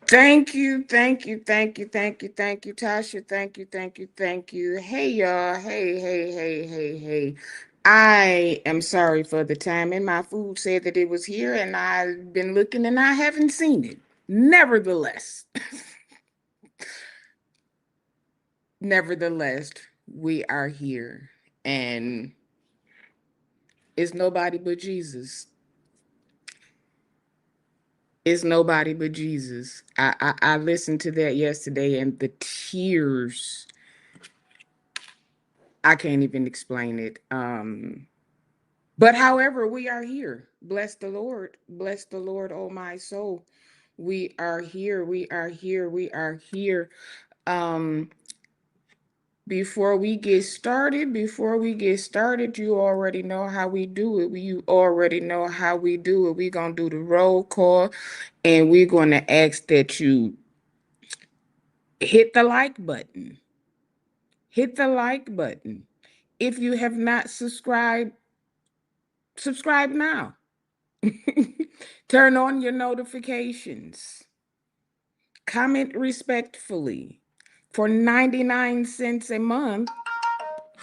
Thank you, thank you, thank you, thank you, thank you, Tasha. Thank you, thank you, thank you. Hey, y'all. Hey, hey, hey, hey, hey. I am sorry for the timing. My food said that it was here, and I've been looking and I haven't seen it. Nevertheless, nevertheless, we are here, and it's nobody but Jesus. It's nobody but Jesus. I listened to that yesterday, and the tears, I can't even explain it. But however, we are here. Bless the Lord. Bless the Lord, oh my soul. We are here. We are here. We are here. Um, before we get started, you already know how we do it. You already know how we do it. We're gonna do the roll call, and we're gonna ask that you hit the like button. Hit the like button. If you have not subscribed, subscribe now. Turn on your notifications. Comment respectfully. For 99 cents a month,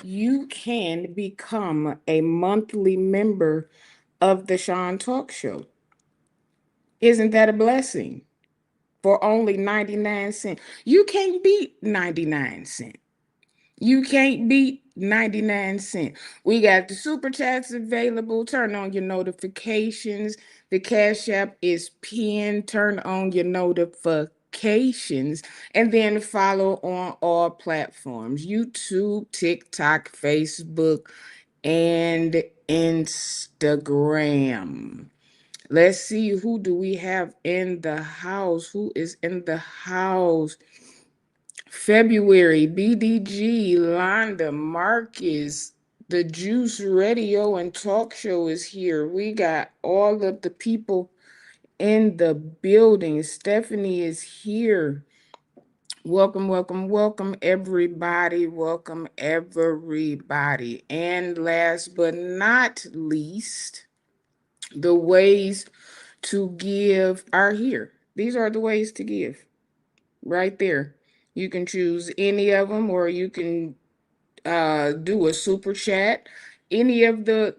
you can become a monthly member of the Sean Talk Show. Isn't that a blessing? For only 99 cents. You can't beat 99 cents. You can't beat 99 cents. We got the super chats available. Turn on your notifications. The Cash App is pinned. Turn on your notifications. And then follow on all platforms: YouTube, TikTok, Facebook, and Instagram. Let's see, who do we have in the house? Who is in the house? February, BDG, Londa, Marcus, the Juice Radio and Talk Show is here. We got all of the people in the building. Stephanie is here. Welcome, welcome, welcome, everybody. Welcome, everybody. And last but not least, the ways to give are here. These are the ways to give right there. You can choose any of them, or you can do a super chat. Any of the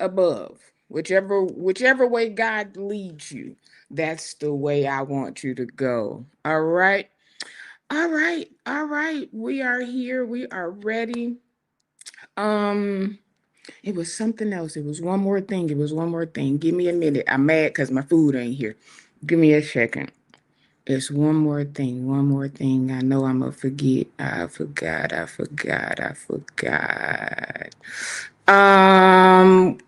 above, whichever way God leads you, that's the way I want you to go. All right, all right, all right. We are here. We are ready. Um, it was something else. It was one more thing. It was one more thing. Give me a minute. I'm mad because my food ain't here. Give me a second. It's one more thing, one more thing. I know I'm gonna forget. I forgot, I forgot, I forgot.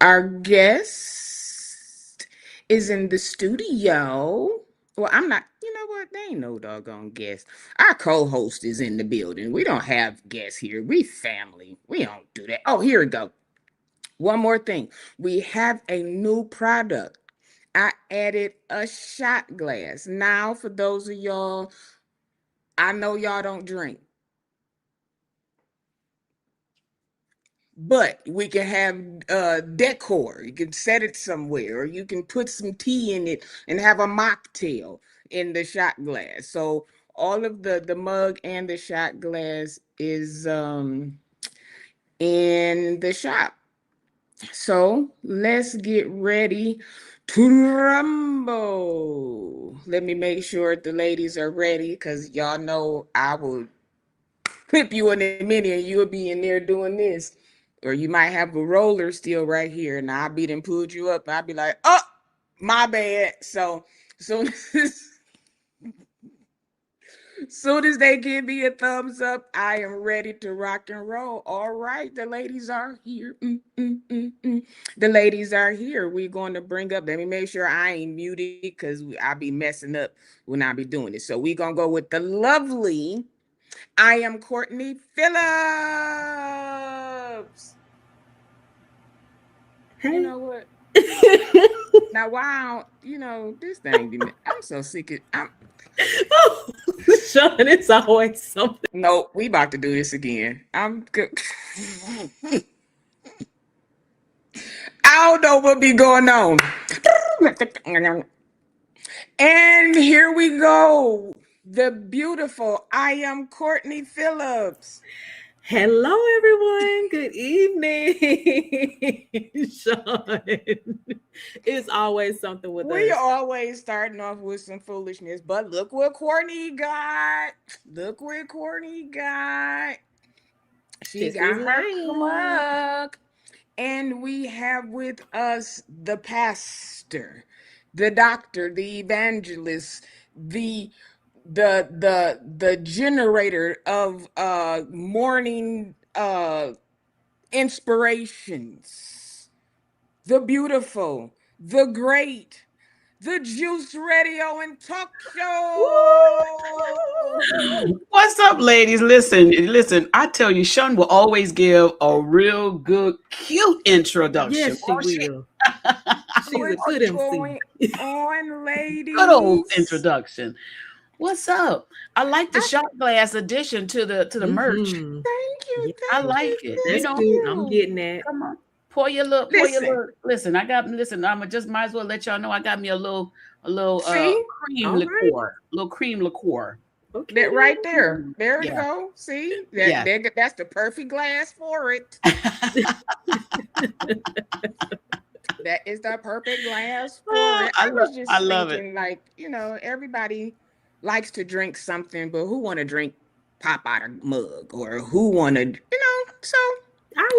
Our guest is in the studio. Well, I'm not, you know what? They ain't no doggone guest. Our co-host is in the building. We don't have guests here. We family. We don't do that. Oh, here we go. One more thing. We have a new product. I added a shot glass. Now, for those of y'all, I know y'all don't drink, but we can have decor. You can set it somewhere, or you can put some tea in it and have a mocktail in the shot glass. So all of the mug and the shot glass is in the shop. So let's get ready to rumble. Let me make sure the ladies are ready, because y'all know I will clip you in a minute and you'll be in there doing this. Or you might have a roller still right here, and I'll be then pulled you up. And I'll be like, oh, my bad. So soon as soon as they give me a thumbs up, I am ready to rock and roll. All right, the ladies are here. The ladies are here. We're going to bring up. Let me make sure I ain't muted, because I'll be messing up when I be doing it. So we're gonna go with the lovely. I am Courtney Phillips. You Hey. know what? Now, wow, this thing. I'm so sick of. Oh, Sean, it's always something. No, we about to do this again. I'm good. I don't know what be going on. And here we go. The beautiful I am Courtney Phillips. Hello, everyone. Good evening, Sean. It's always something with We us. always starting off with some foolishness, but look what Courtney got. Look what Courtney got. She Tiffany's got her lane. mug. And we have with us the pastor, the doctor, the evangelist, the the generator of morning inspirations, the beautiful, the great, the Juice Radio and Talk Show. What's up, ladies? Listen. I tell you, Sean will always give a real good, cute introduction. Yes, she will. She's a What's good MC. going on, Good old ladies? introduction. What's up? I like the I shot glass addition to the merch. Mm-hmm. thank you, Yeah, I thank you, like it. that's thank cute. I'm you. getting that. Come on, pour your look, pour your Listen, look. Listen, listen. I'm just might as well let y'all know I got me a little see cream All right. liqueur, little cream liqueur. Okay, that right there. Mhm. There you Yeah, go. See yeah. that's the perfect glass for it. That is the perfect glass for Oh, it. I was I just love it. thinking, like, everybody likes to drink something, but who want to drink pop out of mug, or who want to. So I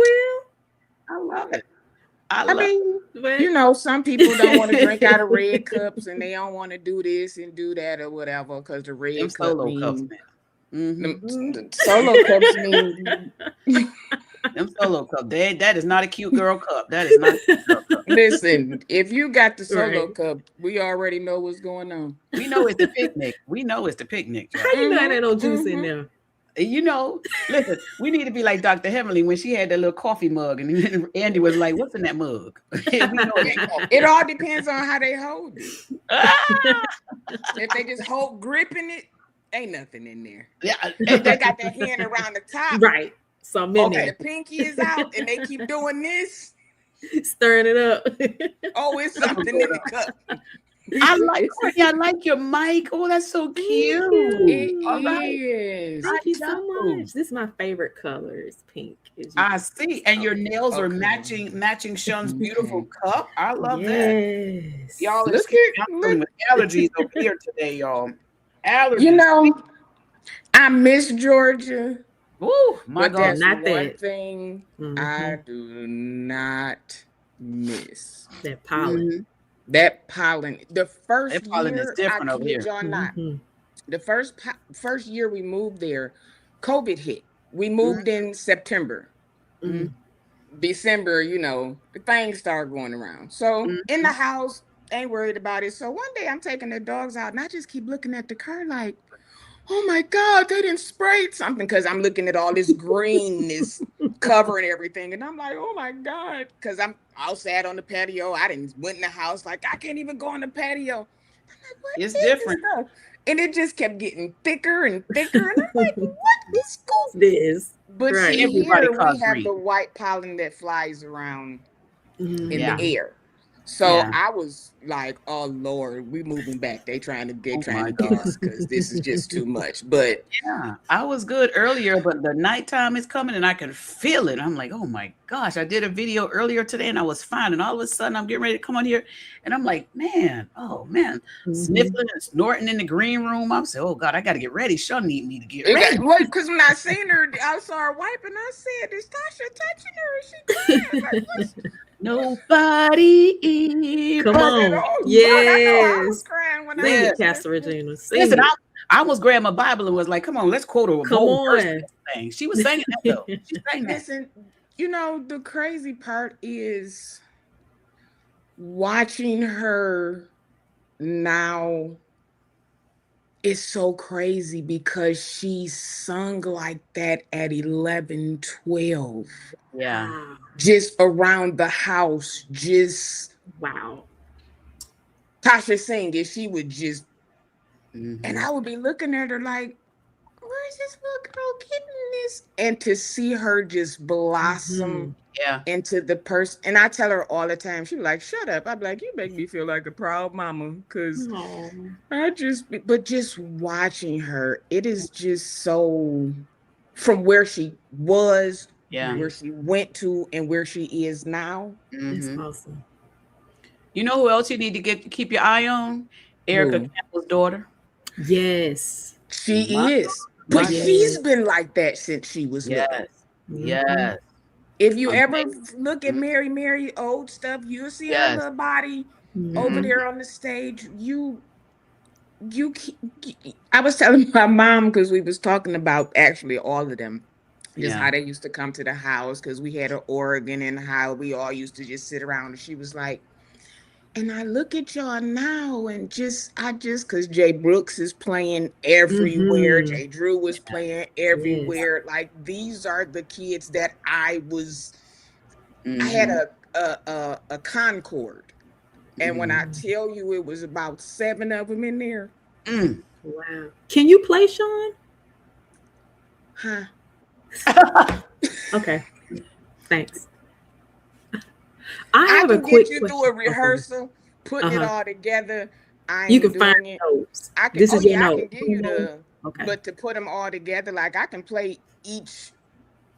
I love it. I I love it. mean, will. some people don't want to drink out of red cups, and they don't want to do this and do that or whatever, because the Them red cup solo cups, mean man. Hmm. But the solo cups mean. Them solo cup. That is not a cute girl cup. That is not a cute girl cup. Listen, if you got the right. solo cup, we already know what's going on. We know it's the picnic. We know it's the picnic, How y'all. you know it ain't no Mm-hmm, juice in mm-hmm. there? Listen, we need to be like Dr. Heavenly when she had that little coffee mug, and then Andy was like, "What's in that mug?" And we know It, it all depends on how they hold it. ah, If they just hold gripping it, ain't nothing in there. yeah, If they got their hand around the top, Right. Something in and okay. the pinky is out, and they keep doing this, there. Stirring it up. oh, it's something in the cup. Courtney, I like your mic. Oh, that's so Thank cute. It All you. right, is. I Thank you so know. much. This is my favorite color. Is pink, as you I can see. see. And So your nails are Okay. matching Sean's beautiful Okay. cup. I love that. yes. Y'all, Look excuse at me, I'm look. dealing with allergies over here today, y'all. You Allergies. know, I miss Georgia, Oh my but God. there's Not one that. thing Hmm. I do not miss. That pollen. Mhm. That pollen. The That first pollen is year, I different over kid here. y'all not. Hmm. The first year we moved there, COVID hit. We Mhm, moved in September. mhm, Mm. December, the things started going around. So in mhm. the house, ain't worried about it. So one day I'm taking the dogs out and I just keep looking at the car like, oh my God, they didn't spray something, because I'm looking at all this green, this covering everything. And I'm like, oh my God, because I'm outside on the patio. I didn't went in the house, like, I can't even go on the patio. I'm like, what It's is different. this stuff? And it just kept getting thicker and thicker. And I'm like, what is going? This. But Right. see, Everybody here we cause have grief. the white pollen that flies around in Yeah. the air. So Yeah. I was like, oh Lord, we moving back. They trying to Oh get my us, because this is just too much. But Yeah, I was good earlier, but the nighttime is coming and I can feel it. I'm like, oh my gosh, I did a video earlier today and I was fine. And all of a sudden I'm getting ready to come on here and I'm like, man, sniffling and snorting in the green room. I'm saying, oh God, I got to get ready. Sean need me to get ready. because when I seen her, I saw her wiping. I said, is Tasha touching her? Is she crying? Like, what's Nobody. Come but- on. I know I was Yes. crying when Sing I it, was Pastor listening. Regina. Sing Listen, it. I almost grabbed my Bible and was like, come on, let's quote her. Come on. Thing. She was saying that though. She sang that. Listen, you know, the crazy part is watching her now is so crazy, because she sung like that at 11, 12, Yeah. Wow. just around the house, just Wow. Tasha singing. She would just, Mhm. and I would be looking at her like, where's this little girl getting this? And to see her just blossom Yeah. into the person. And I tell her all the time, she be like, shut up. I be like, you make me feel like a proud mama, because Aw. but just watching her, it is just so, from where she was, Yeah. where she went to, and where she is now. That's Mhm. awesome. You know who else you need to keep your eye on? Erica Who? Campbell's daughter. Yes. She My- is. But my- she's been like that since she was little. Yes. Mhm. Yes. If you Okay. ever look at Mary old stuff, you'll see her Yes. little body Mhm. over there on the stage. I was telling my mom, because we was talking about actually all of them, just Yeah. how they used to come to the house, because we had an organ, and how we all used to just sit around. And she was like, and I look at y'all now, and because Jay Brooks is playing everywhere, Mhm. Jay Drew was playing everywhere. Like, these are the kids that I had a Concord. And when I tell you, it was about 7 of them in there. Mm. Wow. Can you play, Sean? Huh? Okay. Thanks. I I have a can quick get you question. through a rehearsal, putting it Uh-huh. all together. I You ain't can find doing it. notes. I can. This Oh is your yeah, I note. can give you the. Okay. But to put them all together, like, I can play each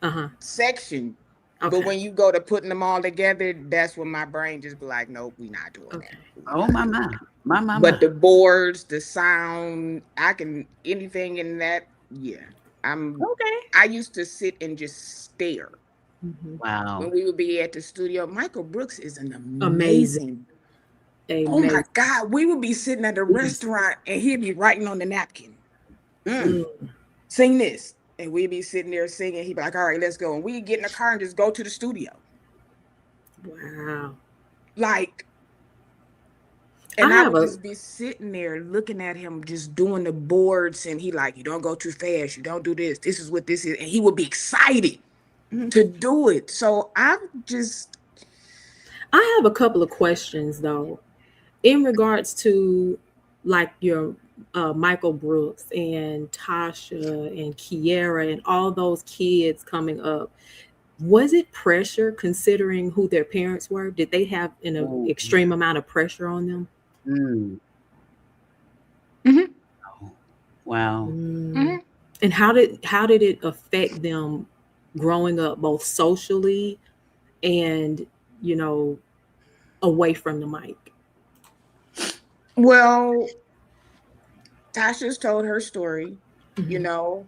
Uh-huh. section. Okay. But when you go to putting them all together, that's when my brain just be like, nope, we're not doing Okay. that. Oh my. But the boards, the sound, I can, anything in that. Yeah, Okay. I used to sit and just stare Mhm. Wow. when we would be at the studio. Michael Brooks is an Amazing. Oh my Amazing. God, we would be sitting at a restaurant and he'd be writing on the napkin, Mm. sing this. And we'd be sitting there singing. He'd be like, all right, let's go. And we'd get in the car and just go to the studio. Wow. Like, and I would just be sitting there looking at him just doing the boards. And he like, you don't go too fast. You don't do this. This is what this is. And he would be excited to do it. So I have a couple of questions, though, in regards to, like, your Michael Brooks and Tasha and Kiera and all those kids coming up. Was it pressure, considering who their parents were? Did they have an extreme amount of pressure on them? Mm. Mhm. Wow. Mhm. And how did it affect them growing up, both socially and, away from the mic? Well, Tasha's told her story, you Mhm. know.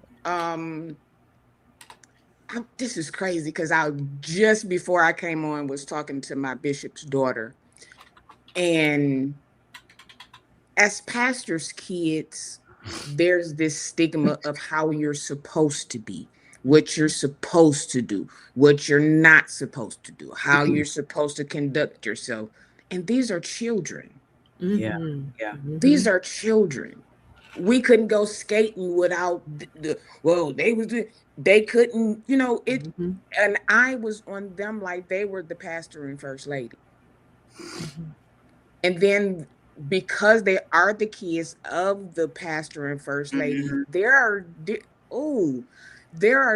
This is crazy, because I just before I came on was talking to my bishop's daughter. And as pastors' kids, there's this stigma of how you're supposed to be, what you're supposed to do, what you're not supposed to do, how you're supposed to conduct yourself. And these are children. Yeah. Mhm. Yeah. Mhm. These are children. We couldn't go skating without they couldn't, it. Mhm. And I was on them like they were the pastor and first lady. Mhm. And then because they are the kids of the pastor and first lady, Mhm. there are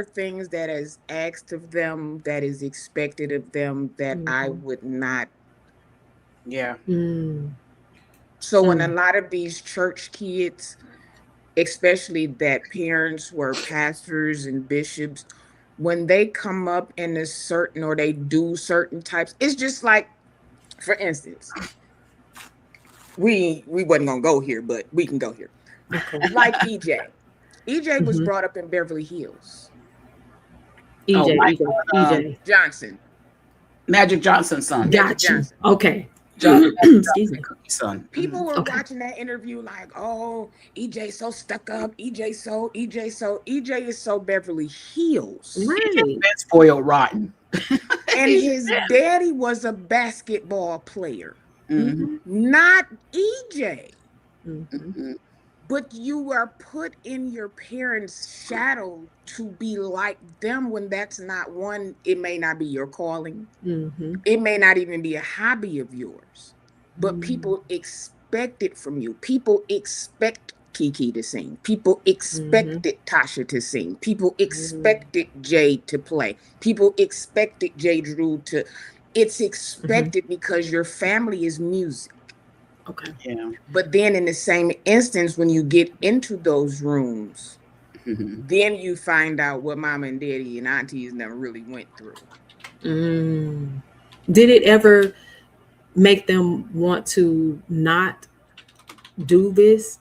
things that is asked of them, that is expected of them, that I Mhm. would not. Yeah. Mm. So when a Mm. lot of these church kids, especially that parents were pastors and bishops, when they come up in a certain, or they do certain types, it's just like, for instance, we wasn't gonna go here, but we can go here. Okay. Like EJ. EJ was Mhm. brought up in Beverly Hills. Oh, EJ. Johnson. Magic Johnson's son. Magic Got you. Johnson. Okay. Magic Excuse Johnson, me. Cookie's son. People were Okay. watching that interview like, oh, EJ so stuck up. EJ is so Beverly Hills. He just Right. been spoiled rotten. And his daddy was a basketball player, Mhm. Mhm. not EJ. Mhm. Mhm. But you are put in your parents' shadow to be like them when that's not one, it may not be your calling. Mhm. It may not even be a hobby of yours, but Mm. people expect it from you. People expect Kiki to sing. People Mhm. expected Tasha to sing. People Mm. expected Jay to play. People expected Jay Drew to. It's Mhm. expected because your family is music. Okay. Yeah. But then, in the same instance, when you get into those rooms, Mhm. then you find out what mama and daddy and aunties never really went through. Mm. Did it ever make them want to not do this,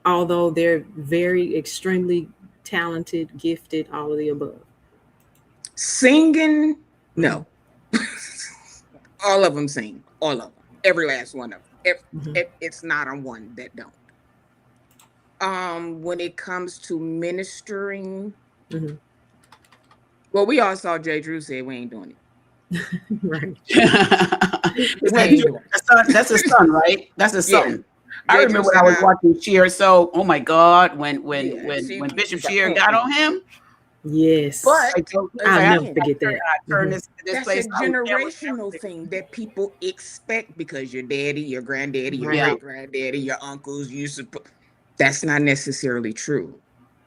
although they're very extremely talented, gifted, all of the above? Singing, Mhm. no. All of them sing. All of them. Every last one of them. Mhm. It's not a one that don't. When it comes to ministering, Mhm. well, we all saw Jay Drew say we ain't doing it. Right. Is We that ain't doing the son? That's his son, right? That's his Yeah. son. I Jay remember Drew when I was said, watching Sheer. So, oh my God, when see, Bishop got- Sheer got on him, Yes. but I told, I was I'll like, never again, forget that. I turned Mhm. this that's a place out. generational thing that people expect because your daddy, your granddaddy, your Right. great granddaddy, your uncles, that's not necessarily true.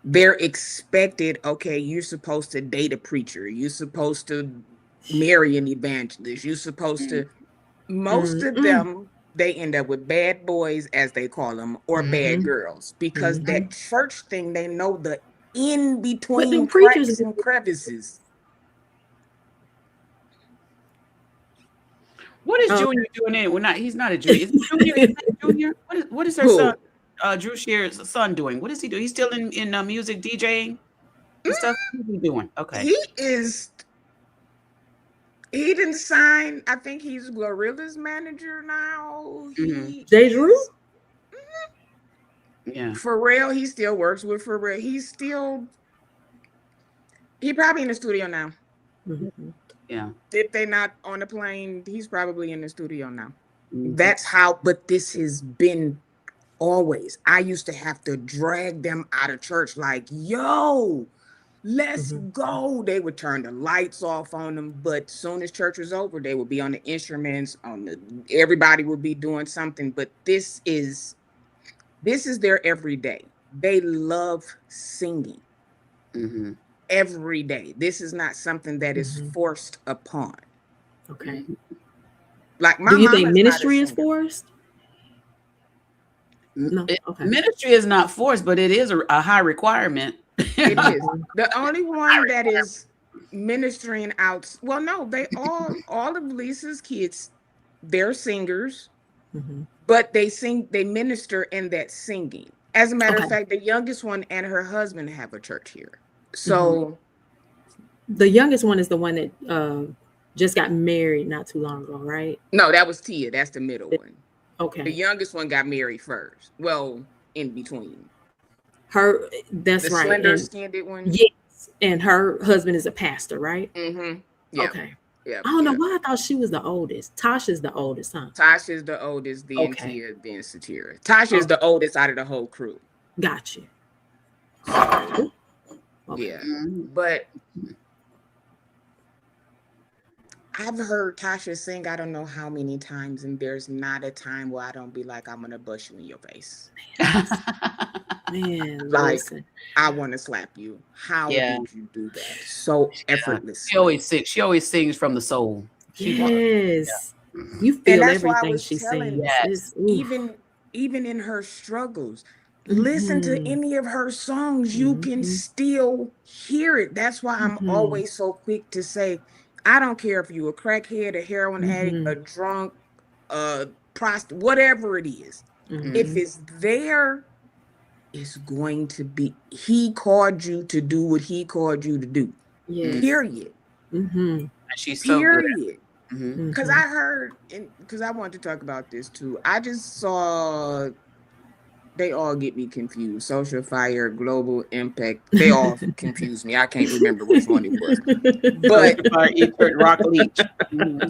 They're expected, okay, you're supposed to date a preacher, you're supposed to marry an evangelist, you're supposed to. Most of Mm-mm. them, they end up with bad boys, as they call them, or bad Mhm. girls, because Mhm. that church thing, they know the in But them between preachers, cracks and crevices. What is oh, Junior doing in? Well, not he's not a junior. Is he junior? Is that junior? What is her son? Who? Drew Shear's son doing? What is he doing? He's still in music DJing and stuff. What is he doing? Okay. He is. He didn't sign. I think he's Glorilla's manager now. Mhm. He Jay Drew? is. Yeah. Pharrell, he still works with Pharrell. He probably in the studio now. Mhm. Yeah. If they're not on the plane, he's probably in the studio now. Mhm. That's how, but this has been always. I used to have to drag them out of church like, yo, let's Mhm. go. They would turn the lights off on them, but soon as church was over, they would be on the instruments, everybody would be doing something. But this is their everyday. They love singing Mhm. every day. This is not something that is Mhm. forced upon. Okay. Like my Do you mama think is not a ministry is singer. forced? No. Okay. Ministry is not forced, but it is a high requirement. It is. Mhm. The only one that is ministering out. Well, no, they all of Lisa's kids, they're singers, Mhm. but they minister in that singing. As a matter of Okay. fact, the youngest one and her husband have a church here. Mm-hmm. So The youngest one is the one that just got married not too long ago, right? no, that was Tia. That's the middle one. The Okay. youngest one got married first. Well, in between. That's The right. slender And skinned one. yes, and her husband is a pastor, right? Mm-hmm. Yeah. Okay. Yeah, I don't know yeah. why I thought she was the oldest. Tasha's the oldest, huh? Tasha's the oldest, then Okay. Tia, then Satira. Tasha's the oldest out of the whole crew. Got you. Okay. Yeah. But I've heard Tasha sing I don't know how many times, and there's not a time where I don't be like, I'm gonna bust you in your face. Man, Like, listen. I want to slap you. How Yeah. did you do that? So effortlessly. She always sings from the soul. Yes. You And feel that's why I everything was she telling sings. Yes. even in her struggles, listen to any of her songs, you can still hear it. That's why I'm always so quick to say, I don't care if you're a crackhead, a heroin addict, a drunk, a prostitute, whatever it is. If it's there, it's going to be. He called you to do what he called you to do. Yes. Period. And she's so Period. good. Because I heard, because I wanted to talk about this too. I just saw, they all get me confused. Social Fire, Global Impact, they all confuse me. I can't remember which one it was. But Rock Leach.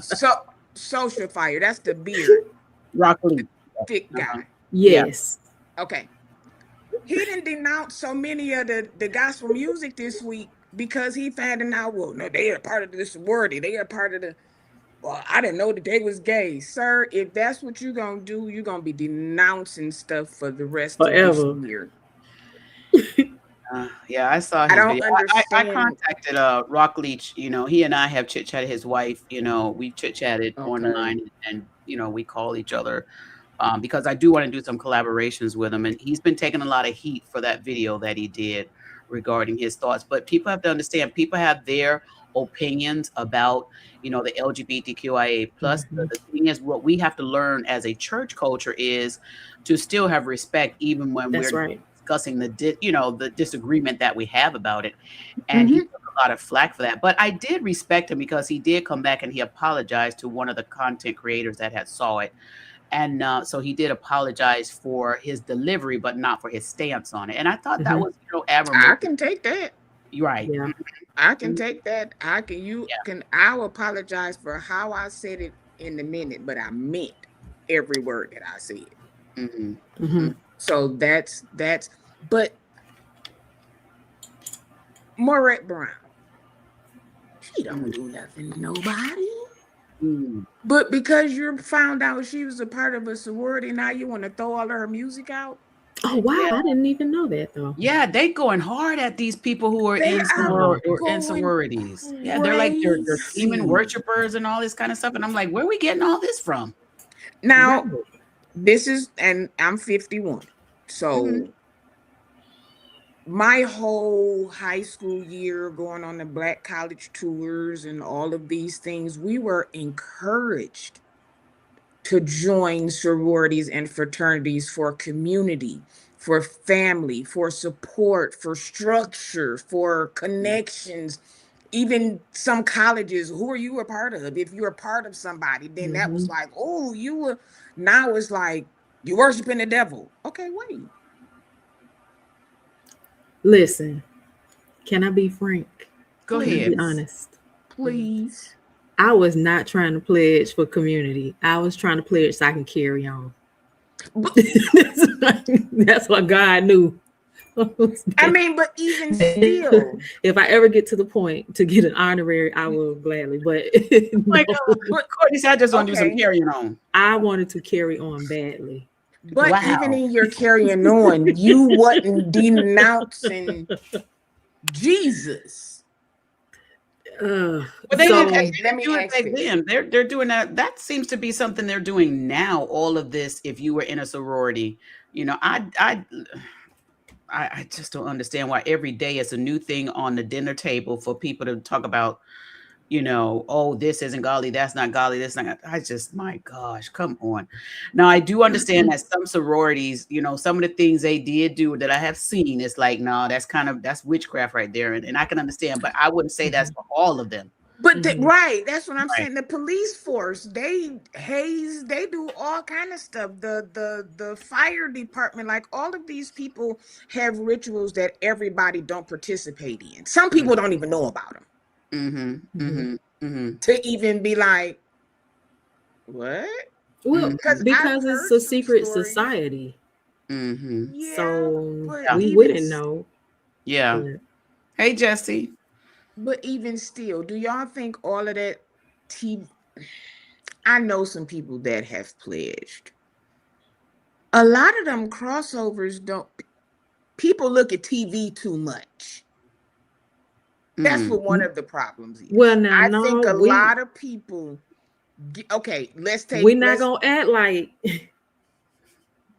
So Social Fire, that's the beard, Rock Leach. thick guy. Yes. Okay. He didn't denounce so many of the gospel music this week because he found out, well, no, they are part of the sorority. They are part of the, well, I didn't know that they was gay. Sir, if that's what you're going to do, you're going to be denouncing stuff for the rest of this year. Yeah, I saw his video. I contacted Rock Leach. You know, he and I have chit-chatted, his wife. You know, we chit-chatted online, and, you know, we call each other. Because I do want to do some collaborations with him. And he's been taking a lot of heat for that video that he did regarding his thoughts. But people have to understand, people have their opinions about, you know, the LGBTQIA plus. The thing is, what we have to learn as a church culture is to still have respect, even when we're discussing the disagreement that we have about it. And he took a lot of flack for that. But I did respect him because he did come back and he apologized to one of the content creators that had saw it. And so he did apologize for his delivery, but not for his stance on it. And I thought that was, you know, admirable. I can take that. You're right. Yeah. I can take that. I'll apologize for how I said it in a minute, but I meant every word that I said. So that's, but Maurette Brown, she don't do nothing to nobody. But because you found out she was a part of a sorority, now you want to throw all of her music out? Oh, wow. Yeah. I didn't even know that, though. Yeah, they going hard at these people who are in sororities. Yeah, they're like, they're demon worshipers and all this kind of stuff. And I'm like, where are we getting all this from? Now, this is, and I'm 51. So my whole high school year going on the Black college tours and all of these things, we were encouraged to join sororities and fraternities for community, for family, for support, for structure, for connections. Even some colleges, who are you a part of? If you're a part of somebody, then that was like, oh, you were, now it's like, you're worshiping the devil. Okay, wait. Listen, can I be frank? Go ahead. Be honest. Please. I was not trying to pledge for community. I was trying to pledge so I can carry on. That's what God knew. I mean, but even still, if I ever get to the point to get an honorary, I will gladly. But but Courtney said, I just want to do some carrying on. I wanted to carry on badly. But even in your carrying on, you wasn't denouncing Jesus. But let me ask you. They're doing that. That seems to be something they're doing now. All of this, if you were in a sorority, you know, I just don't understand why every day it's a new thing on the dinner table for people to talk about. You know, oh, this isn't godly. That's not godly. That's not. My gosh, come on. Now, I do understand that some sororities, you know, some of the things they did do that I have seen, it's like, no, that's witchcraft right there. And I can understand, but I wouldn't say that's for all of them. But right, that's what I'm saying. The police force, they haze, they do all kind of stuff. The fire department, like all of these people have rituals that everybody don't participate in. Some people don't even know about them. to even be like, what? Well, Because because it's a secret society. Yeah, So but we even wouldn't know. Yeah. But Hey, Jesse. But even still, do y'all think all of that TV? I know some people that have pledged. A lot of them crossovers don't. People look at TV too much. That's what one of the problems is. Well, now, I think a no, lot of people. Okay, let's take. we're not gonna act like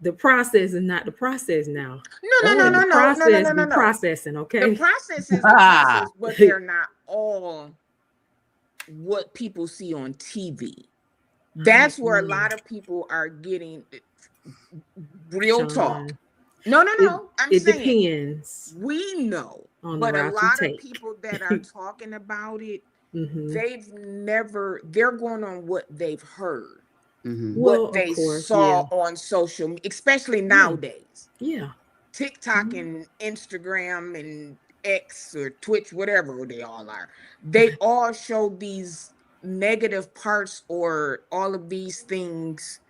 the process is not the process now. No. Processing, okay? The process is the process, but they're not all what people see on TV. That's where a lot of people are getting real talk. No. I'm it saying depends. we know, but a lot of people that are talking about it, they're going on what they've heard, what they saw on social, especially nowadays. Yeah. TikTok and Instagram and X or Twitch, whatever they all are, they all show these negative parts or all of these things,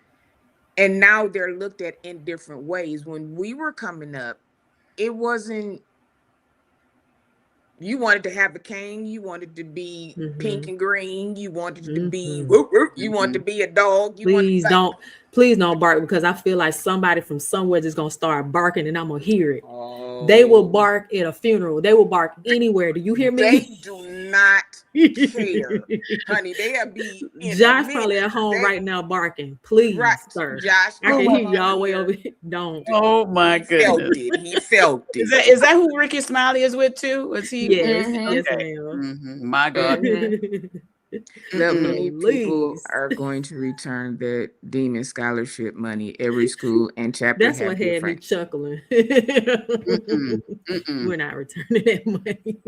and now they're looked at in different ways. When we were coming up, it wasn't, you wanted to have a cane, you wanted to be pink and green, you wanted to be you wanted to be a dog. Please don't bark, because I feel like somebody from somewhere is gonna start barking and I'm gonna hear it. They will bark at a funeral. They will bark anywhere. Do you hear me? They do not care, honey. They'll be in Josh probably at home right now barking. Please, sir. Josh, I can hear you all the way over here. Don't. Oh my goodness. He felt it. Is that who Ricky Smiley is with too? Was he? Yes, yes, okay. ma'am. My God. Many people are going to return the Demon Scholarship money. Every school and chapter. That's what had me chuckling. We're not returning that money.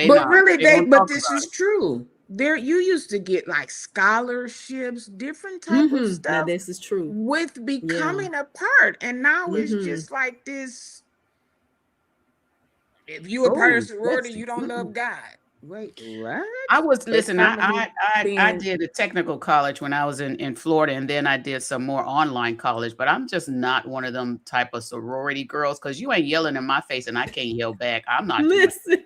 But really, but this is true. There, you used to get like scholarships, different type of stuff. Now, this is true. With becoming a part, and now it's just like this. If you a part of sorority, you don't love God. Wait, what? I did a technical college when I was in Florida, and then I did some more online college, but I'm just not one of them type of sorority girls, because you ain't yelling in my face and I can't yell back. I'm not. Listen,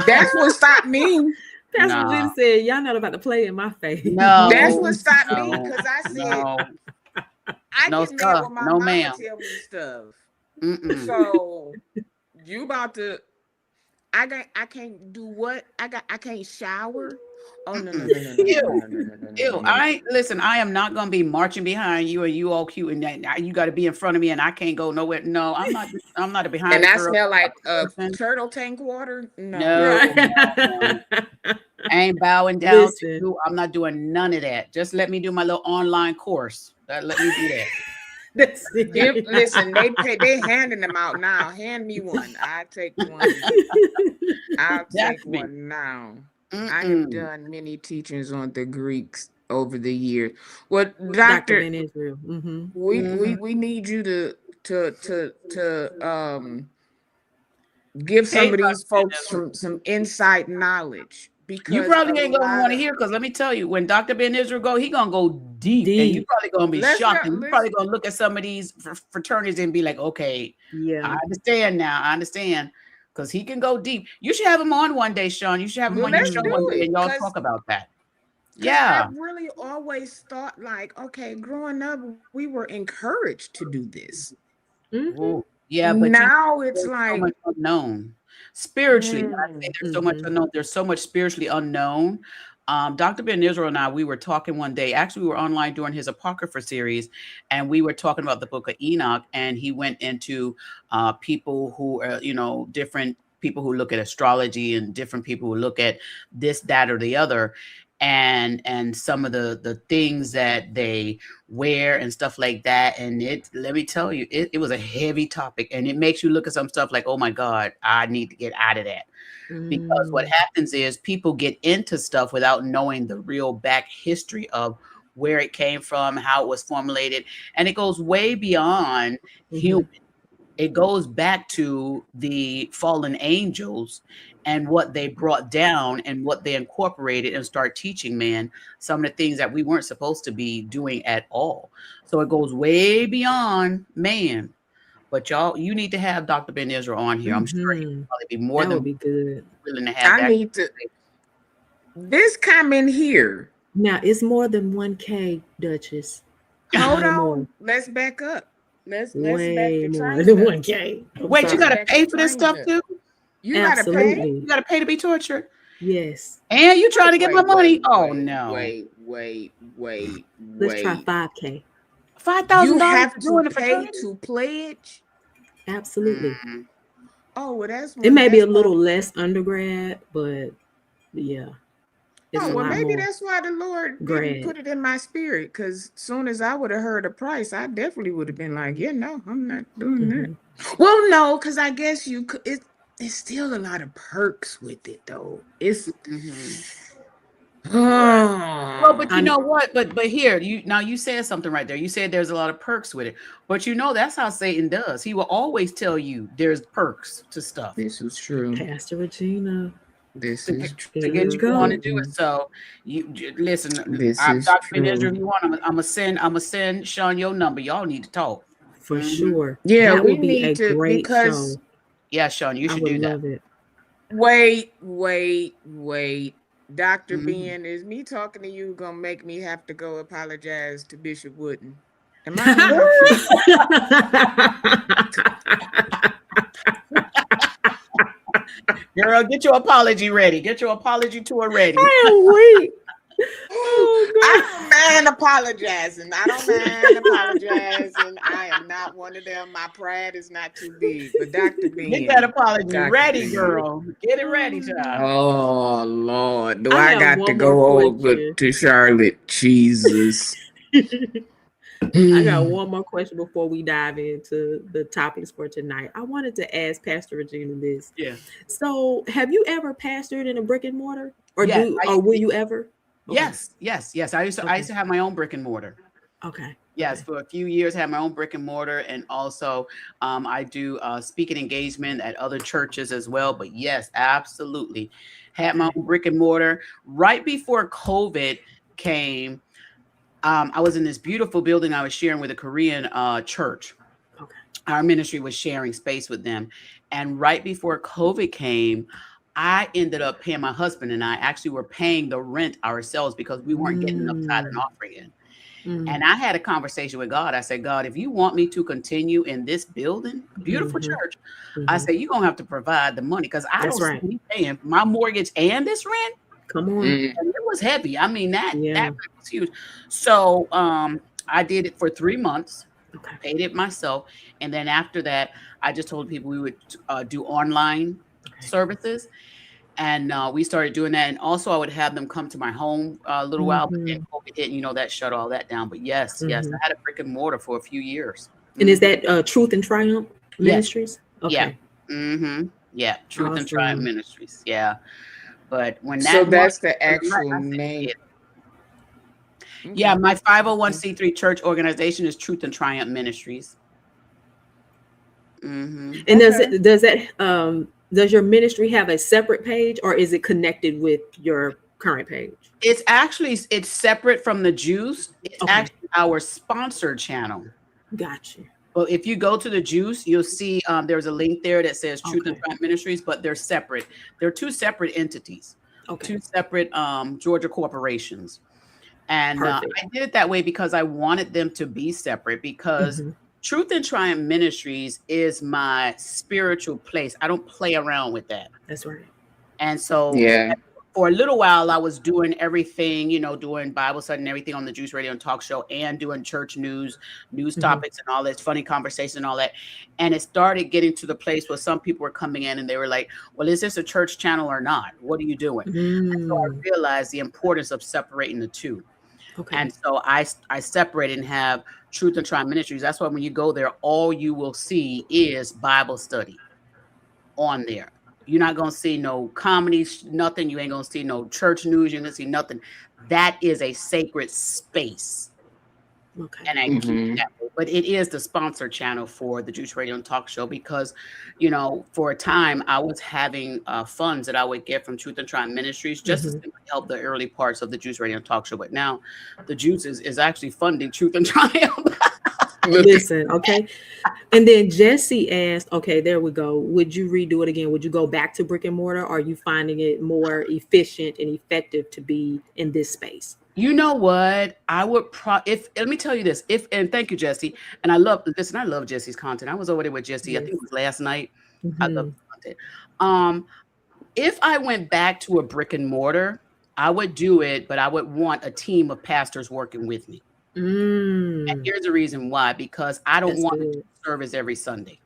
that's what stopped me. That's what Lynn said. Y'all not about to play in my face. No, that's what stopped me, because I said I get mad when my mama tell me stuff. So you about to. I can't do what? I can't shower. Oh no. Ew. I am not gonna be marching behind you and you all cute and that you gotta be in front of me and I can't go nowhere. No, I'm not a behind. And I smell like turtle tank water. No. I ain't bowing down to you. I'm not doing none of that. Just let me do my little online course. Let me do that. Listen, they handing them out now. Hand me one. I take one. I'll take one now. I have done many teachings on the Greeks over the years. Well, Dr. Ben Israel. We need you to give some of these folks some inside knowledge. Because you probably ain't gonna want to hear, because let me tell you, when Dr. Ben Israel go, he gonna go deep. And you probably gonna be shocked, and you probably gonna look at some of these fraternities and be like, okay, I understand now. I understand, because he can go deep. You should have him on one day, Sean. You should have him on your show one day, and y'all talk about that. Yeah, I really always thought like, okay, growing up, we were encouraged to do this. Yeah, but now it's like so much unknown. Spiritually, there's so much unknown. There's so much spiritually unknown. Dr. Ben Israel and I, we were talking one day. Actually, we were online during his Apocrypha series, and we were talking about the book of Enoch. And he went into people who are, different people who look at astrology and different people who look at this, that, or the other. And some of the things that they wear and stuff like that. And let me tell you, it was a heavy topic, and it makes you look at some stuff like, oh my God, I need to get out of that. Because what happens is people get into stuff without knowing the real back history of where it came from, how it was formulated. And it goes way beyond human. it goes back to the fallen angels and what they brought down and what they incorporated and start teaching man some of the things that we weren't supposed to be doing at all. So it goes way beyond man. But y'all, you need to have Dr. Ben Israel on here. I'm sure he'll probably be more That than would be good. willing to have I that. need to. This comment here. Now it's more than 1K, Duchess. Hold Way on. more. Let's back up. Let's Way back the more train than up. 1K. I'm Wait, you sorry. gotta Back pay the for this train stuff up. too? You gotta pay. Absolutely. You gotta pay to be tortured. Yes. And you trying to get my money? Oh wait, no. Let's try 5K. $5,000 You have to join to the pay fraternity? to pledge. Absolutely. Mhm. Oh, well, that's It may be a that's little why- less undergrad, but yeah. It's Oh, a well, lot maybe more. that's why the Lord didn't grad. put it in my spirit. Because soon as I would have heard the price, I definitely would have been like, yeah, no, I'm not doing that. Mhm. Well, no, because I guess you could. It's still a lot of perks with it, though. It's. Well, but you I- know what? But here, you said something right there. You said there's a lot of perks with it. But you know that's how Satan does. He will always tell you there's perks to stuff This is true. Pastor Regina. This to is get, true. to Here get we you on to go. do it. So listen, This I'm is Dr. Ben Israel, true. if you want, I'm gonna send Sean your number. Y'all need to talk. For Mhm. sure. Yeah, That we would be a need to great because show. Yeah, Sean, you I should would do that. love it. wait. Dr. Mhm. Ben, is me talking to you gonna make me have to go apologize to Bishop Wooden? Am I Girl, get your apology ready. Get your apology tour ready. Wait. Oh, I don't mind apologizing. I am not one of them. My pride is not too big. But Dr. Ben, Get that apology Dr. ready, Ben. girl. Get it ready, child. Oh Lord, do I I have got to one go more over question. to Charlotte? Jesus. I got one more question before we dive into the topics for tonight. I wanted to ask Pastor Regina this. Yeah. So, have you ever pastored in a brick and mortar, or Yes, will you ever? Okay. Yes. I used to have my own brick and mortar. Okay. Yes, Okay. for a few years, I had my own brick and mortar, and also I do speaking engagement at other churches as well. But yes, absolutely, had my own brick and mortar. Right before COVID came, I was in this beautiful building I was sharing with a Korean church. Okay. Our ministry was sharing space with them, and right before COVID came, I ended up paying, my husband and I actually were paying the rent ourselves because we weren't getting enough tithe and offering in. And I had a conversation with God. I said, God, if you want me to continue in this building, beautiful church, I said, you're going to have to provide the money because I That's don't right. see me paying my mortgage and this rent. Come on. And it was heavy. I mean, that Yeah. rent was huge. So I did it for 3 months, Okay. paid it myself. And then after that, I just told people we would do online services. And we started doing that. And also I would have them come to my home a little while, but then COVID hit, and that shut all that down. But yes, I had a brick and mortar for a few years. And is that Truth and Triumph Ministries? Okay. Yeah. Yeah. Truth and Triumph Awesome. Ministries. Yeah. But when that So that's money- the actual name. Yeah, my 501c3 church organization is Truth and Triumph Ministries. And does your ministry have a separate page, or is it connected with your current page? It's separate from the Juice. It's actually our sponsored channel. Gotcha. But if you go to the Juice, you'll see there's a link there that says Truth and Triumph Ministries, but they're separate. They're two separate entities, two separate Georgia corporations. And I did it that way because I wanted them to be separate, because Truth and Triumph Ministries is my spiritual place. I don't play around with that. That's right. And so for a little while, I was doing everything, doing Bible study and everything on the Juice Radio and Talk Show, and doing church news topics and all that, funny conversation and all that. And it started getting to the place where some people were coming in and they were like, well, is this a church channel or not? What are you doing? And so I realized the importance of separating the two. Okay. And so I separated and have Truth and Triumph Ministries. That's why when you go there, all you will see is Bible study on there. You're not going to see no comedy, nothing. You ain't going to see no church news. You're going to see nothing. That is a sacred space. Okay. And I keep that way but it is the sponsor channel for the Juice Radio and Talk Show because, you know, for a time I was having funds that I would get from Truth and Triumph Ministries just to simply help the early parts of the Juice Radio and Talk Show. But now the Juice is actually funding Truth and Triumph. Listen, okay. And then Jesse asked, okay, there we go. Would you redo it again? Would you go back to brick and mortar? Or are you finding it more efficient and effective to be in this space? You know what? I would let me tell you this. And thank you, Jesse. And I love Jesse's content. I was over there with Jesse, I think it was last night. I love the content. If I went back to a brick and mortar, I would do it, but I would want a team of pastors working with me. And here's the reason why, because I don't want to do service every Sunday.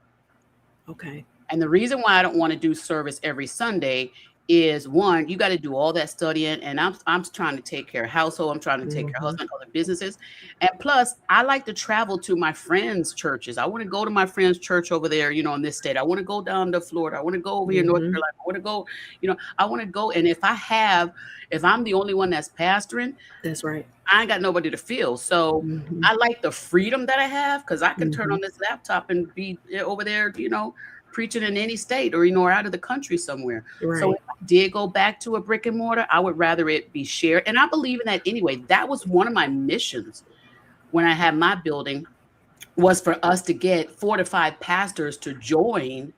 Okay. And the reason why I don't want to do service every Sunday is, one, you got to do all that studying, and I'm trying to take care of household, I'm trying to take care of husband, other businesses, and plus I like to travel to my friends' churches. I want to go to my friend's church over there, you know, in this state. I want to go down to Florida. I want to go over here in North Carolina. I want to go, you know, I want to go. And if I'm the only one that's pastoring, that's right, I ain't got nobody to feel. So I like the freedom that I have, because I can turn on this laptop and be over there, you know, preaching in any state, or, you know, or out of the country somewhere. Right. So if I did go back to a brick and mortar, I would rather it be shared. And I believe in that anyway. That was one of my missions when I had my building, was for us to get 4 to 5 pastors to join,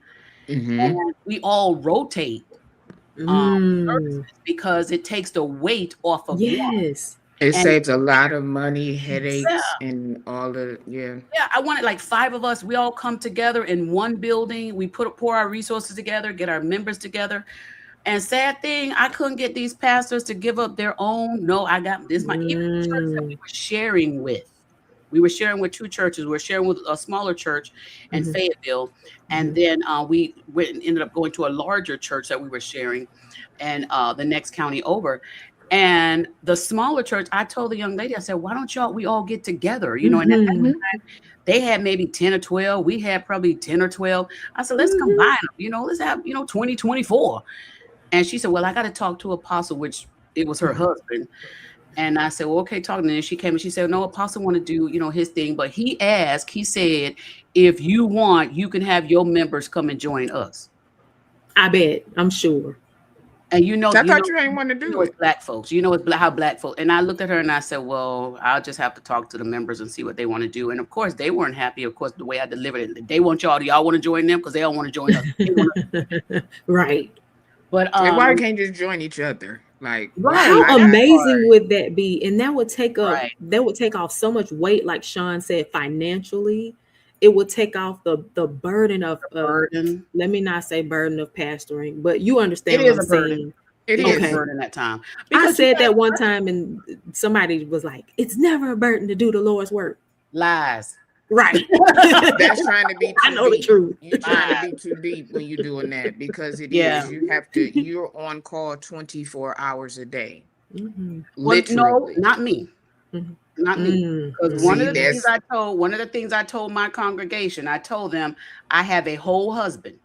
and we all rotate services, because it takes the weight off of one. It saves a lot of money, headaches, and all the Yeah, I wanted like 5 of us. We all come together in one building. We pour our resources together, get our members together. And sad thing, I couldn't get these pastors to give up their own. No, I got this. Even the church that we were sharing with. We were sharing with 2 churches. We were sharing with a smaller church in Fayetteville, and then we ended up going to a larger church that we were sharing, and the next county over. And the smaller church, I told the young lady, I said, why don't we all get together? You know, and at that time, they had maybe 10 or 12. We had probably 10 or 12. I said, let's combine them. You know, let's have, 20, 24. And she said, well, I got to talk to Apostle, which it was her husband. And I said, well, okay, talk. And then she came and she said, no, Apostle want to do, his thing. But he said, if you want, you can have your members come and join us. I bet. I'm sure. And I thought you ain't want to do it. Black folks, how black folks. And I looked at her and I said, well, I'll just have to talk to the members and see what they want to do. And of course, they weren't happy. Of course, the way I delivered it, they want y'all. Do y'all want to join them? Because they don't want to join us. Right. But why can't just join each other? Like, how amazing would that be? And that would take off so much weight, like Sean said, financially. It would take off the burden of let me not say burden of pastoring, but you understand what I'm saying. It is a burden at time. I said that one time and somebody was like, it's never a burden to do the Lord's work. Lies. Right. That's trying to be too I know deep. the truth. You're trying to be too deep when you're doing that, because it is. You're on call 24 hours a day. Literally. No, not me. Not me. Because one of the things I told my congregation, I told them, I have a whole husband.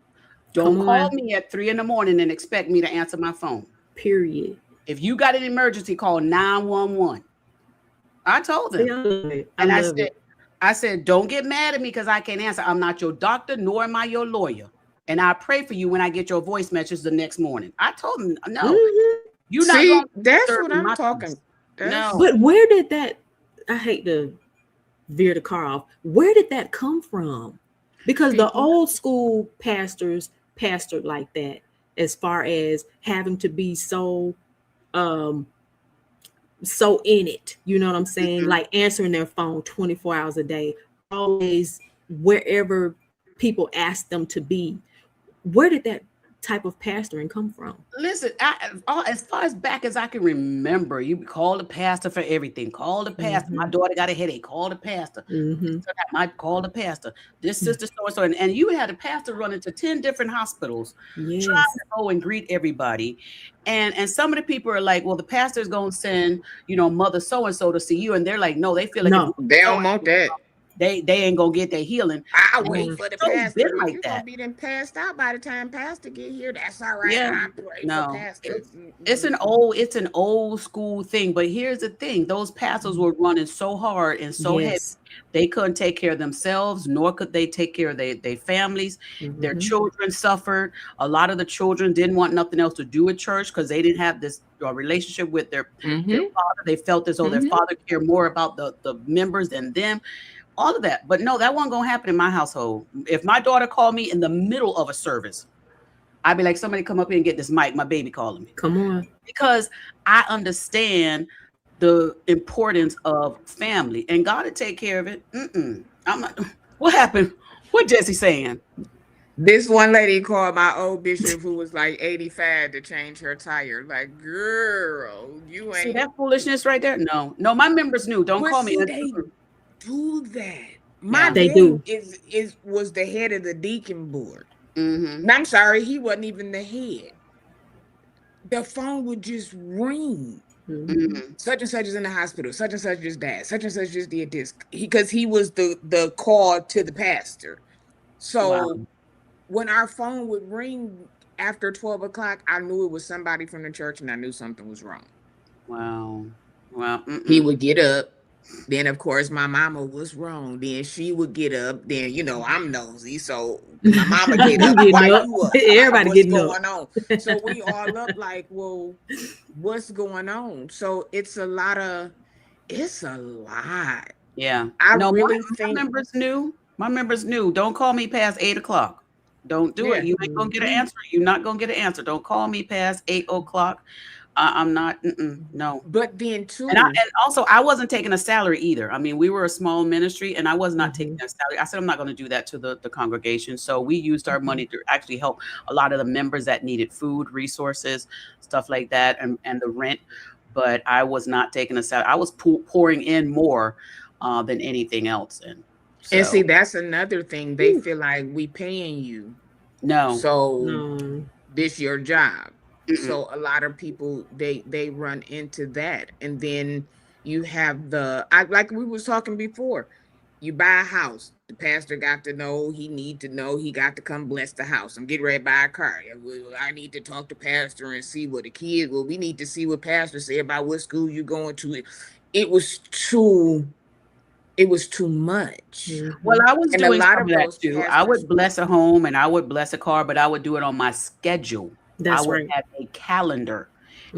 Don't call me at 3 a.m. and expect me to answer my phone. Period. If you got an emergency, call 911. I told them. I said, don't get mad at me because I can't answer. I'm not your doctor, nor am I your lawyer. And I pray for you when I get your voice message the next morning. I told them, no. You're not going to that's what I'm talking. No. But where did that, I hate to veer the car off, where did that come from? Because the old school pastors pastored like that, as far as having to be so in it, you know what I'm saying? Like answering their phone 24 hours a day, always wherever people ask them to be. Where did that type of pastoring come from? Listen, as far as back as I can remember, you call the pastor for everything. Call the pastor. My daughter got a headache. Call the pastor. Call the pastor. This sister so and you had a pastor running to 10 different hospitals, trying to go and greet everybody. And some of the people are like, well, the pastor is going to send, mother so and so to see you, and they're like, no, they feel like they don't want that. They ain't gonna get their healing. I wait for the So pastor. been If like you're that. gonna be then passed out by the time pastor get here, that's all right. Yeah. I pray for No, pastor. it's an old school thing. But here's the thing: those pastors were running so hard and so heavy, Yes. they couldn't take care of themselves, nor could they take care of their families. Their Mhm. children suffered. A lot of the children didn't want nothing else to do with church because they didn't have this relationship with their father. They felt as though their father cared more about the members than them. All of that. But no, that wasn't gonna happen in my household. If my daughter called me in the middle of a service, I'd be like, somebody come up here and get this mic. My baby calling me. Come on. Because I understand the importance of family, and God will take care of it. I'm not. What happened? What Jesse saying? This one lady called my old bishop who was like 85 to change her tire. Like, girl, you See ain't. that foolishness right there? No, my members knew. Don't But call me. see, they do that. My Yeah. They dad do. was the head of the deacon board. Mm-hmm. And I'm sorry, he wasn't even the head. The phone would just ring. Mhm. Such and such is in the hospital. Such and such just died. Such and such just did this. Because he was the call to the pastor. So Wow. when our phone would ring after 12 o'clock, I knew it was somebody from the church and I knew something was wrong. Wow. Well, He would get up. Then, of course, my mama was wrong. Then she would get up. Then, I'm nosy. So my mama get You up. getting Why up. you up? Everybody What's getting up. going on? So we all up like, well, what's going on? So it's a lot. Yeah. I No, really my think. members knew. My members knew. Don't call me past 8 o'clock. Don't do it. Yeah. You ain't gonna get an answer. You're not gonna get an answer. Don't call me past 8 o'clock. I'm not. No. But then too. And also I wasn't taking a salary either. I mean, we were a small ministry, and I was not taking a salary. I said I'm not going to do that to the congregation. So we used our money to actually help a lot of the members that needed food, resources, stuff like that, and the rent. But I was not taking a salary. I was pouring in more than anything else. And see, that's another thing. They feel like we paying you. No. So this your job. So a lot of people they run into that, and then you have like we was talking before. You buy a house. The pastor got to know. He need to know. He got to come bless the house. I'm getting ready to buy a car. I need to talk to pastor and see what the kids. Well, we need to see what pastor say about what school you going to. It was too much. Well, I was And doing a lot some of of that those too. I pastors- would bless a home and I would bless a car, but I would do it on my schedule. That's I would right. have a calendar.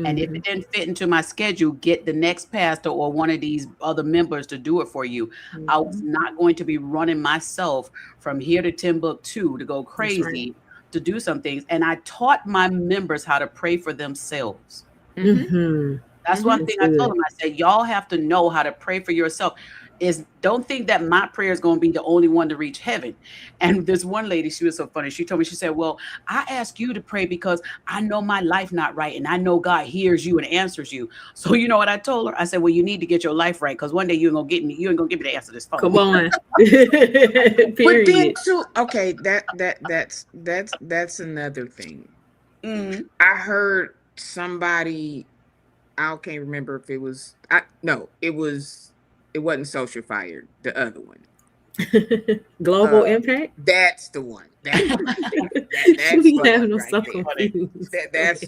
And if it didn't fit into my schedule, get the next pastor or one of these other members to do it for you. I was not going to be running myself from here to Timbuktu to go crazy to do some things. And I taught my members how to pray for themselves. That's one thing I told them. I said, y'all have to know how to pray for yourself. Don't think that my prayer is going to be the only one to reach heaven. And this one lady, she was so funny. She told me, she said, well, I ask you to pray because I know my life not right. And I know God hears you and answers you. So you know what I told her? I said, well, you need to get your life right. Because one day you ain't going to get me. You ain't going to give me the answer to this phone. Come on. But then too, okay, that's another thing. I heard somebody, I can't remember if it was, it wasn't Social Fire, the other one. Global Impact? That's the one. That's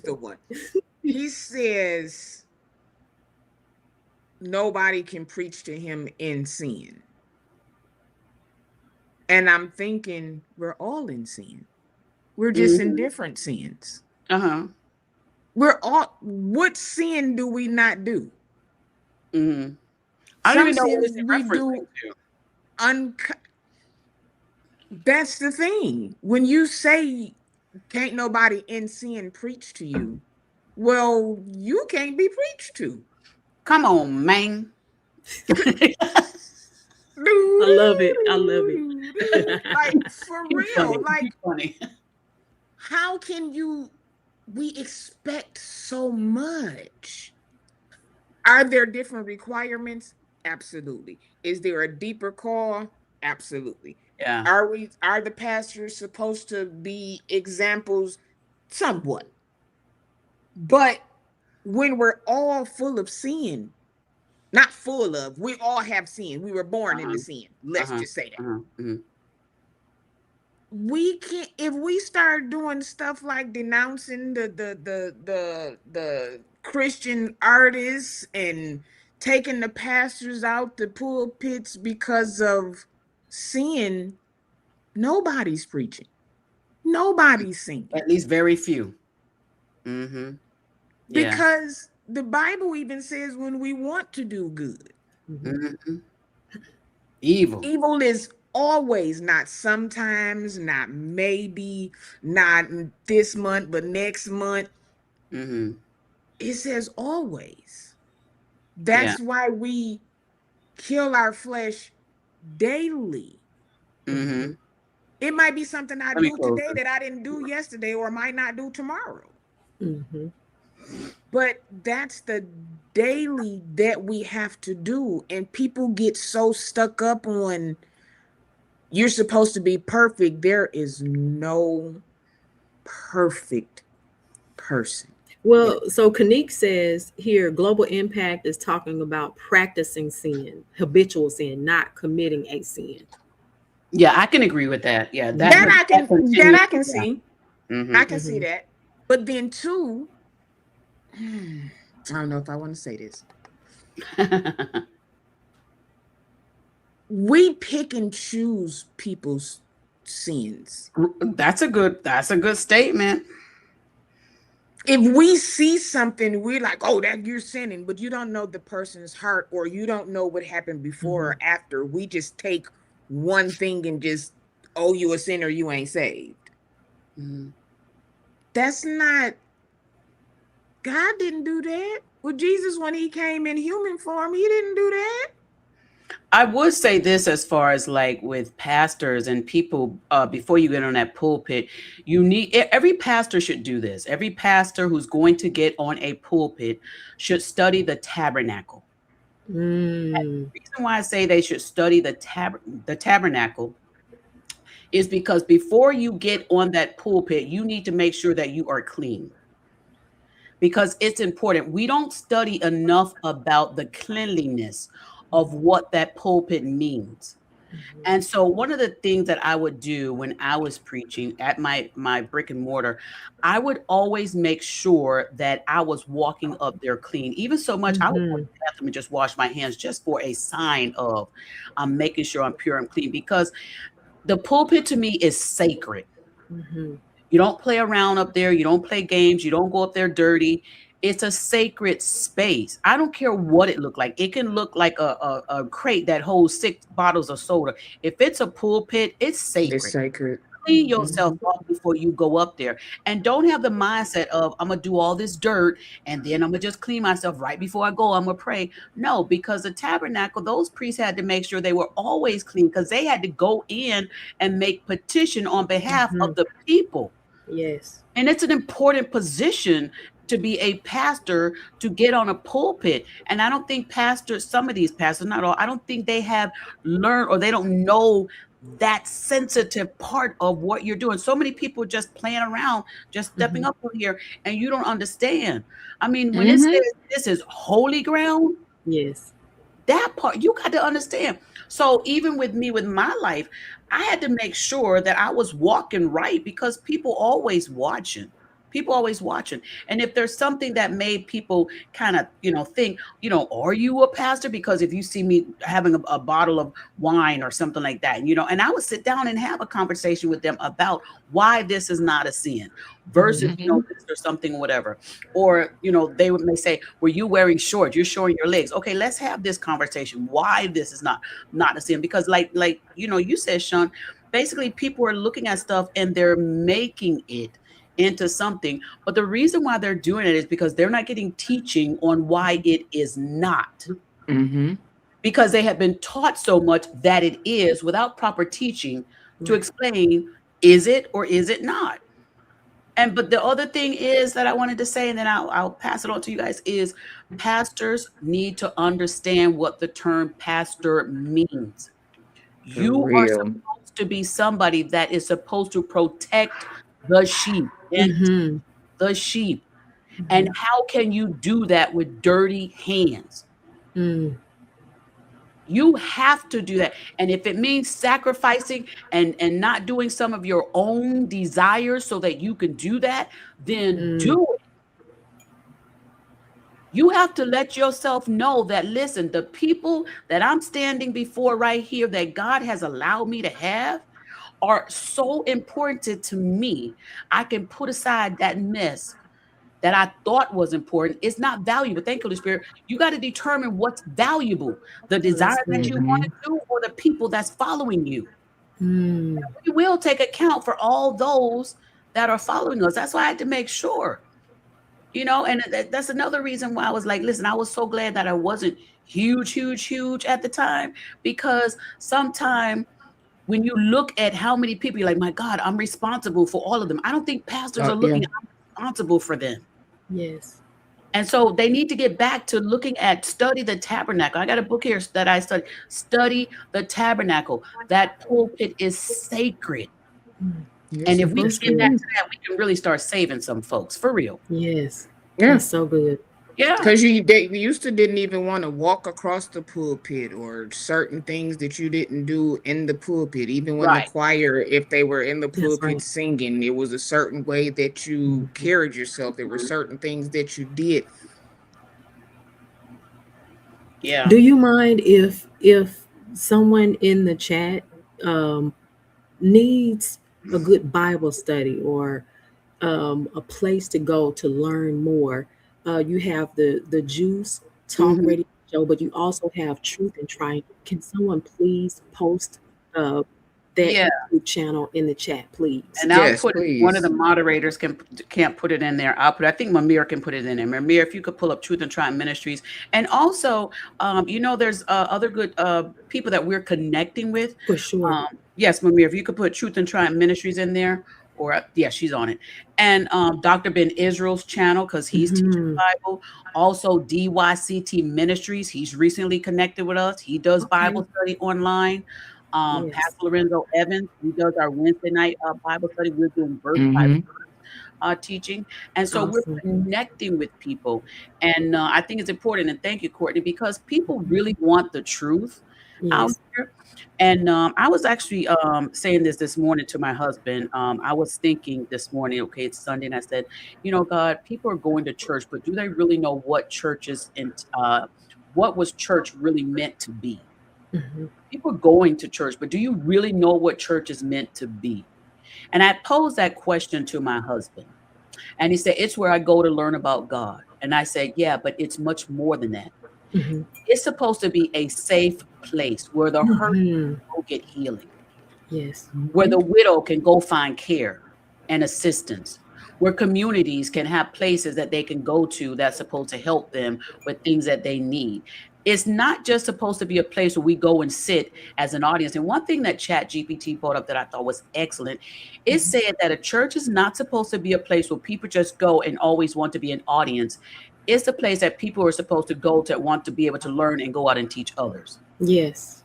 the one. He says nobody can preach to him in sin. And I'm thinking we're all in sin. We're just in different sins. We're all, what sin do we not do? I don't even know what it's referencing to. That's the thing. When you say can't nobody in sin preach to you, well, you can't be preached to. Come on, man. I love it. I love it. Like, for real. Like, funny. How can we expect so much? Are there different requirements? Absolutely. Is there a deeper call? Absolutely. Yeah. Are the pastors supposed to be examples? Somewhat. But when we're all full of sin, not full of, we all have sin. We were born into sin. Let's just say that. we can't, if we start doing stuff like denouncing the Christian artists and taking the pastors out the pulpits because of sin, nobody's preaching. Nobody's singing. At least very few. Mm-hmm. Yeah. Because the Bible even says when we want to do good. Mm-hmm. Evil. Evil is always, not sometimes, not maybe, not this month, but next month. Mm-hmm. It says always. That's why we kill our flesh daily. Mm-hmm. It might be something I Let me do close today this. that I didn't do yesterday or might not do tomorrow. Mm-hmm. But that's the daily that we have to do. And people get so stuck up on you're supposed to be perfect. There is no perfect person. Well, so Kanique says here, global impact is talking about practicing sin, habitual sin, not committing a sin. Yeah, I can agree with that. Yeah, That I can continues, see. Mm-hmm. I can see that. But then too, I don't know if I want to say this. We pick and choose people's sins. That's a good statement. If we see something, we're like, oh, that you're sinning, but you don't know the person's heart, or you don't know what happened before or after. We just take one thing and just, oh, you a sinner, you ain't saved. Mm-hmm. That's not, God didn't do that. Well, Jesus, when he came in human form, he didn't do that. I would say this as far as like with pastors and people, before you get on that pulpit, every pastor should do this. Every pastor who's going to get on a pulpit should study the tabernacle. The reason why I say they should study the tabernacle is because before you get on that pulpit, you need to make sure that you are clean. Because it's important. We don't study enough about the cleanliness of what that pulpit means. And so one of the things that I would do when I was preaching at my brick and mortar, I would always make sure that I was walking up there clean. Even so much, I would go to the bathroom and just wash my hands just for a sign of I'm making sure I'm pure and clean, because the pulpit to me is sacred. You don't play around up there. You don't play games. You don't go up there dirty. It's a sacred space. I don't care what it looked like. It can look like a crate that holds 6 bottles of soda. If it's a pulpit, it's sacred. It's sacred. Clean yourself off before you go up there. And don't have the mindset of, I'm going to do all this dirt and then I'm going to just clean myself right before I go. I'm going to pray. No, because the tabernacle, those priests had to make sure they were always clean, because they had to go in and make petition on behalf of the people. Yes. And it's an important position to be a pastor, to get on a pulpit. And I don't think some of these pastors, not all, I don't think they have learned, or they don't know that sensitive part of what you're doing. So many people just playing around, just stepping up on here, and you don't understand. I mean, when it says this is holy ground, yes, that part you got to understand. So even with me, with my life, I had to make sure that I was walking right, because people always watching. And if there's something that made people kind of, think, are you a pastor? Because if you see me having a bottle of wine or something like that, and I would sit down and have a conversation with them about why this is not a sin versus, this or something, whatever. Or, they may say, were you wearing shorts? You're showing your legs. Okay, let's have this conversation. Why this is not a sin? Because like, you said, Sean, basically people are looking at stuff and they're making it into something. But the reason why they're doing it is because they're not getting teaching on why it is not. Because they have been taught so much that it is, without proper teaching to explain, is it or is it not? But the other thing is that I wanted to say, and then I'll pass it on to you guys, is pastors need to understand what the term pastor means. You are supposed to be somebody that is supposed to protect the sheep. And the sheep. And how can you do that with dirty hands? You have to do that. And if it means sacrificing and not doing some of your own desires so that you can do that, then do it. You have to let yourself know that, listen, the people that I'm standing before right here that God has allowed me to have are so important to me. I can put aside that mess that I thought was important. It's not valuable. Thank you, Holy Spirit. You got to determine what's valuable, the desire that you want to do or the people that's following you. We will take account for all those that are following us. That's why I had to make sure. You know, and that's another reason why I was like, listen, I was so glad that I wasn't huge at the time, because sometimes when you look at how many people, you're like, my God, I'm responsible for all of them. I don't think pastors are looking, I'm responsible for them. Yes. And so they need to get back to looking at Study the Tabernacle. I got a book here that I Study the Tabernacle. That pulpit is sacred. And if we get back to that, we can really start saving some folks, for real. Yes. Yeah. That's so good. Yeah. Because they used to didn't even want to walk across the pulpit, or certain things that you didn't do in the pulpit. Even when the choir, if they were in the pulpit singing, it was a certain way that you carried yourself. There were certain things that you did. Yeah. Do you mind if someone in the chat needs a good Bible study or a place to go to learn more? You have the Juice Talk Radio Show, but you also have Truth and Triumph. Can someone please post that YouTube channel in the chat, please? And I'll put one of the moderators can't put it in there. I'll put. I think Mamir can put it in there. Mamir, if you could pull up Truth and Triumph Ministries, and also, you know, there's other good people that we're connecting with. For sure. Yes, Mamir, if you could put Truth and Triumph Ministries in there, or she's on it, and Dr. Ben Israel's channel, because he's teaching the Bible. Also, DYCT Ministries. He's recently connected with us. He does Bible study online. Pastor Lorenzo Evans, he does our Wednesday night Bible study. We're doing verse by verse teaching, and so we're connecting with people, and I think it's important. And thank you, Courtney, because people really want the truth out here. And I was actually saying this morning to my husband. I was thinking this morning, okay, it's Sunday, and I said, you know, God, people are going to church, but do they really know what church is and what was church really meant to be? People are going to church, but do you really know what church is meant to be? And I posed that question to my husband, and he said, it's where I go to learn about God. And I said, yeah, but it's much more than that. It's supposed to be a safe place where the hurt can go get healing. Yes. Where the widow can go find care and assistance. Where communities can have places that they can go to that's supposed to help them with things that they need. It's not just supposed to be a place where we go and sit as an audience. And one thing that ChatGPT brought up that I thought was excellent, it said that a church is not supposed to be a place where people just go and always want to be an audience. It's a place that people are supposed to go to want to be able to learn and go out and teach others. Yes.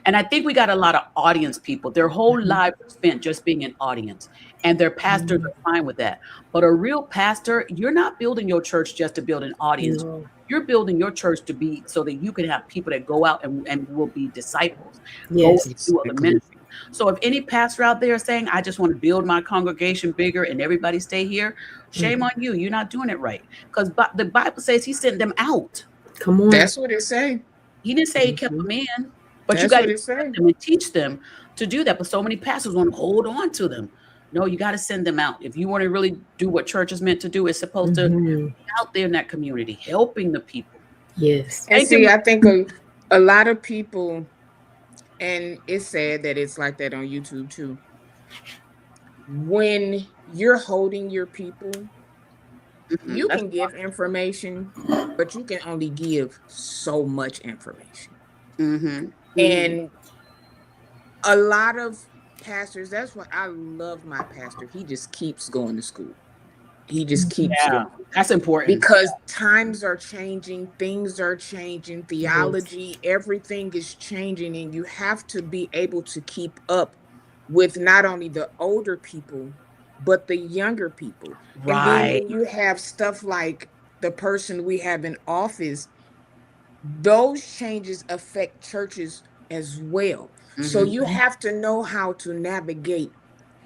And I think we got a lot of audience people. Their whole lives are spent just being an audience, and their pastors are fine with that. But a real pastor, you're not building your church just to build an audience. No. You're building your church to be so that you can have people that go out and will be disciples. Yes. Go and do other ministry. So if any pastor out there is saying, I just want to build my congregation bigger and everybody stay here, shame on you. You're not doing it right. Because the Bible says he sent them out. Come on. That's what it say. He didn't say he kept them in, but That's you got to what it say. them and teach them to do that. But so many pastors want to hold on to them. No, you got to send them out. If you want to really do what church is meant to do, it's supposed to be out there in that community, helping the people. Yes. And see, I think a lot of people, and it's sad that it's like that on YouTube too. When you're holding your people, you can give information, but you can only give so much information. And a lot of pastors, that's why I love my pastor. He just keeps going to school. He just keeps going. That's important. Because times are changing, things are changing, theology, everything is changing, and you have to be able to keep up with not only the older people, but the younger people. Right. And then when you have stuff like the person we have in office, those changes affect churches as well. So you Mhm. have to know how to navigate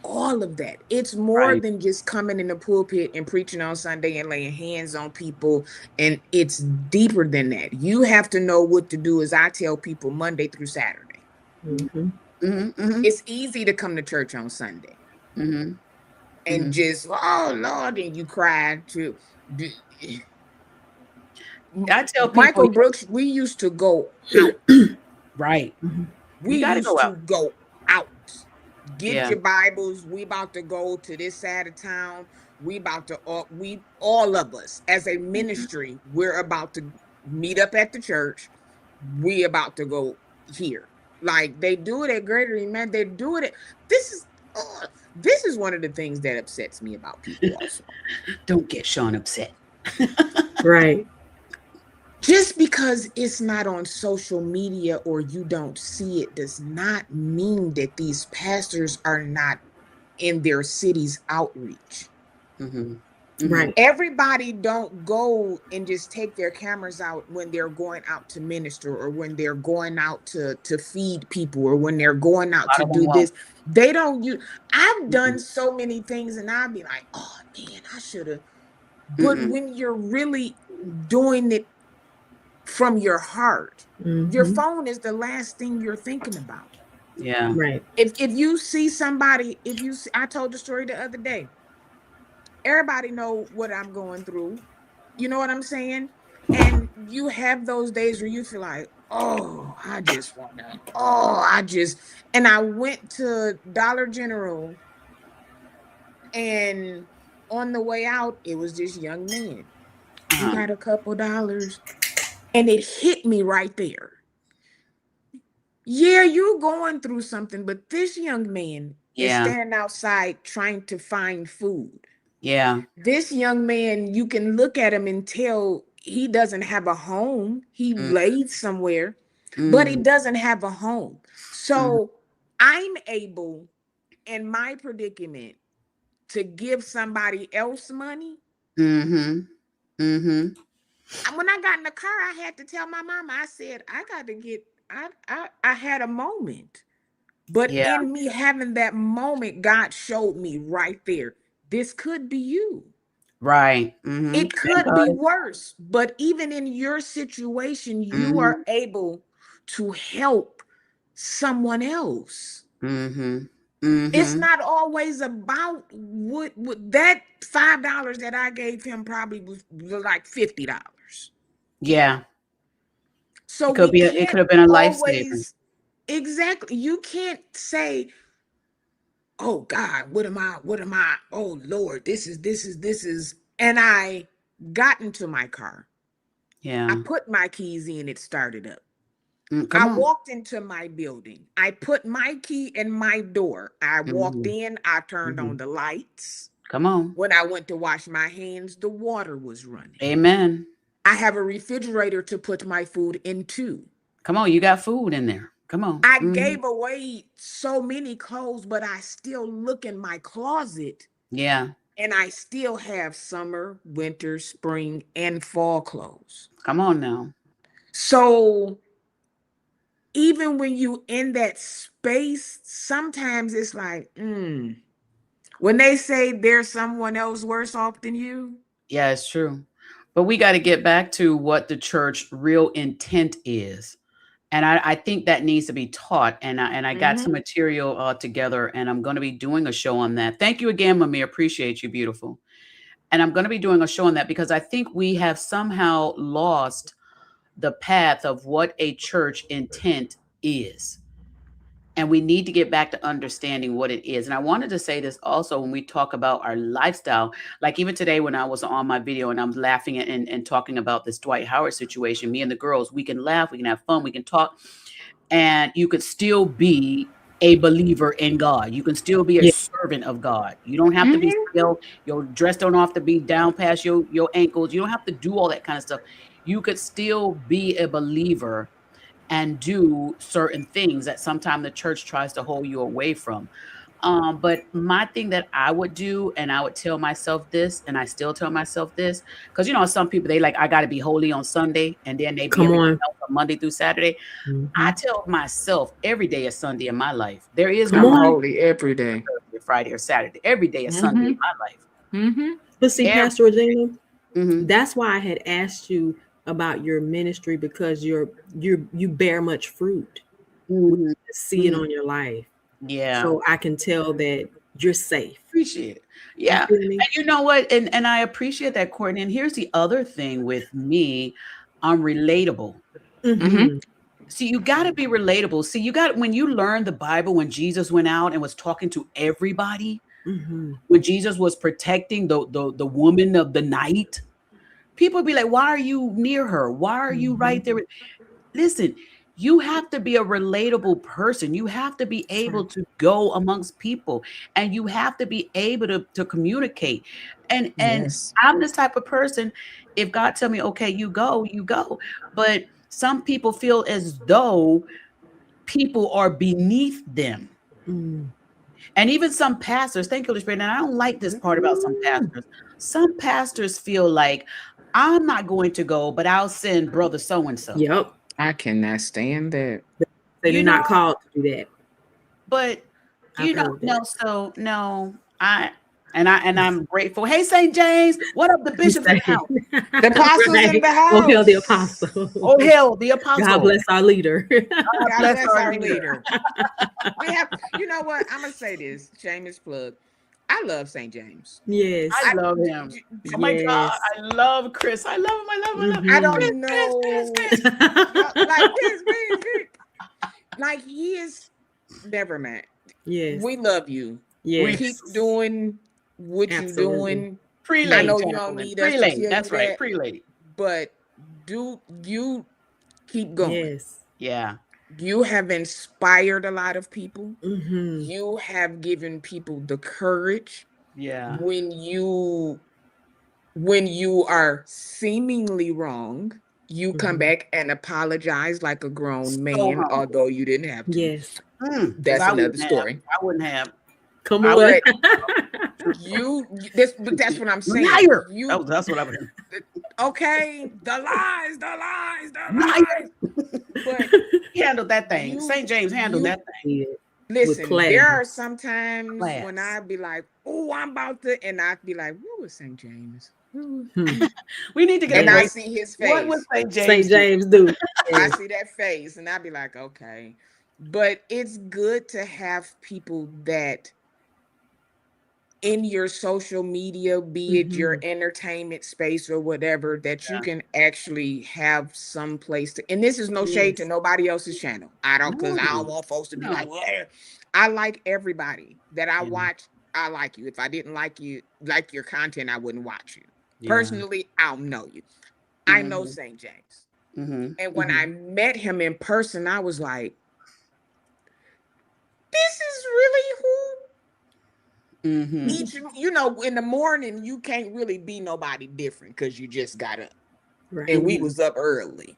all of that. It's more Right. than just coming in the pulpit and preaching on Sunday and laying hands on people. And it's deeper than that. You have to know what to do, as I tell people, Monday through Saturday. Mhm. Mhm. Mhm. It's easy to come to church on Sunday Mhm. and Mhm. just, oh Lord, and you cry to I tell people, Michael Brooks. We used to go out. right. Mhm. We You got to used go to out. go out. Get Yeah. your Bibles. We about to go to this side of town. We about to we all of us as a ministry, we're about to meet up at the church. We about to go here. Like they do it at Greater, man. They do it at this is one of the things that upsets me about people also. Don't get Sean upset. Right. Just because it's not on social media or you don't see it does not mean that these pastors are not in their city's outreach. Mhm. Mhm. Right. Everybody don't go and just take their cameras out when they're going out to minister or when they're going out to feed people or when they're going A out lot to of them do won't. this. They don't use I've done Mhm. so many things and I'll be like, oh man, I should have. But Mm-mm. when you're really doing it from your heart, your Mhm. phone is the last thing you're thinking about. Yeah. Right. If you see somebody, if you see, I told the story the other day. Everybody know what I'm going through. You know what I'm saying? And you have those days where you feel like, oh, I just wanna, oh, I just and I went to Dollar General and on the way out, it was this young man. You Uh-huh. got a couple dollars. And it hit me right there. Yeah, you're going through something, but this young man is Yeah. standing outside trying to find food. Yeah. This young man, you can look at him and tell he doesn't have a home. He Mm, laid somewhere, but he mm, doesn't have a home. mhm, So I'm able in my predicament to give somebody else money. mhm, mhm. And when I got in the car, I had to tell my mama, I said, I got to get, I had a moment. But Yeah. in me having that moment, God showed me right there, this could be you. Right. Mhm. It Thank could be God. worse, but even in your situation, you Mhm. are able to help someone else. Mhm. It's Mhm. not always about what that $5 that I gave him probably was like $50. Yeah. So It could we be it can't could have been a lifesaver. always exactly. You can't say, "Oh God, what am I? Oh Lord, this is." And I got into my car. I Yeah. put my keys in, it started up. Come I on. walked into my building. I put my key in my door. I walked Mhm. in, I turned on Mhm. the lights. Come on. When I went to wash my hands, the water was running. Amen. I have a refrigerator to put my food into. Come on. You got food in there. Come on. I Mhm. gave away so many clothes, but I still look in my closet Yeah. and I still have summer, winter, spring, and fall clothes. Come on now. So even when you in that space, sometimes it's like, when they say there's someone else worse off than you. Yeah, it's true. But we got to get back to what the church real intent is. And I think that needs to be taught. And I got some Mhm. material together, and I'm going to be doing a show on that. Thank you again, Mami. Appreciate you, beautiful. And I'm going to be doing a show on that because I think we have somehow lost the path of what a church intent is. And we need to get back to understanding what it is. And I wanted to say this also when we talk about our lifestyle. Like even today, when I was on my video and I'm laughing and talking about this Dwight Howard situation, me and the girls, we can laugh, we can have fun, we can talk, and you could still be a believer in God. You can still be a Yeah. servant of God. You don't have to be Mhm. still, your dress don't have to be down past your ankles. You don't have to do all that kind of stuff. You could still be a believer and do certain things that sometimes the church tries to hold you away from. But my thing that I would do, and I would tell myself this, and I still tell myself this, because some people they like I got to be holy on Sunday, and then they be Come everything on. else on Monday through Saturday. Mhm. I tell myself every day is Sunday in my life. There is Come no I'm on. holy every day. Thursday, Friday, or Saturday. Every day is Sunday in my life. Mm-hmm. But see, Every, Pastor Regina, Mhm. that's why I had asked you about your ministry, because you bear much fruit. Mhm. See it Mhm. on your life. Yeah. So I can tell that you're safe. Appreciate it. You Yeah. feel me? And you know what? And I appreciate that, Courtney. And here's the other thing with me, I'm relatable. Mm-hmm. See, you got to be relatable. See, when you learn the Bible, when Jesus went out and was talking to everybody, Mm-hmm. when Jesus was protecting the woman of the night, people be like, why are you near her? Why are you right there? Listen, you have to be a relatable person. You have to be able to go amongst people, and you have to be able to communicate. And Yes. I'm this type of person. If God tell me, okay, you go, you go. But some people feel as though people are beneath them. Mm. And even some pastors, thank you, Holy Spirit. And I don't like this part about some pastors. Some pastors feel like I'm not going to go, but I'll send brother so and so. Yep. I cannot stand that. They're You not know, called to do that. but I've heard no, that. so no, I'm grateful. Hey, St. James, what up? The bishop's in the house. The apostles in the Oh, hell, the house. apostle. Oh, hell, the apostle. God bless our leader. God bless bless our our leader. leader. We have, you know what? I'm gonna say this, shameless plug. I love St. James. Yes. I love him. Oh my God, Yes. I love Chris. I love him. I love him. I love him. I Mhm. don't know, like this, like he is. Never mind. Yes. We love you. Yes. Keep doing what Absolutely. you're doing. I Prelate, know you don't Jacqueline. need us to Prelate. tell That's you right. that, Prelate. but do you keep going? Yes. Yeah. You have inspired a lot of people. Mm-hmm. You have given people the courage Yeah. when you are seemingly wrong. You come Mhm. back and apologize like a grown So man, humble. although you didn't have to. Yes. That's another story. I wouldn't have. Come I on. would- But that's what I'm saying. Liar. You That's what I would. okay? The lies. Liar. But He handled that thing. You- St. James handled you- that thing. Yeah. listen, class. there are some times Class. when I'd be like, "Oh, I'm about to," and I'd be like, "Where was St. James?" Hmm. We need to get And a I break. see his What face. would St. James? St. James do. I see that face, and I'd be like, "Okay." But it's good to have people that in your social media, be it your entertainment space or whatever, that you can actually have some place to. And this is no shade to Yes. nobody else's channel. I don't, because I don't No. want folks to be No. like, well, I like everybody that I Yeah. watch. I like you. If I didn't like you, like your content, I wouldn't watch you. Yeah. Personally, I don't know you. I know Mhm. St. James. Mhm. And when Mhm. I met him in person, I was like, this is really who Mhm. each, in the morning, you can't really be nobody different because you just got up. Right. And we was up early.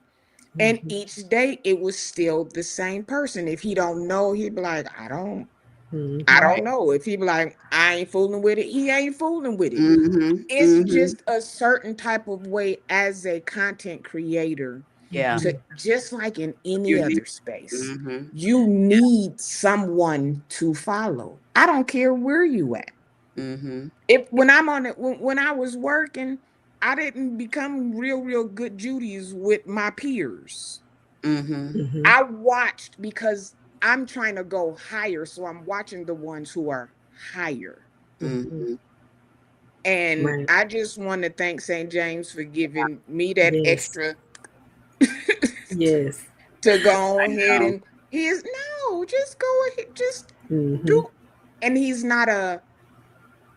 And Mhm. each day it was still the same person. If he don't know, he'd be like, I don't Right. know. If he be like, I ain't fooling with it, he ain't fooling with it. Mhm. It's Mhm. just a certain type of way as a content creator. Yeah. To, just like in any You other need- space, Mhm. you need someone to follow. I don't care where you at. Mhm. When I'm on it, when I was working, I didn't become real good Judy's with my peers. Mhm. Mhm. I watched because I'm trying to go higher, so I'm watching the ones who are higher. Mhm. And Right. I just want to thank St. James for giving me that Yes. extra Yes. to go I ahead know. and just go ahead, just Mhm. do. And he's not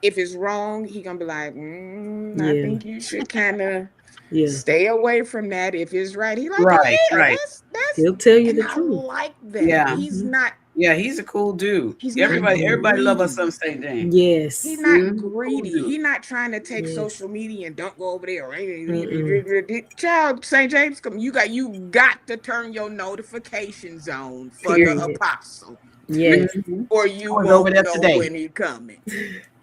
if it's wrong, he gonna be like, I Yeah. think you should kind of Yeah. stay away from that. If it's right, he like, Right, yeah, right. that's He'll tell you and the I truth. like that. Yeah. He's Mhm. not Yeah, he's a cool dude. He's not Everybody love us greedy. some St. James. Yes. He's not Mhm. greedy. Cool dude. He's not trying to take Yes. social media and don't go over there. Mm-mm. Child, St. James, you got to turn your notifications on for Period. the apostle. Yes. or you I was won't over there know today. when he coming.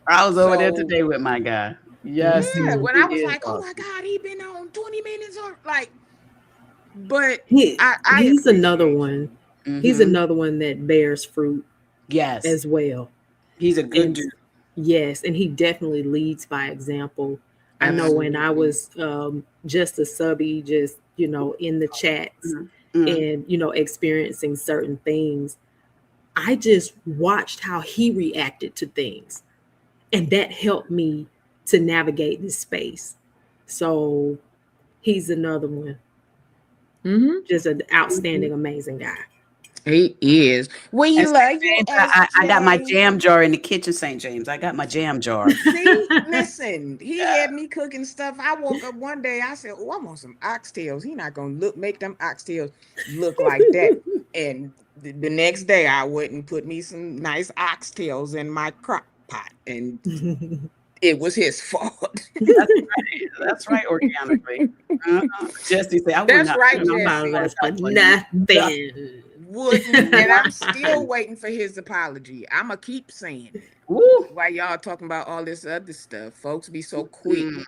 I was over there So- today with my guy. Yes. Yeah, when he I was is like, oh my awesome. God, he been on 20 minutes or like, but He's I another appreciate one. He's Mhm. another one that bears fruit Yes. as well. He's a good And dude. yes, and he definitely leads by example. I know when I was just a subby, just in the chats Mhm. and experiencing certain things, I just watched how he reacted to things, and that helped me to navigate this space. So he's another one, Mhm. just an outstanding, amazing guy. He is. Well, And you St. like your James, I got my SJ. jam jar in the kitchen, St. James. I got my jam jar. See, listen, he had me cooking stuff. I woke up one day, I said, oh, I want some oxtails. He not gonna make them oxtails look like that. And the next day I went and put me some nice oxtails in my crock pot, and it was his fault. That's right, organically. Jesse said, I would That's not. right, I don't Jesse. apologize for Jesse. nothing. Wouldn't, and I'm still waiting for his apology. I'ma keep saying it. Woo. While y'all talking about all this other stuff, folks be so quick Mm.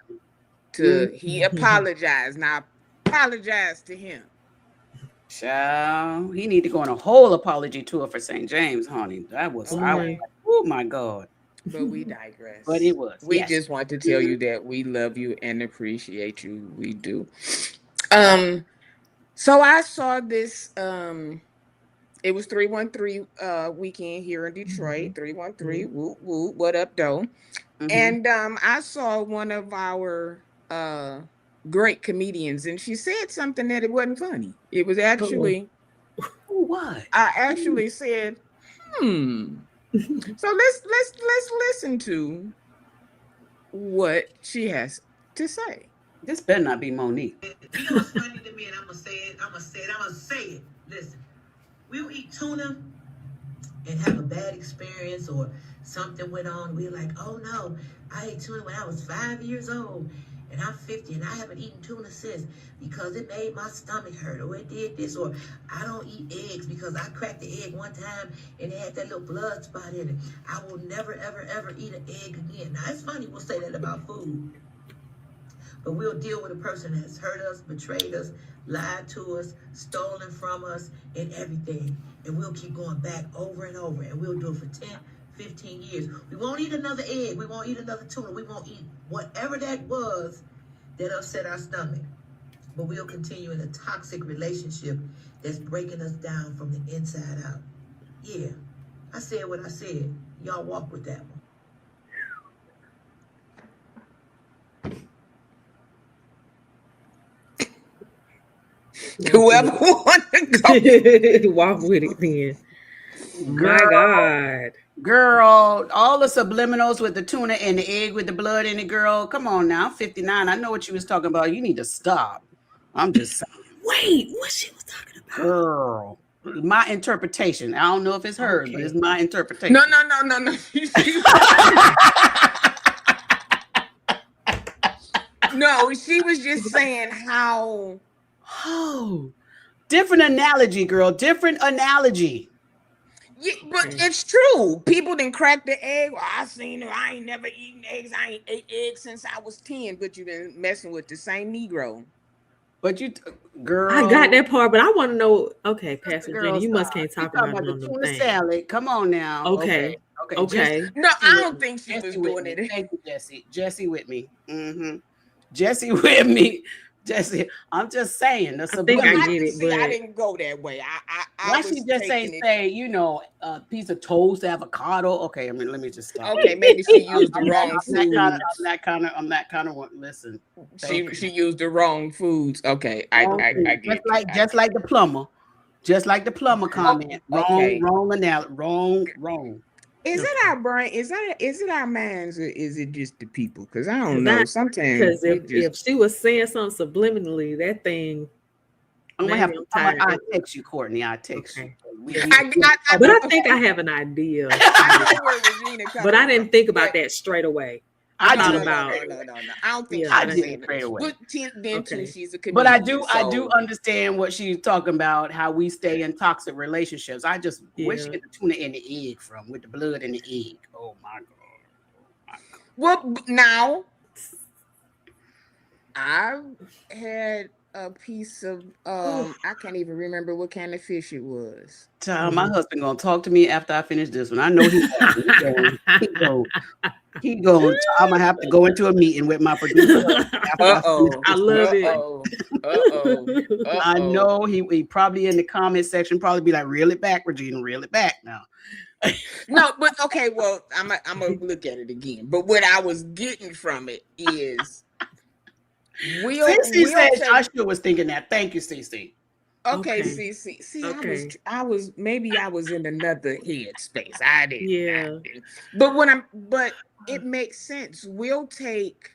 to he apologized. Now apologize to him. Child, he need to go on a whole apology tour for St. James, honey. That was, I was Okay. like, oh my God. But we digress. But it was. We yes. just want to tell you that we love you and appreciate you. We do. So I saw this. It was 313 weekend here in Detroit. 313. Woo woo. What up, though? Mhm. And I saw one of our great comedians, and she said something that it wasn't funny. It was actually, Ooh, what? I actually said, So let's listen to what she has to say. This better not be Monique. You know what's funny to me, and I'm gonna say it. Listen, we'll eat tuna and have a bad experience or something went on. We're like, oh no, I ate tuna when I was 5 years old, and I'm 50, and I haven't eaten tuna since because it made my stomach hurt, or it did this, or I don't eat eggs because I cracked the egg one time and it had that little blood spot in it. I will never, ever, ever eat an egg again. Now it's funny we'll say that about food, but we'll deal with a person that's hurt us, betrayed us, lied to us, stolen from us, and everything. And we'll keep going back over and over, and we'll do it for 10, 15 years. We won't eat another egg. We won't eat another tuna. We won't eat whatever that was that upset our stomach. But we'll continue in a toxic relationship that's breaking us down from the inside out. Yeah, I said what I said. Y'all walk with that one. Whoever want to go. Walk with it then. My Girl. God. Girl, all the subliminals with the tuna and the egg with the blood in it, girl. Come on now. I'm 59. I know what you was talking about. You need to stop. I'm just saying. Wait, what she was talking about? Girl. My interpretation. I don't know if it's hers, but Okay. it's my interpretation. No. No, she was just saying how. Oh, different analogy, girl. Different analogy. Yeah, but it's true. People didn't crack the egg. Well, I seen her. I ain't never eaten eggs. I ain't ate eggs since I was 10. But you been messing with the same Negro. But you, girl. I got that part, but I want to know. Okay, Pastor Girl, Jenny, you must stop. can't talk You talking about the none of them tuna things. salad. Come on now. Okay. Jesse, No, I with don't me. think she Jesse was with doing me. it. Thank you, Jesse. Jesse with me. Jesse with me. Jesse, I'm just saying. The I think I subliminal. get it, See, I but didn't go that way. I Why was she just taking say, you know, a piece of toast, avocado? Okay, I mean, let me just stop. Okay, maybe she used the wrong I'm foods. that kind of one. Listen, She used the wrong foods. Okay, I get you. just like the plumber, comment. Okay. Wrong. Is it our brain? Is it our minds, or is it just the people? Because I don't know. Sometimes because we if she was saying something subliminally, that thing. I'm gonna Maybe have. I'm tired. I'll text you, Courtney. I'll text Okay. you. But I think I have an idea. I know where Regina comes But I didn't think about from. that straight away. I I thought did. about No. I don't think Yeah, I she was did saying straight it. away. But then too, Okay. she's a But I comedian. do understand what she's talking about, how we stay in toxic relationships. I just wish Yeah. you get the tuna in the egg from with the blood in the egg. Oh my God. Well, now I had a piece of I can't even remember what kind of fish it was. Child, my husband gonna talk to me after I finish this one. I know he going. I'm gonna have to go into a meeting with my producer. I love it. I know he probably in the comment section probably be like, reel it back, Regina, reel it back now. No, but okay, well, I'm gonna look at it again. But what I was getting from it is CC said Joshua was thinking that. Thank you, CC. Okay, Okay. see, Okay. I was maybe I was in another headspace. I didn't. Yeah. But it makes sense. We'll take.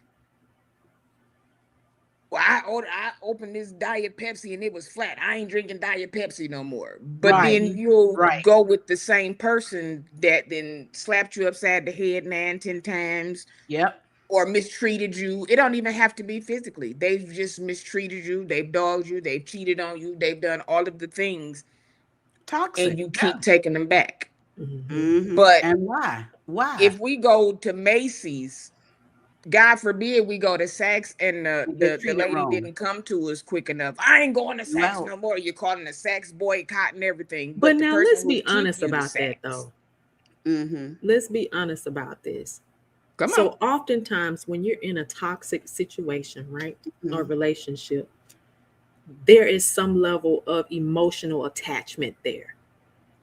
Well, I opened this Diet Pepsi and it was flat. I ain't drinking Diet Pepsi no more. But Right. then you'll Right. go with the same person that then slapped you upside the head 9-10 times. Yep. Or mistreated you. It don't even have to be physically. They've just mistreated you. They've dogged you. They've cheated on you. They've done all of the things. Toxic. And you keep taking them back. Mhm. But and why? Why? if we go to Macy's, God forbid we go to Saks and the lady wrong. didn't come to us quick enough. I ain't going to Saks Well- no more. You're calling the Saks boycott and everything. But the now person let's who be took honest you to about that Saks- though. Mhm. Let's be honest about this. Come So on. oftentimes when you're in a toxic situation, right, or Mhm. relationship, there is some level of emotional attachment there.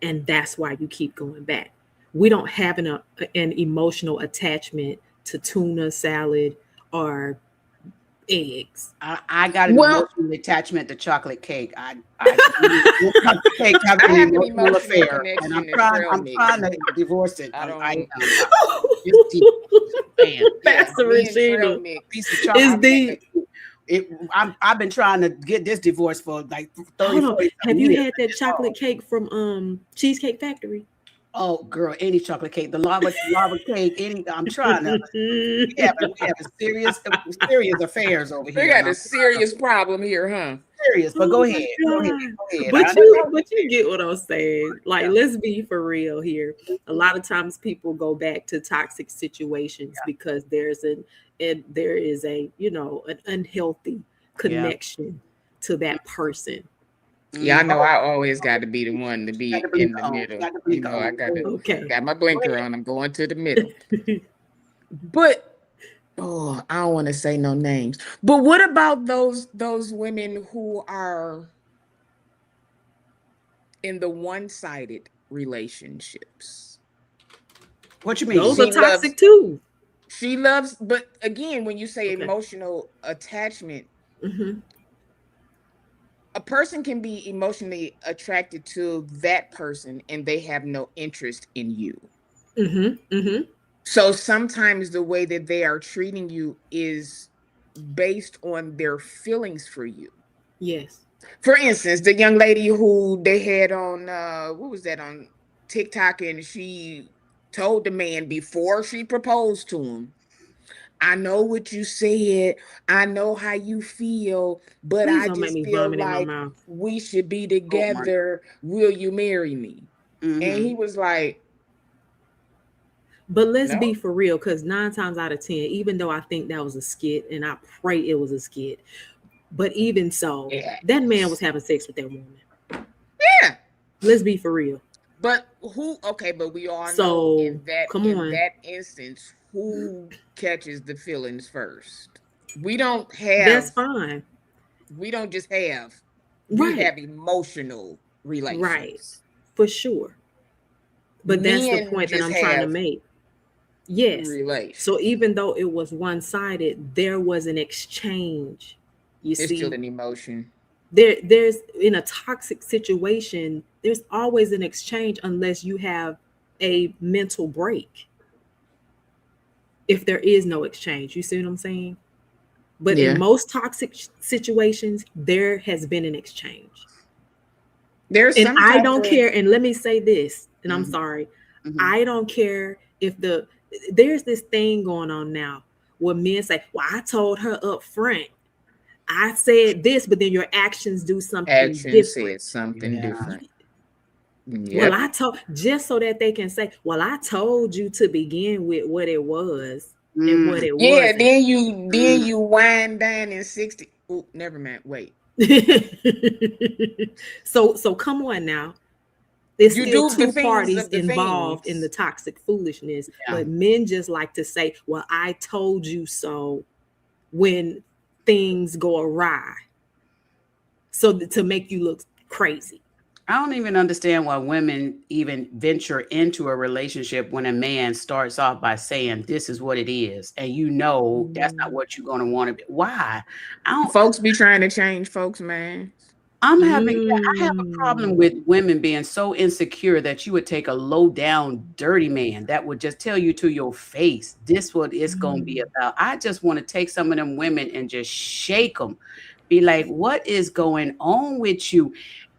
And that's why you keep going back. We don't have an emotional attachment to tuna salad or eggs. I got an Well- emotional attachment to chocolate cake. Chocolate cake have I an have an emotional emotional affair, connection and I'm to trying trail mix. to divorce it. I don't- It's deep. Man, Pastor me and Trail Regina mix. piece of is chocolate. the I've been trying to get this divorce for like 30, hold on. 40 Have you years. had that chocolate cake from Cheesecake Factory? Oh, girl, any chocolate cake, the lava cake, I'm trying to. We have serious affairs over here. We got and a I'm serious problem here, huh? serious, but go Oh my ahead. Go ahead. God. Go ahead. But you get what I'm saying. Like, Yeah. let's be for real here. A lot of times people go back to toxic situations because there is an unhealthy connection to that person. Yeah, I know. I always got to be the one to be Got the in the blinker on. middle. Got the You blinker know, I on. got to Okay. got my blinker on. I'm going to the middle. But I don't want to say no names. But what about those women who are in the one-sided relationships? What you mean? Those She are toxic loves- too. She loves, but again, when you say Okay. emotional attachment, Mhm. a person can be emotionally attracted to that person and they have no interest in you. Mhm. Mhm. So sometimes the way that they are treating you is based on their feelings for you. Yes. For instance, the young lady who they had on what was that, on TikTok, and she told the man before she proposed to him, I know what you said, I know how you feel, but Please I don't make just me feel vomit in my like mouth. we should be together. Will you marry me? Mhm. And he was like, But let's No. be for real, because 9 times out of 10, even though I think that was a skit, and I pray it was a skit, but even so, Yeah. that man was having sex with that woman. yeah. Let's be for real. But but we all So, know in come on. that instance, who catches the feelings first? We don't That's have fine. we don't just have we Right. have emotional relations. Right. For sure. But that's the Men point that just I'm trying to have make. Yes. relations. So even though it was one-sided, there was an exchange. You It's see, still an emotion. there's in a toxic situation, there's always an exchange unless you have a mental break. If there is no exchange, you see what I'm saying? But Yeah. in most toxic situations, there has been an exchange. There's And some I type don't of- care. And let me say this, and I'm Mhm. sorry. Mhm. I don't care if there's this thing going on now What men say, well, I told her up front. I said this, but then your actions do something Action different. said something Yeah. different. Well, Yep. I told, just so that they can say, well, I told you to begin with what it was and what it Yeah, wasn't. then you wind down in 60. Oh, never mind. Wait. So come on now. There's You still do the two things parties of the involved in the things. toxic foolishness, Yeah. but men just like to say, well, I told you so when things go awry. So to make you look crazy. I don't even understand why women even venture into a relationship when a man starts off by saying this is what it is, and you know that's not what you're going to want to be. Why? I don't. Folks be trying to change folks, man. I have a problem with women being so insecure that you would take a low down, dirty man that would just tell you to your face, this what it's going to be about. I just want to take some of them women and just shake them. Be like, what is going on with you?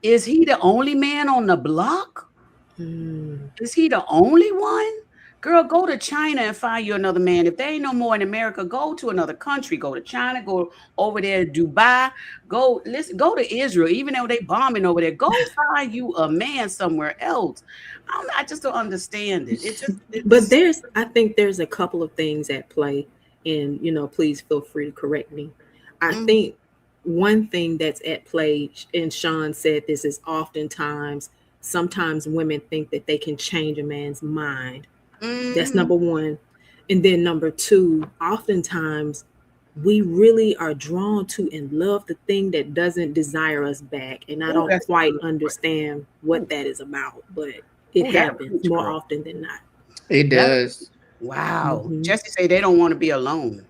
Is he the only man on the block? Is he the only one? Girl, go to China and find you another man. If there ain't no more in America, go to another country. Go to China, go over there to Dubai. Go to Israel, even though they bombing over there. Go find you a man somewhere else. I just don't understand it. But I think there's a couple of things at play, and please feel free to correct me. I think one thing that's at play, and Sean said this, is sometimes women think that they can change a man's mind. That's number one. And then number two, oftentimes we really are drawn to and love the thing that doesn't desire us back. And I don't quite understand what that is about, but it happens more often than not. It does. Wow. Jesse say they don't want to be alone.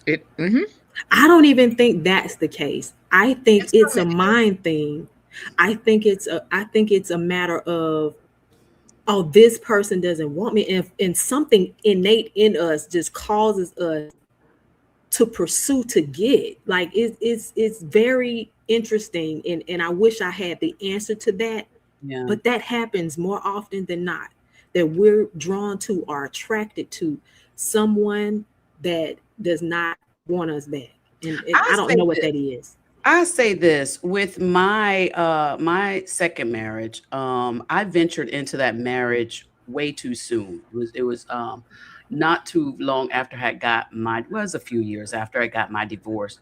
I don't even think that's the case. I think it's a mind thing. I think it's a matter of, oh, this person doesn't want me, and something innate in us just causes us to pursue to get. Like it's very interesting, and I wish I had the answer to that. Yeah. But that happens more often than not, that we're drawn to or attracted to someone that does not want us back, and I don't know what that is. I say this with my my second marriage. I ventured into that marriage way too soon. It was not too long after I got was a few years after I got my divorce,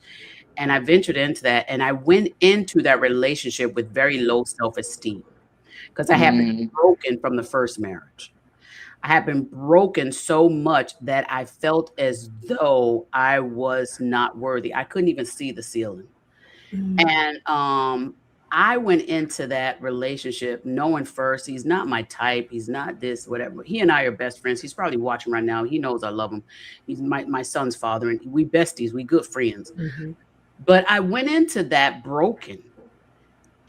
and I ventured into that, and I went into that relationship with very low self-esteem because I had been broken from the first marriage. I had been broken so much that I felt as though I was not worthy. I couldn't even see the ceiling. And I went into that relationship knowing first, he's not my type. He's not this, whatever. He and I are best friends. He's probably watching right now. He knows I love him. He's my son's father, and we besties. We good friends. But I went into that broken,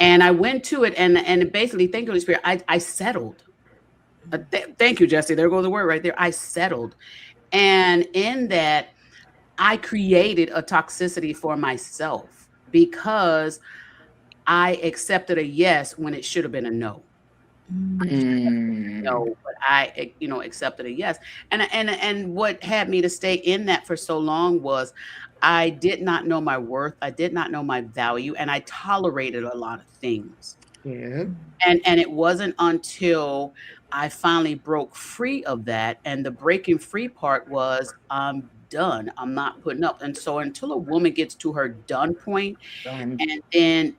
and I went to it, and basically, thank you, Holy Spirit, I settled. Thank you, Jesse. There goes the word right there. I settled. And in that, I created a toxicity for myself, because I accepted a yes when it should have been a no. No, but I, accepted a yes. And what had me to stay in that for so long was I did not know my worth. I did not know my value, and I tolerated a lot of things. Yeah. And it wasn't until I finally broke free of that. And the breaking free part was, I'm done. I'm not putting up. And so until a woman gets to her done point, and then,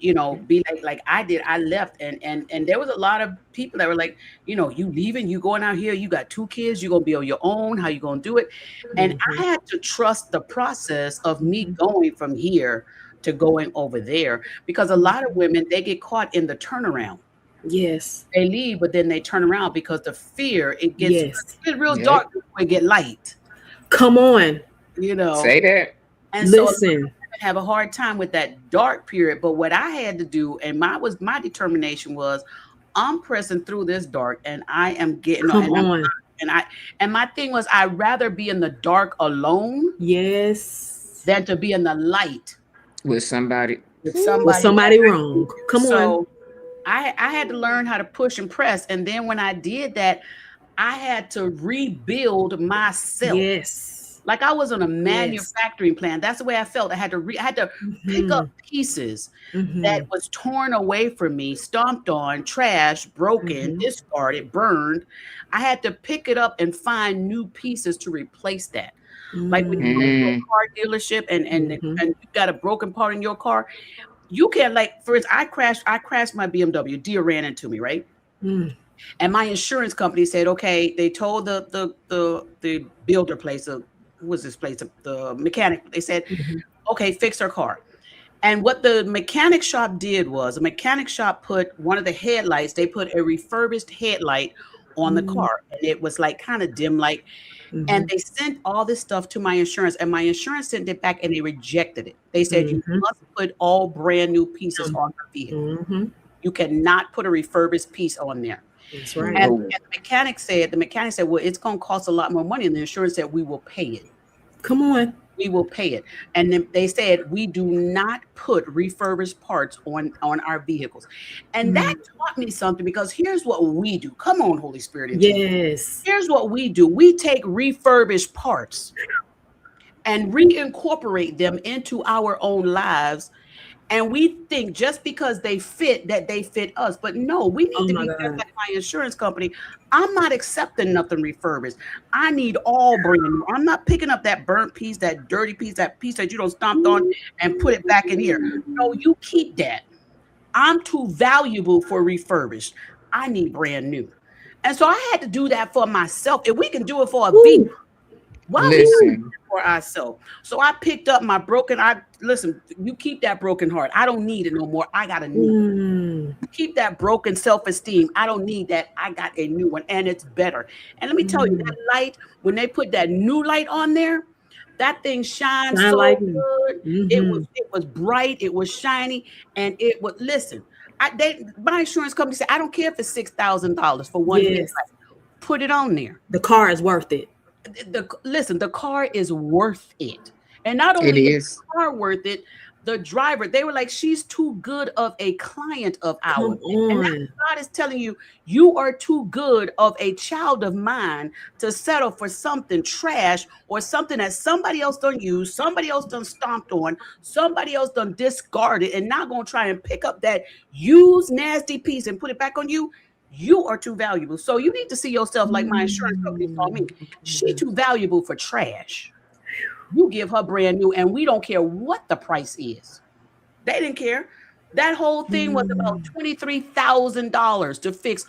be like I did, I left. And there was a lot of people that were like, you leaving, you going out here, you got 2 kids, you're going to be on your own. How you going to do it? And I had to trust the process of me going from here to going over there, because a lot of women, they get caught in the turnaround. Yes. They leave, but then they turn around because the fear, it gets real dark before it get light. Come on. Say that. And listen. So have a hard time with that dark period. But what I had to do, and my determination was, I'm pressing through this dark, and I am getting on. And my thing was, I'd rather be in the dark alone, than to be in the light with somebody wrong. Come on. I had to learn how to push and press. And then when I did that, I had to rebuild myself. Yes. Like I was on a Yes. manufacturing plant. That's the way I felt. I had to pick up pieces that was torn away from me, stomped on, trashed, broken, discarded, burned. I had to pick it up and find new pieces to replace that. Like when you go to a Mm. car dealership and you got a broken part in your car, you can't, like, for instance, I crashed my BMW. Deer ran into me, right? And my insurance company said, okay, they told the builder place, who was this place, the mechanic, they said, okay, fix her car. And what the mechanic shop did was, the mechanic shop put one of the headlights, they put a refurbished headlight on the car, and it was like kind of dim light. And they sent all this stuff to my insurance, and my insurance sent it back and they rejected it. They said, you must put all brand new pieces on the vehicle. You cannot put a refurbished piece on there. That's right. And the mechanic said, well, it's going to cost a lot more money. And the insurance said, we will pay it. Come on. We will pay it. And then they said, we do not put refurbished parts on our vehicles. And that taught me something, because here's what we do. Come on, Holy Spirit. Yes. Here's what we do. We take refurbished parts and reincorporate them into our own lives. And we think just because they fit, that they fit us. But no, we need to be fair, like my insurance company. I'm not accepting nothing refurbished. I need all brand new. I'm not picking up that burnt piece, that dirty piece, that piece that you don't stomped on and put it back in here. No, you keep that. I'm too valuable for refurbished. I need brand new. And so I had to do that for myself. If we can do it for a vehicle, why we not do it for ourselves? So I picked up my broken. Listen, you keep that broken heart. I don't need it no more. I got a new one. Keep that broken self-esteem. I don't need that. I got a new one, and it's better. And let me tell you, that light, when they put that new light on there, that thing shines so good. It was bright. It was shiny, and it was, listen. My insurance company said, I don't care if it's $6,000 for one headlight. Put it on there. The car is worth it. Listen, the car is worth it. And not only is the car worth it, the driver, they were like, she's too good of a client of ours. And that's, God is telling you, you are too good of a child of mine to settle for something trash or something that somebody else done used, somebody else done stomped on, somebody else done discarded, and now gonna try and pick up that used nasty piece and put it back on you. You are too valuable. So you need to see yourself like my insurance company told me. She's too valuable for trash. You give her brand new, and we don't care what the price is. They didn't care. That whole thing was about $23,000 to fix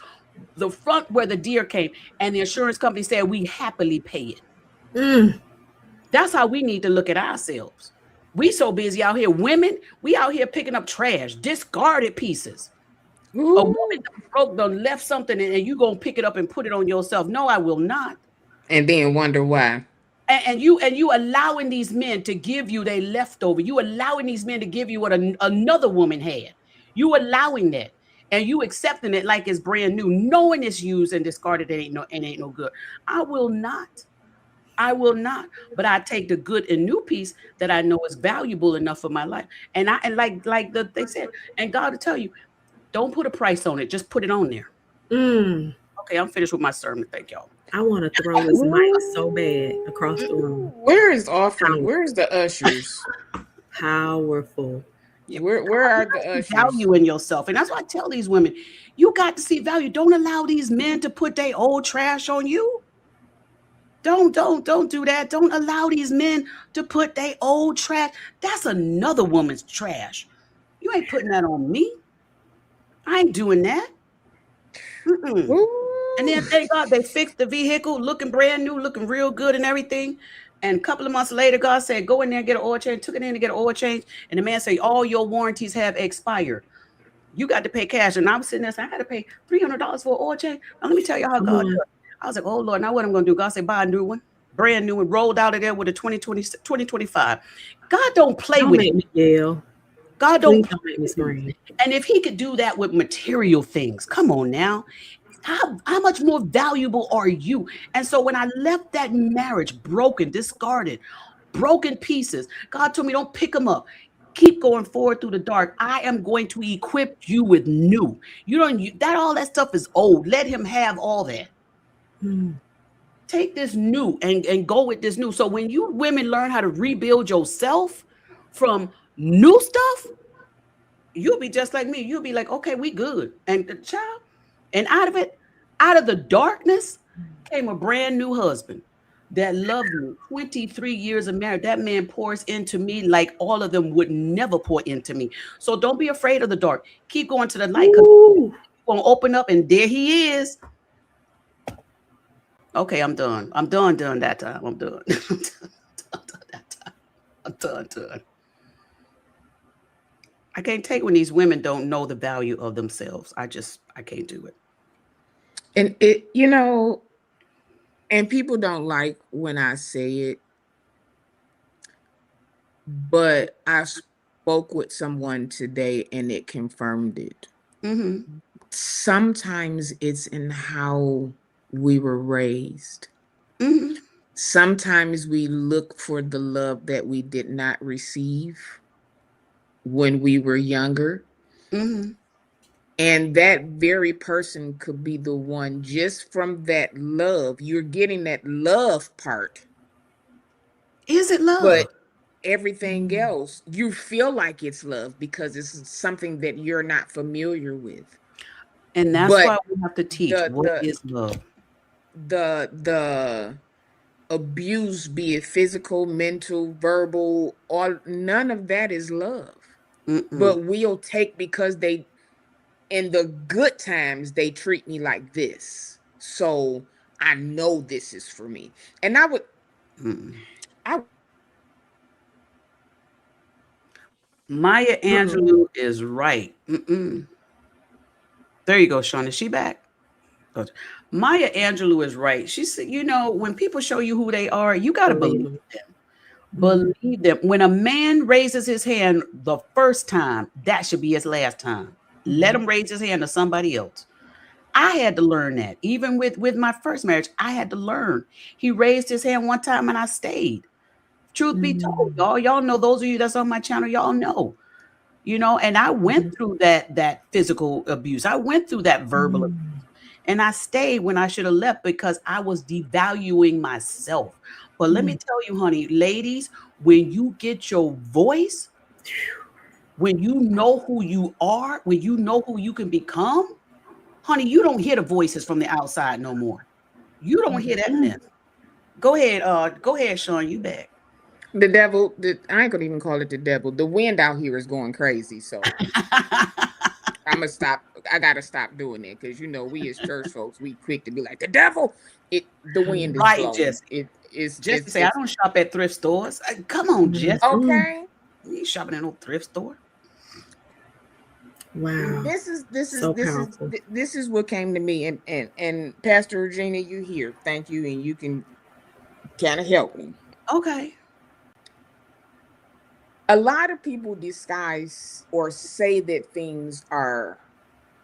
the front where the deer came. And the insurance company said, we happily pay it. That's how we need to look at ourselves. We so busy out here. Women, we out here picking up trash, discarded pieces. A woman done left something, and you gonna pick it up and put it on yourself. No, I will not. And then wonder why. And you allowing these men to give you their leftover. You allowing these men to give you what another woman had. You allowing that, and you accepting it like it's brand new, knowing it's used and discarded. It ain't no good. I will not. But I take the good and new piece that I know is valuable enough for my life. And they said, and God will tell you, don't put a price on it. Just put it on there. Okay, I'm finished with my sermon. Thank y'all. I want to throw this mic so bad across the room. Where is offering? Where's the ushers? Powerful. Where are the ushers? Value in yourself. And that's why I tell these women, you got to see value. Don't allow these men to put their old trash on you. Don't do that. Don't allow these men to put their old trash. That's another woman's trash. You ain't putting that on me. I ain't doing that. And then thank God they fixed the vehicle, looking brand new, looking real good and everything. And a couple of months later, God said, go in there and get an oil change. Took it in to get an oil change. And the man said, all your warranties have expired. You got to pay cash. And I was sitting there saying, I got to pay $300 for an oil change. Now, let me tell you how God does it. I was like, oh, Lord, now what I'm going to do? God said, buy a new one, brand new one, rolled out of there with a 2025. God don't play with it. God don't make me scream. And if he could do that with material things, come on now. How much more valuable are you? And so when I left that marriage broken, discarded, broken pieces, God told me, don't pick them up. Keep going forward through the dark. I am going to equip you with new. All that stuff is old. Let him have all that. take this new and go with this new. So when you women learn how to rebuild yourself from new stuff, you'll be just like me. You'll be like, okay, we good. And the child, and out of the darkness came a brand new husband that loved me. 23 years of marriage. That man pours into me like all of them would never pour into me. So don't be afraid of the dark. Keep going to the light, because Ooh. gonna open up, and there he is. Okay, I'm done. I'm done that time. I'm done. I'm done. I can't take when these women don't know the value of themselves. I can't do it. And it, you know, and people don't like when I say it, but I spoke with someone today and it confirmed it. Mm-hmm. Sometimes it's in how we were raised. Mm-hmm. Sometimes we look for the love that we did not receive when we were younger. Mm-hmm. And that very person could be the one, just from that love. You're getting that love part. Is it love? But everything else, you feel like it's love because it's something that you're not familiar with. And that's But why we have to teach what is love. The abuse, be it physical, mental, verbal, none of that is love. But we'll take, because they, in the good times, they treat me like this, so I know this is for me. And Maya Angelou is right. There you go, Sean. Is she back? Maya Angelou is right. She said, you know, when people show you who they are, you got to believe them. Believe them. When a man raises his hand the first time, that should be his last time. Let him raise his hand to somebody else. I had to learn that. Even with my first marriage, I had to learn. He raised his hand one time and I stayed. Truth be told, y'all know, those of you that's on my channel, y'all know. You know, and I went through that physical abuse. I went through that verbal abuse. And I stayed when I should have left because I was devaluing myself. But let me tell you, honey, ladies, when you get your voice, when you know who you are, when you know who you can become, honey, you don't hear the voices from the outside no more. You don't hear that mess. Go ahead, Sean, you back. The devil, I ain't gonna even call it the devil. The wind out here is going crazy, so I'm gonna stop. I gotta stop doing it, because you know we as church folks, we quick to be like, the devil. The wind is blowing. Jesse. Jesse say, I don't shop at thrift stores. Come on, Jesse. Okay. You shopping at no thrift store? Wow. This is what came to me, and Pastor Regina, you here? Thank you, and you can kind of help me. Okay. A lot of people disguise or say that things are,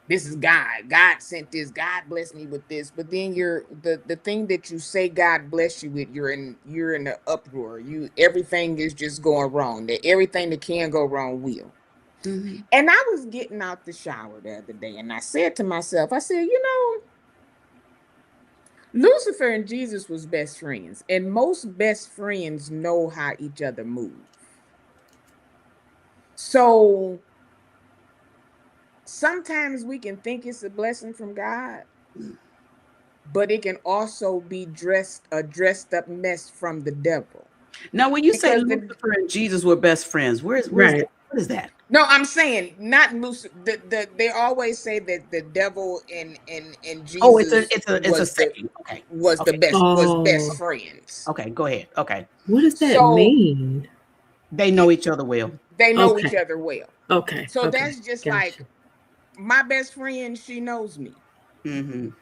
this is God. God sent this. God blessed me with this. But then the thing that you say God bless you with, you're in an uproar. Everything is just going wrong. That everything that can go wrong will. And I was getting out the shower the other day, and I said to myself, I said, you know, Lucifer and Jesus was best friends, and most best friends know how each other move. So sometimes we can think it's a blessing from God, but it can also be a dressed up mess from the devil. Now, when you say Lucifer and Jesus were best friends, where's that? What is that? No, I'm saying not Lucifer. They always say that the devil and Jesus. Oh, it's a saying. Okay. Was best friends. Okay, go ahead. Okay. What does that mean? They know each other well. They know each other well. Okay. So that's just like my best friend. She knows me. And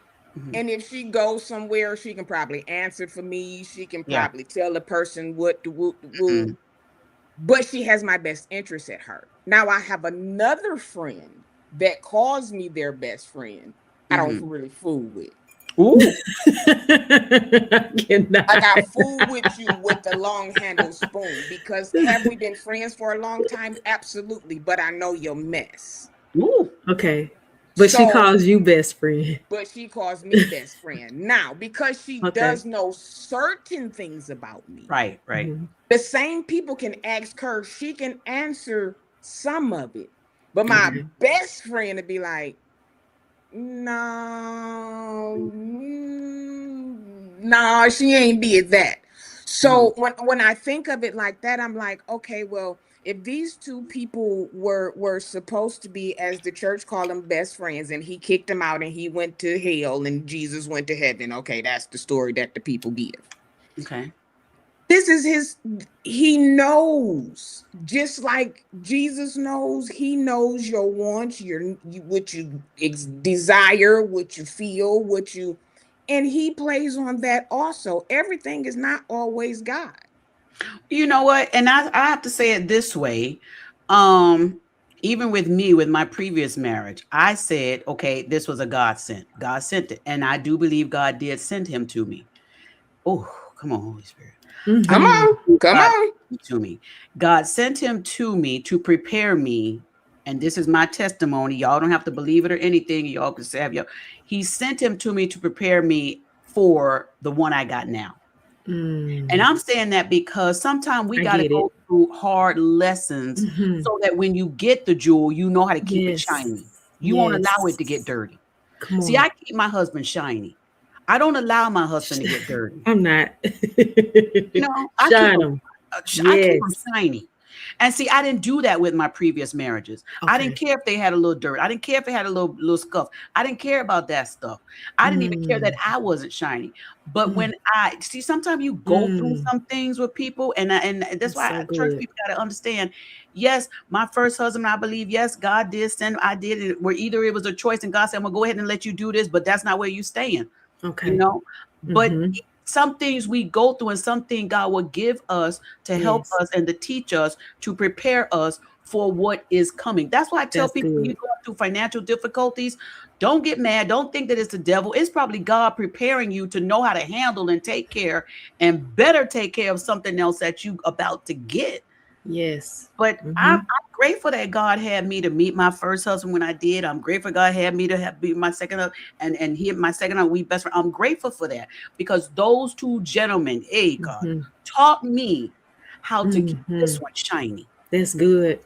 if she goes somewhere, she can probably answer for me. She can probably tell the person what to woo. But she has my best interest at heart. Now I have another friend that calls me their best friend. I don't really fool with. Ooh. I got fool with you with the long handled spoon, because have we been friends for a long time? Absolutely. But I know your mess. Ooh. Okay. But she So, calls you best friend. but she calls me best friend. Now, because she Okay. does know certain things about me, Right. Mhm. the same people can ask her, she can answer some of it. But my Okay. best friend would be like, no, no, she ain't did that. So when I think of it like that, I'm like, okay, well, if these two people were supposed to be, as the church called them, best friends, and he kicked them out and he went to hell and Jesus went to heaven, okay, that's the story that the people give. Okay. This is he knows, just like Jesus knows. He knows your wants, what you desire, what you feel, and he plays on that also. Everything is not always God. You know what? And I have to say it this way. Um, Even with me, with my previous marriage, I said, okay, this was a God sent. God sent it. And I do believe God did send him to me. Oh, come on, Holy Spirit. Come Mhm. on, come God on. sent him to me. God sent him to me to prepare me. And this is my testimony. Y'all don't have to believe it or anything. Y'all can say, he sent him to me to prepare me for the one I got now. And Mm. I'm saying that because sometimes we I got to get go it. through hard lessons Mhm. so that when you get the jewel, you know how to keep it Yes. shiny. You won't allow it to get Yes. dirty. Come See, on. I keep my husband shiny. I don't allow my husband to get dirty. I'm not. You know, Shine them. I keep him Yes. shiny. And see, I didn't do that with my previous marriages. I didn't Okay. care if they had a little dirt. I didn't care if they had a little scuff. I didn't care about that stuff. I didn't even care that Mm. I wasn't shiny. But when Mm. I see, sometimes you go through Mm. some things with people, and that's That's why so church good. people got to understand. Yes, my first husband, I believe, yes, God did send. I did it. Where either it was a choice, and God said, "I'm gonna go ahead and let you do this," but that's not where you staying. Okay. But Mhm. some things we go through and something God will give us to help Yes. us and to teach us, to prepare us for what is coming. That's why I tell That's people, when you good. go through financial difficulties, don't get mad. Don't think that it's the devil. It's probably God preparing you to know how to handle and take care and better take care of something else that you about to get. Yes. But I'm Mhm. grateful that God had me to meet my first husband when I did. I'm grateful God had me to be my second and he my second husband, we best friend. I'm grateful for that because those two gentlemen, hey God, Mhm. taught me how to keep this Mhm. one shiny. That's good.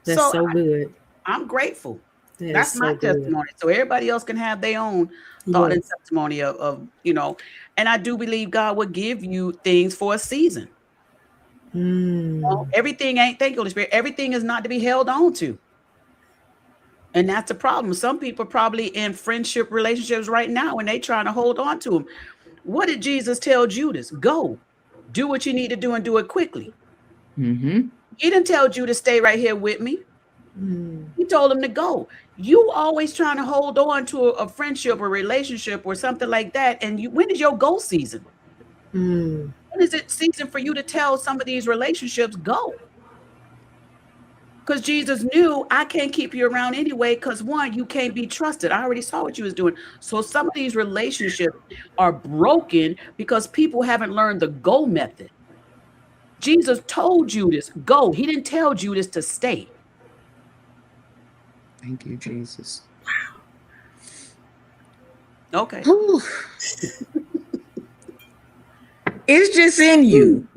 That's So so good. I'm grateful. That is That's my so good. testimony. So everybody else can have their own thought and Yes. testimony of. And I do believe God will give you things for a season. Mm. Everything ain't, thank you, Holy Spirit. Everything is not to be held on to. And that's the problem. Some people probably in friendship relationships right now and they trying to hold on to them. What did Jesus tell Judas? Go, do what you need to do and do it quickly. Mm-hmm. He didn't tell Judas stay right here with me. Mm. He told him to go. You always trying to hold on to a friendship or relationship or something like that. And when is your go season? Mm. When is it season for you to tell some of these relationships go? Because Jesus knew I can't keep you around anyway. Because one, you can't be trusted. I already saw what you was doing. So some of these relationships are broken because people haven't learned the go method. Jesus told Judas, go. He didn't tell Judas to stay. Thank you, Jesus. Okay. Whew. It's just in you.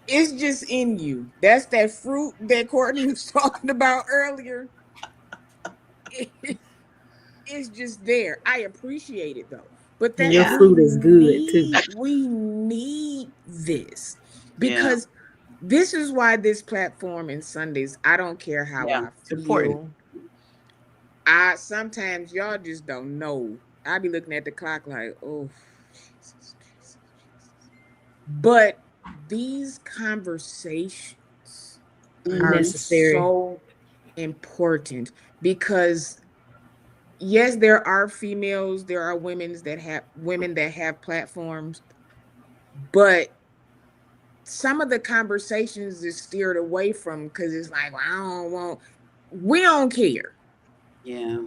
It's just in you. That's that fruit that Courtney was talking about earlier. It's just there. I appreciate it though. But And that your Yeah. fruit is good too. we need this Yeah. because this is why this platform and Sundays, I don't care how Yeah. I It's important. feel. I sometimes y'all just don't know. I be looking at the clock like, oh, Jesus, Jesus, Jesus. But these conversations are Mhm. Necessary. so important because yes, there are females, there are women that have platforms, but some of the conversations is steered away from because it's like, well, I don't want, we don't care. Yeah.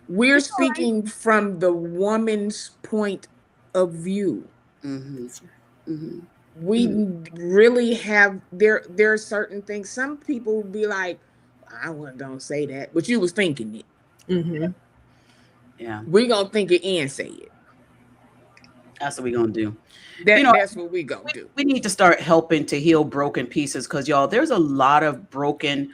We're It's all right. speaking from the woman's point of view. Mhm. Mhm. We really have there are certain things. Some people be like, I wasn't gonna say that, but you was thinking it. Mm-hmm. Yeah, We gonna think it and say it. that's what we're gonna do. That's what we gonna do. We need to start helping to heal broken pieces, because y'all, there's a lot of broken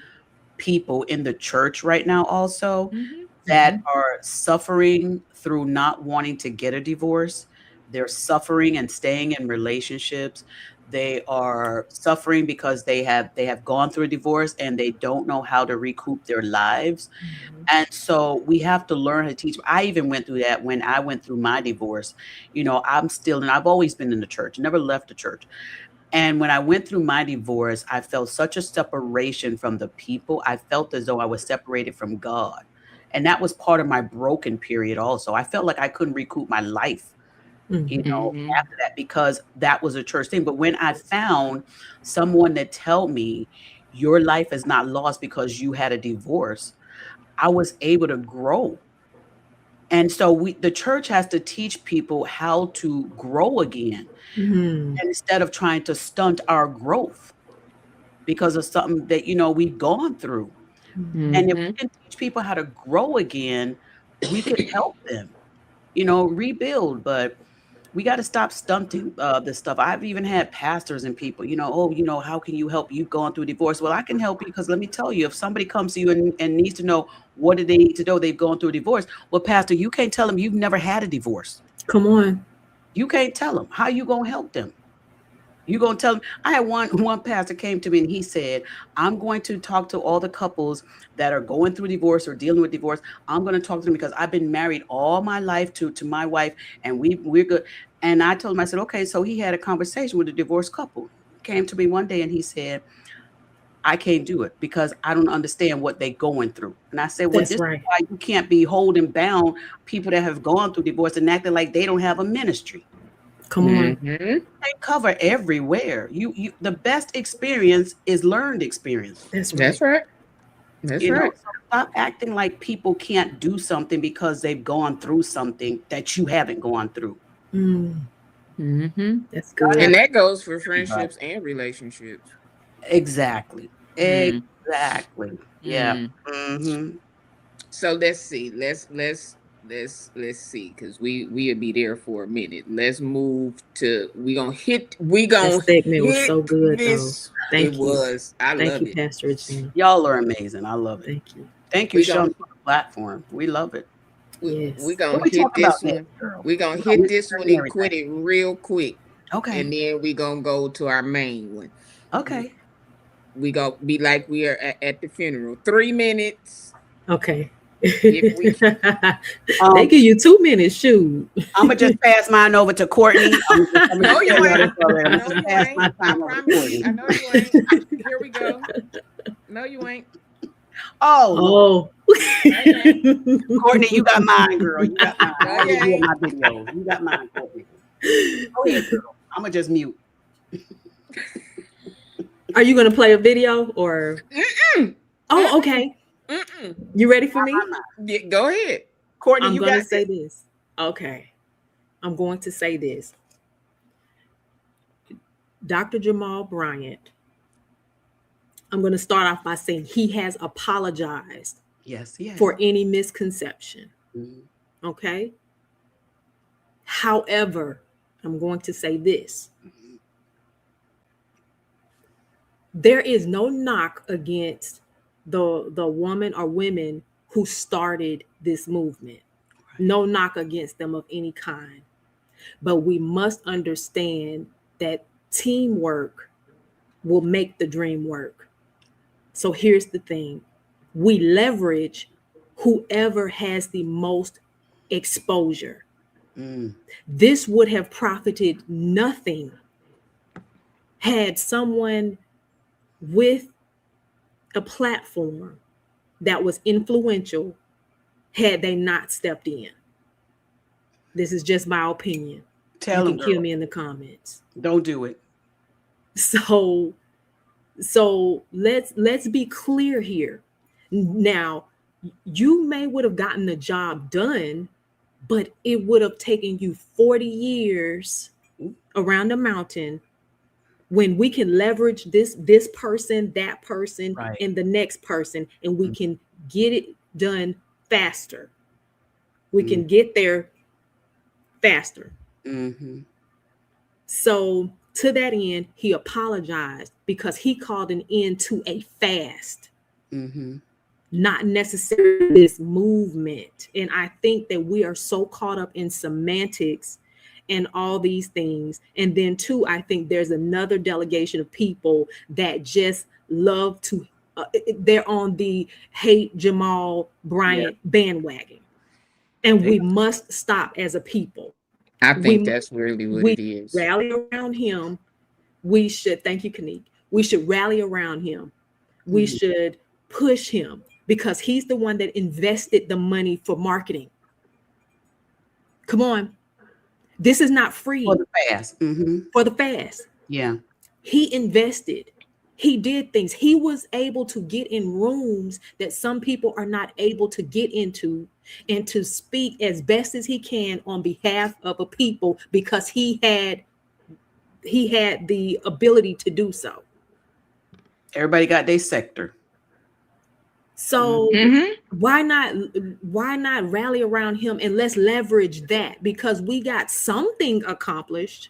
people in the church right now also Mhm. that are suffering through not wanting to get a divorce. They're suffering and staying in relationships. They are suffering because they have gone through a divorce and they don't know how to recoup their lives. Mm-hmm. And so we have to learn how to teach. I even went through that when I went through my divorce. And I've always been in the church, never left the church. And when I went through my divorce, I felt such a separation from the people. I felt as though I was separated from God. And that was part of my broken period also. I felt like I couldn't recoup my life, Mhm. after that, because that was a church thing. But when I found someone that tell me your life is not lost because you had a divorce, I was able to grow. And so the church has to teach people how to grow again, Mm-hmm. instead of trying to stunt our growth because of something that we've gone through. And if we Mhm. can teach people how to grow again, we can help them, rebuild. But we got to stop stunting this stuff. I've even had pastors and people, how can you help? You've gone through divorce. Well, I can help you, because let me tell you, if somebody comes to you and needs to know what do they need to know, they've gone through a divorce. Well, pastor, you can't tell them you've never had a divorce. Come on. You can't tell them. How you going to help them? You gonna tell them? I had one pastor came to me and he said, "I'm going to talk to all the couples that are going through divorce or dealing with divorce. I'm going to talk to them because I've been married all my life to my wife, and we're good." And I told him, I said, "Okay." So he had a conversation with a divorced couple. Came to me one day and he said, "I can't do it because I don't understand what they're going through." And I said, "Well, That's this is right. why you can't be holding bound people that have gone through divorce and acting like they don't have a ministry. Come on. Mhm. They cover everywhere. The best experience is learned experience. That's right. That's right. That's right. So stop acting like people can't do something because they've gone through something that you haven't gone through. Mm, Mhm. that's God has good. And that goes for everybody. friendships and relationships. Exactly. Mm. Exactly. Yeah. Mm. Hmm. So let's see. Let's see, because we'll be there for a minute. Let's move to we That gonna segment was so hit good, though. this. It Thank you. was. I Thank love you, it. Pastor Regina. Y'all are amazing. I love it. Thank you. Thank you, We gonna Sean, for the platform. We love it. we Yes. What gonna we hit talk about this next, one. girl? We gonna We hit this one learning and everything. quit it real quick. Okay. And then we gonna go to our main one. Okay. We gonna be like we are at the funeral. 3 minutes. Okay. If we can. They give you 2 minutes. Shoot. I'm gonna just pass mine over to Courtney. I'm gonna No, just you tell y'all this ain't. already. I'm No, just you pass ain't. my I time over to promise you. Courtney. I know you ain't. Here we go. No, you ain't. Oh, Lord. Oh. Courtney, you got mine, girl. You got mine. No, I always you do ain't. my videos. You got mine, Courtney. Go ahead, girl. I'm gonna just mute. Are you going to play a video or? Mm-mm. Oh, okay. Mm-mm. You ready for me? Yeah, go ahead. Courtney, I'm you going to got say this. this. Okay. I'm going to say this. Dr. Jamal Bryant, I'm going to start off by saying he has apologized Yes, yes. for any misconception. Mhm. Okay. However, I'm going to say this. There is no knock against the woman or women who started this movement. No knock against them of any kind. But we must understand that teamwork will make the dream work. So here's the thing. We leverage whoever has the most exposure. Mm. This would have profited nothing had someone with a platform that was influential had they not stepped in. This is just my opinion. Tell You them, can kill girl. me in the comments. Don't do it. So let's be clear here. Now, you may would have gotten the job done, but it would have taken you 40 years around the mountain when we can leverage this person, that person, Right. and the next person, and we can get it done faster. We can get there faster. Mm-hmm. So to that end, he apologized because he called an end to a fast, not necessarily this movement. And I think that we are so caught up in semantics and all these things. And then too, I think there's another delegation of people that just love to, they're on the hate Jamal Bryant bandwagon. And we must stop as a people. I think that's really what it is. Rally around him. We should, thank you, Kanique. We should rally around him. We should push him because he's the one that invested the money for marketing. Come on. This is not free. For the fast. For the fast. Yeah. He invested. He did things. He was able to get in rooms that some people are not able to get into and to speak as best as he can on behalf of a people because he had the ability to do so. Everybody got their sector. So why not rally around him and let's leverage that because we got something accomplished.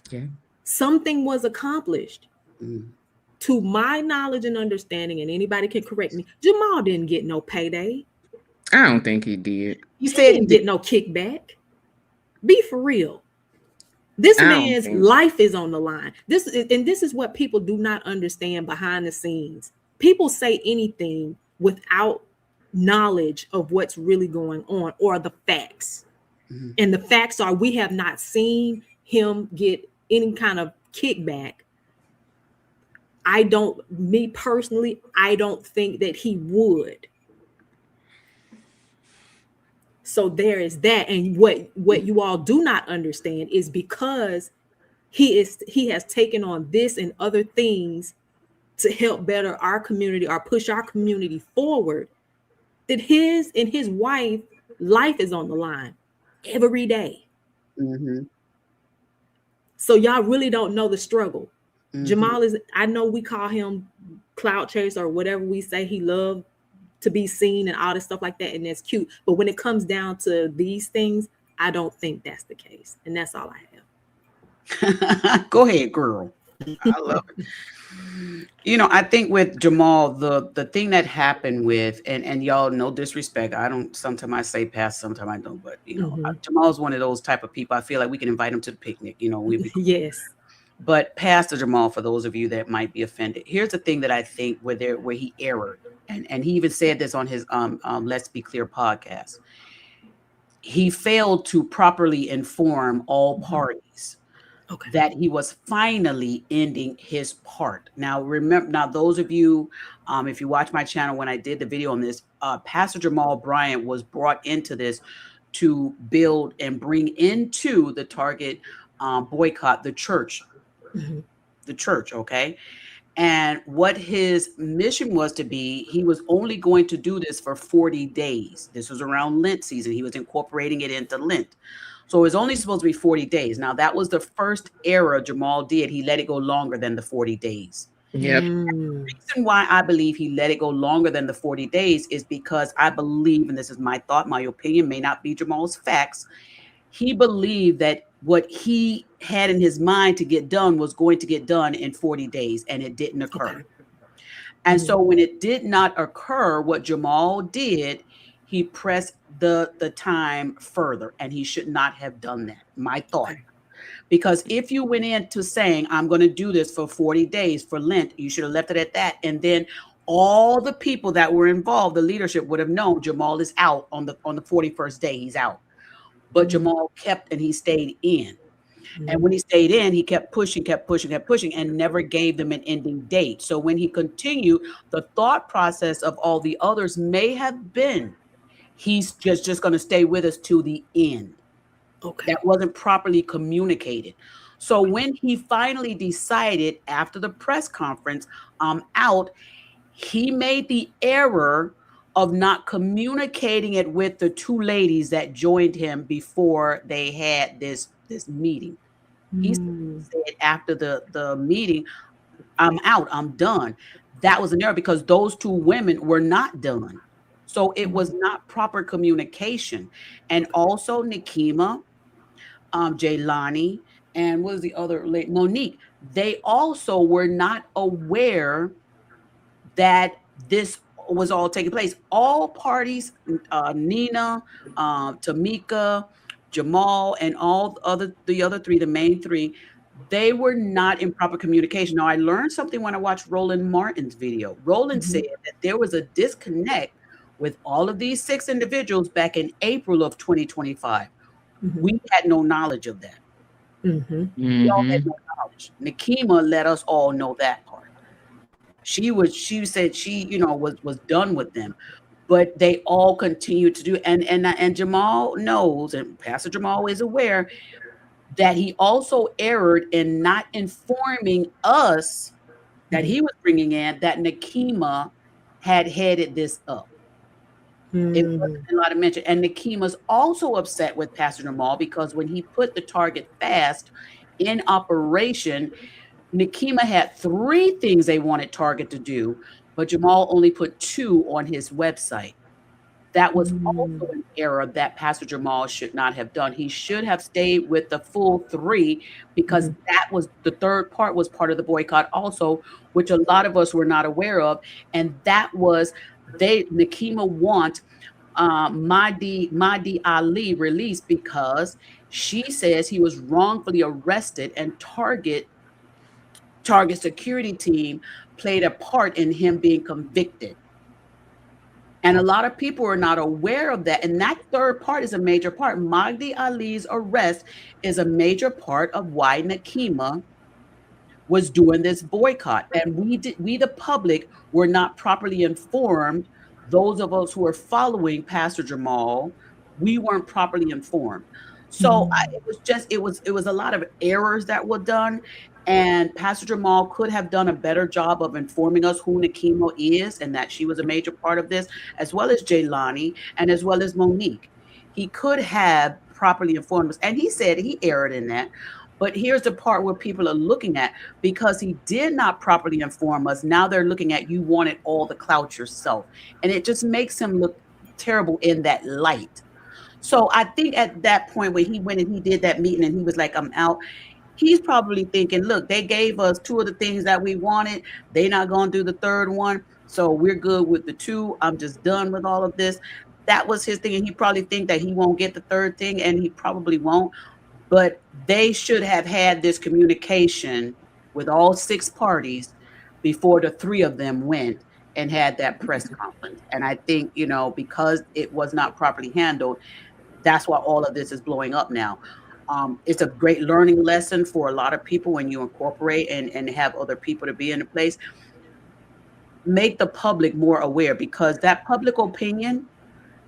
Yeah. Something was accomplished. To my knowledge and understanding, and anybody can correct me, Jamal didn't get no payday. I don't think he did. He didn't get no kickback. Be for real. This man's life is on the line. This is what people do not understand behind the scenes. People say anything without knowledge of what's really going on or the facts. And the facts are we have not seen him get any kind of kickback. Me personally, I don't think that he would. So there is that. And what you all do not understand is because he has taken on this and other things to help better our community or push our community forward, that his and his wife life is on the line every day. So y'all really don't know the struggle. Jamal is, I know we call him clout chase or whatever we say. He loved to be seen and all this stuff like that. And that's cute. But when it comes down to these things, I don't think that's the case. And that's all I have. Go ahead, girl. I love it. You know, I think with Jamal, the thing that happened with, and y'all, no disrespect, sometimes I say pass, sometimes I don't, but you know, Jamal's one of those type of people. I feel like we can invite him to the picnic, you know. Yes. But Pastor Jamal, for those of you that might be offended, here's the thing that I think where he erred, and he even said this on his Let's Be Clear podcast. He failed to properly inform all parties that he was finally ending his part. Now, remember, those of you, if you watch my channel when I did the video on this, Pastor Jamal Bryant was brought into this to build and bring into the target boycott the church. The church, okay? And what his mission was to be, he was only going to do this for 40 days. This was around Lent season. He was incorporating it into Lent. So it was only supposed to be 40 days. Now, that was the first error Jamal did. He let it go longer than the 40 days. Yep. The reason why I believe he let it go longer than the 40 days is because I believe, and this is my thought, my opinion, may not be Jamal's facts. He believed that what he had in his mind to get done was going to get done in 40 days, and it didn't occur. And so when it did not occur, what Jamal did, he pressed the time further, and he should not have done that. My thought. Because if you went into saying, I'm going to do this for 40 days for Lent, you should have left it at that. And then all the people that were involved, the leadership would have known Jamal is out on the 41st day. He's out. But Jamal kept and he stayed in. And when he stayed in, he kept pushing, and never gave them an ending date. So when he continued, the thought process of all the others may have been, he's just going to stay with us to the end. Okay. That wasn't properly communicated. So when he finally decided after the press conference, I'm out, he made the error of not communicating it with the two ladies that joined him before they had this meeting. He Mm. said after the meeting, I'm out, I'm done. That was an error because those two women were not done. So it was not proper communication. And also Nikema, Jaylani, and what was the other lady? Monique. They also were not aware that this was all taking place. All parties, Nina, Tamika, Jamal, and the other three, the main three, they were not in proper communication. Now, I learned something when I watched Roland Martin's video. Roland said that there was a disconnect with all of these 6 individuals back in April of 2025. We had no knowledge of that. Mm-hmm. We all had Mm-hmm. no knowledge. Nikema let us all know that part. She said she, was done with them, but they all continued to do, and Jamal knows, and Pastor Jamal is aware that he also erred in not informing us that he was bringing in that Nikema had headed this up. It wasn't a lot of mention. And Nikema's also upset with Pastor Jamal because when he put the Target Fast in operation, Nikema had 3 things they wanted Target to do, but Jamal only put 2 on his website. That was also an error that Pastor Jamal should not have done. He should have stayed with the full 3 because that was the third part was part of the boycott also, which a lot of us were not aware of. And that was Nikema want Mahdi Ali released because she says he was wrongfully arrested and Target security team played a part in him being convicted. And a lot of people are not aware of that. And that third part is a major part. Mahdi Ali's arrest is a major part of why Nikema was doing this boycott. And we, the public, were not properly informed. Those of us who are following Pastor Jamal, we weren't properly informed. So it was a lot of errors that were done. And Pastor Jamal could have done a better job of informing us who Nikema is and that she was a major part of this, as well as Jaylani and as well as Monique. He could have properly informed us. And he said he erred in that. But here's the part where people are looking at because he did not properly inform us. Now they're looking at you wanted all the clout yourself. And it just makes him look terrible in that light. So I think at that point when he went and he did that meeting and he was like, I'm out, he's probably thinking, look, they gave us 2 of the things that we wanted. They're not going to do the third one. So we're good with the 2. I'm just done with all of this. That was his thing. And he probably think that he won't get the third thing, and he probably won't. But they should have had this communication with all 6 parties before the 3 of them went and had that press conference. And I think, because it was not properly handled, that's why all of this is blowing up now. It's a great learning lesson for a lot of people when you incorporate and have other people to be in a place. Make the public more aware because that public opinion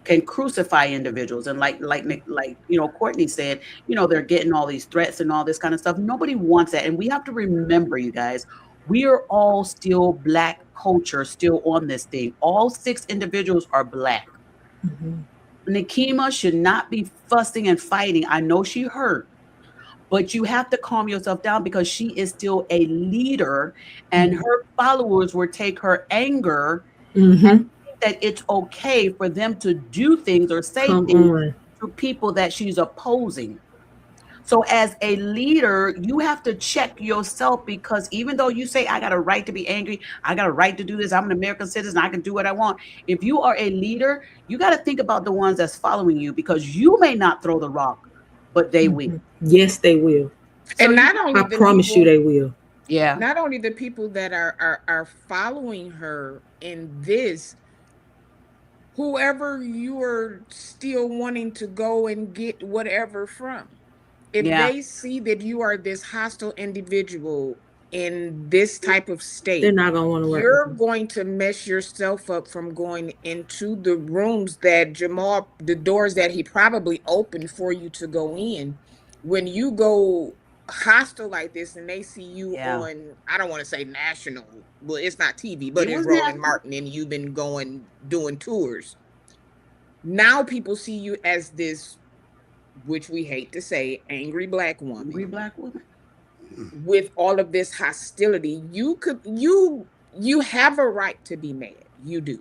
can crucify individuals. And like Courtney said, they're getting all these threats and all this kind of stuff. Nobody wants that. And we have to remember, you guys, we are all still Black culture, still on this thing. All 6 individuals are Black. Nikema should not be fussing and fighting. I know she hurt, but you have to calm yourself down because she is still a leader and her followers will take her anger and think that it's okay for them to do things or say things to people that she's opposing. So as a leader, you have to check yourself because even though you say, I got a right to be angry, I got a right to do this, I'm an American citizen, I can do what I want. If you are a leader, you got to think about the ones that's following you because you may not throw the rock, but they will. Yes, they will. And not only I promise you they will. Yeah. Not only the people that are following her in this, whoever you are still wanting to go and get whatever from. If they see that you are this hostile individual in this type of state, they're not going to want to work. You're going to mess yourself up from going into the rooms that Jamal, the doors that he probably opened for you to go in. When you go hostile like this and they see you on, I don't want to say national, well, it's not TV, but it's Roland Martin and you've been doing tours. Now people see you as this which we hate to say, angry black woman, Angry black woman. with all of this hostility, you have a right to be mad. You do.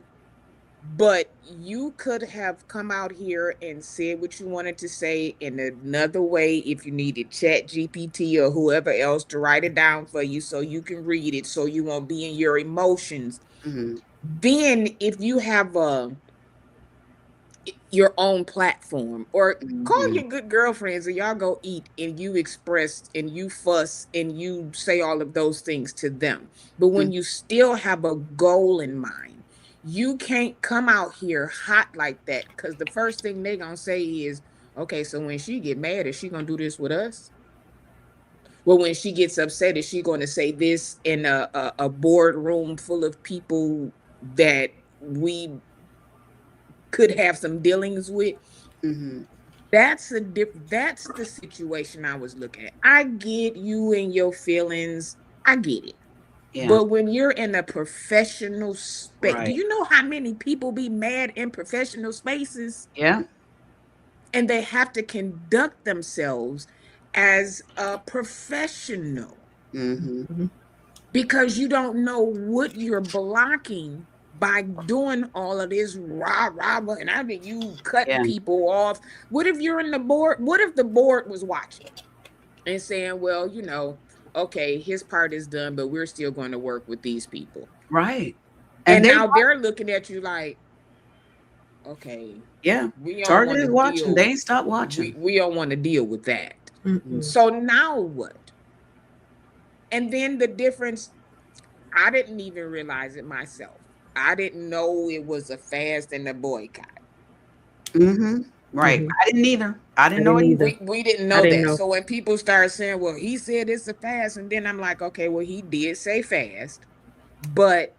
But you could have come out here and said what you wanted to say in another way if you needed Chat GPT or whoever else to write it down for you so you can read it so you won't be in your emotions. Then if you have your own platform, or call your good girlfriends and y'all go eat and you express and you fuss and you say all of those things to them. But when you still have a goal in mind, you can't come out here hot like that, because the first thing they're gonna say is, okay, so when she get mad, is she gonna do this with us? Well, when she gets upset, is she going to say this in a boardroom full of people that we could have some dealings with? That's the situation I was looking at. I get you and your feelings. I get it. Yeah. But when you're in a professional space, do Right. you know how many people be mad in professional spaces? Yeah. And they have to conduct themselves as a professional, because you don't know what you're blocking by doing all of this rah rah, and I mean you cutting people off. What if you're in the board? What if the board was watching and saying, well, you know, okay, his part is done, but we're still going to work with these people. Right. And now they're looking at you like, okay, yeah, we don't Target want is to watching. deal. They ain't stop watching. We don't want to deal with that. So now what? And then the difference, I didn't even realize it myself. I didn't know it was a fast and a boycott. Right. I didn't either. I didn't know it either. We didn't know that. So when people start saying, well, he said it's a fast, and then I'm like, okay, well, he did say fast, but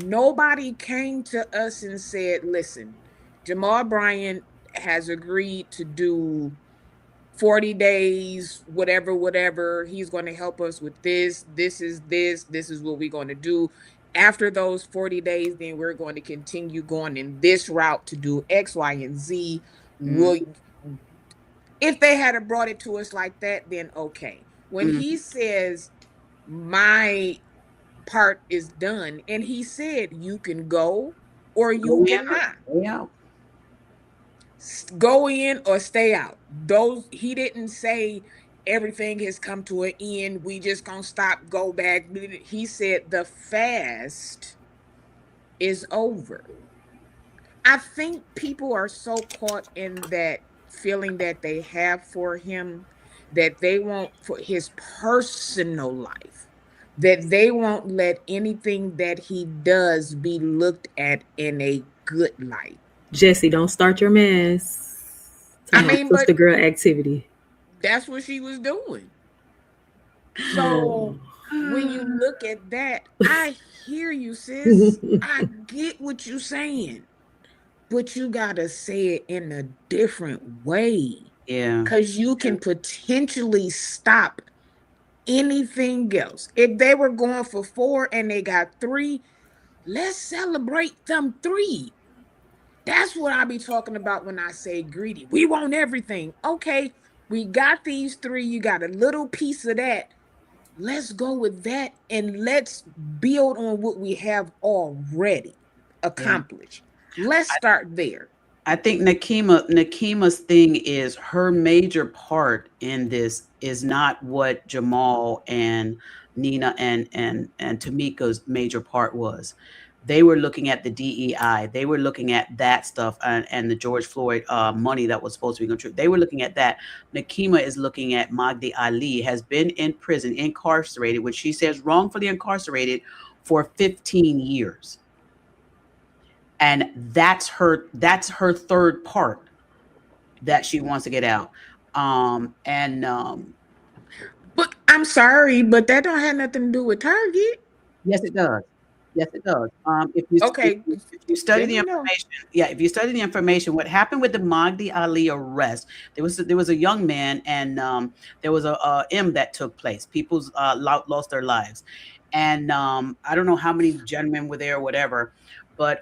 nobody came to us and said, listen, Jamal Bryant has agreed to do 40 days, whatever. He's going to help us with this. This is what we're going to do. After those 40 days, then we're going to continue going in this route to do X, Y, and Z. If they had brought it to us like that, then okay. When he says my part is done, and he said you can go or you cannot. Go in or stay out. He didn't say everything has come to an end, we just gonna stop, go back. He said the fast is over. I think people are so caught in that feeling that they have for him, that they want for his personal life, that they won't let anything that he does be looked at in a good light. Jesse, don't start your mess. I mean, but the girl activity. That's what she was doing. So when you look at that, I hear you, sis. I get what you're saying, but you gotta say it in a different way. Yeah. Because you can potentially stop anything else. If they were going for 4 and they got 3, let's celebrate them 3. That's what I be talking about when I say greedy. We want everything. Okay, we got these 3. You got a little piece of that. Let's go with that, and let's build on what we have already accomplished. Let's start there. I think Nakima's thing is, her major part in this is not what Jamal and Nina and Tamika's major part was. They were looking at the DEI. They were looking at that stuff and the George Floyd money that was supposed to be contributed. They were looking at that. Nakima is looking at Magdi Ali, has been in prison, incarcerated, which she says wrongfully incarcerated for 15 years. And that's her third part that she wants to get out. But I'm sorry, but that don't have nothing to do with Target. Yes, it does. Yes, it does. If you study the information, if you study the information, what happened with the Magdi Ali arrest, there was a young man, and there was a M that took place. People lost their lives, and I don't know how many gentlemen were there or whatever, but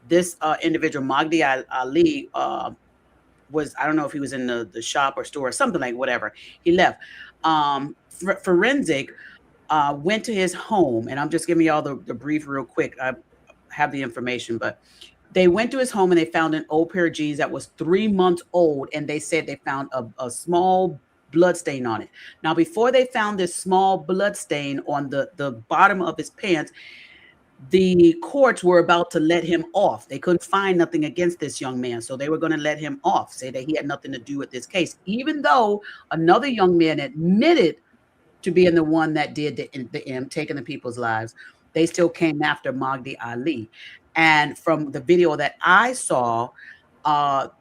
this individual, Magdi Ali, was, I don't know if he was in the shop or store or something, like whatever. He left. Forensic went to his home, and I'm just giving y'all the brief real quick. I have the information, but they went to his home and they found an old pair of jeans that was 3 months old, and they said they found a small blood stain on it. Now, before they found this small blood stain on the bottom of his pants, the courts were about to let him off. They couldn't find nothing against this young man, so they were going to let him off, say that he had nothing to do with this case, even though another young man admitted to being the one that did the taking the people's lives. They still came after Magdi Ali. And from the video that I saw,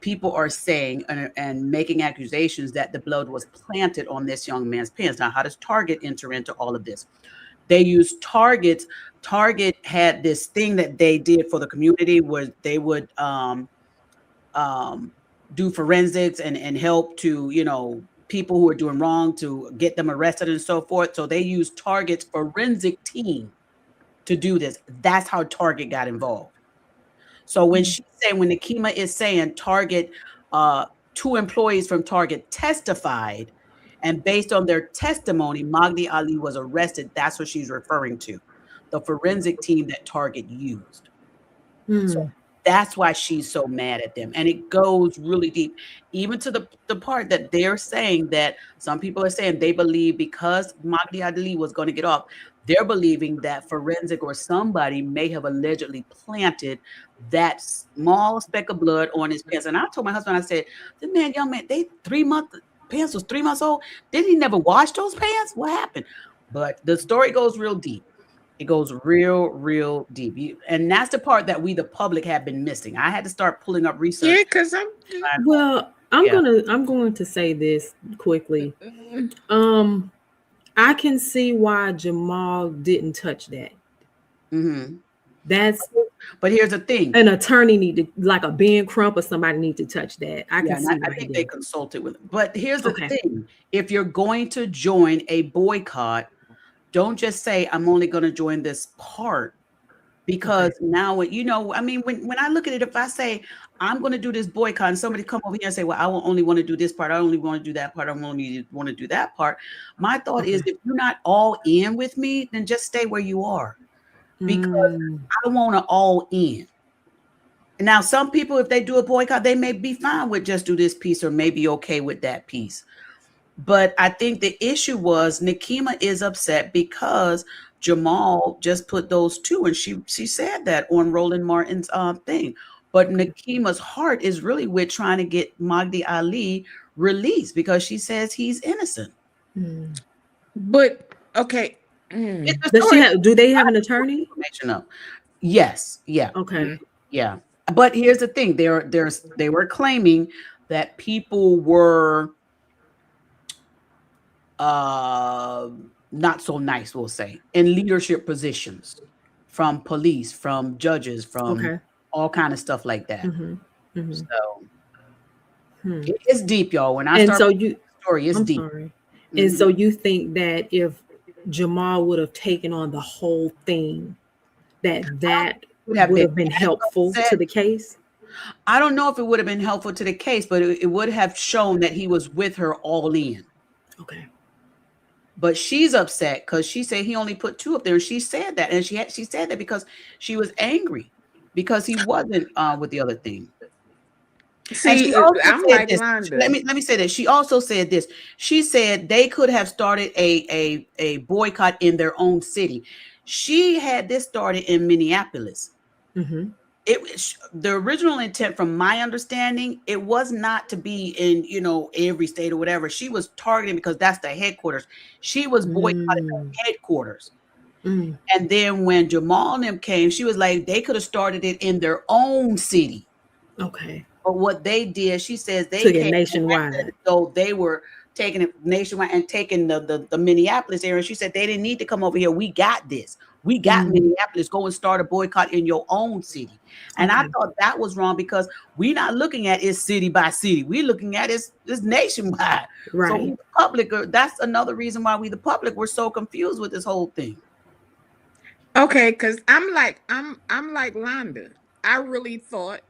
people are saying and making accusations that the blood was planted on this young man's pants. Now, how does Target enter into all of this? They use Target. Target had this thing that they did for the community where they would do forensics and help to, people who are doing wrong, to get them arrested and so forth. So they use Target's forensic team to do this. That's how Target got involved. So when when Nekima is saying Target, 2 employees from Target testified, and based on their testimony, Magdi Ali was arrested, that's what she's referring to, the forensic team that Target used. So that's why she's so mad at them. And it goes really deep, even to the part that they're saying that some people are saying they believe because Magdi Ali was going to get off, they're believing that forensic or somebody may have allegedly planted that small speck of blood on his pants. And I told my husband, I said, the young man, pants was 3 months old. Did he never wash those pants? What happened? But the story goes real deep. It goes real deep. And that's the part that we, the public, have been missing. I had to start pulling up research. Yeah, because I'm going to say this quickly. I can see why Jamal didn't touch that. Mm-hmm. But here's the thing: an attorney need to, like a Ben Crump or somebody, need to touch that. I think they consulted with. But here's the thing: if you're going to join a boycott, don't just say I'm only going to join this part, because now when I look at it, if I say I'm going to do this boycott and somebody come over here and say, well, I will only want to do this part, I only want to do that part, I only want to do that part. My thought is, if you're not all in with me, then just stay where you are, because I want to all in. Now, some people, if they do a boycott, they may be fine with just do this piece or maybe okay with that piece. But I think the issue was Nekima is upset because Jamal just put those 2, and she said that on Roland Martin's thing. But Nekima's heart is really with trying to get Magdi Ali released because she says he's innocent. But okay. Do they have an attorney? Yes. Yeah. Okay. Yeah. But here's the thing: they were claiming that people were not so nice, we'll say, in leadership positions, from police, from judges, from all kind of stuff like that. So it's deep, y'all. When I start the story, it's deep. And so you think that if Jamal would have taken on the whole thing, that would have been helpful to the case? I don't know if it would have been helpful to the case, but it would have shown that he was with her all in. Okay. But she's upset because she said he only put 2 up there. And she said that. And she said that because she was angry because he wasn't with the other thing. See, I'm like Londa. Let me say that. She also said this. She said they could have started a boycott in their own city. She had this started in Minneapolis. The original intent, from my understanding, it was not to be in every state or whatever. She was targeting because that's the headquarters. She was boycotting the headquarters. And then when Jamal and them came, she was like, they could have started it in their own city. Okay. But what they did, she says they took it nationwide. So they were taking it nationwide and taking the Minneapolis area. She said they didn't need to come over here. We got this. We got Minneapolis. Go and start a boycott in your own city. And I thought that was wrong because we're not looking at it city by city. We're looking at it nationwide. Right. So we, the public, that's another reason why we, the public, were so confused with this whole thing. Okay, because I'm like Londa. I really thought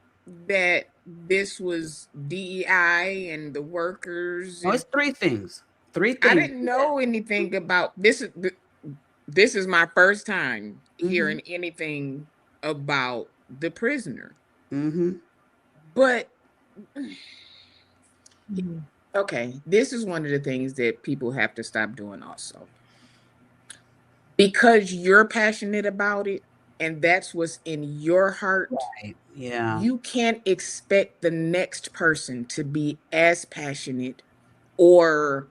that this was DEI and the workers? No, And it's three things. Three I things. didn't know anything about this. This is my first time Mm-hmm. hearing anything about the prisoner. Mm-hmm. But Mhm. okay, this is one of the things that people have to stop doing also. Because you're passionate about it and that's what's in your heart, Yeah. you can't expect the next person to be as passionate, or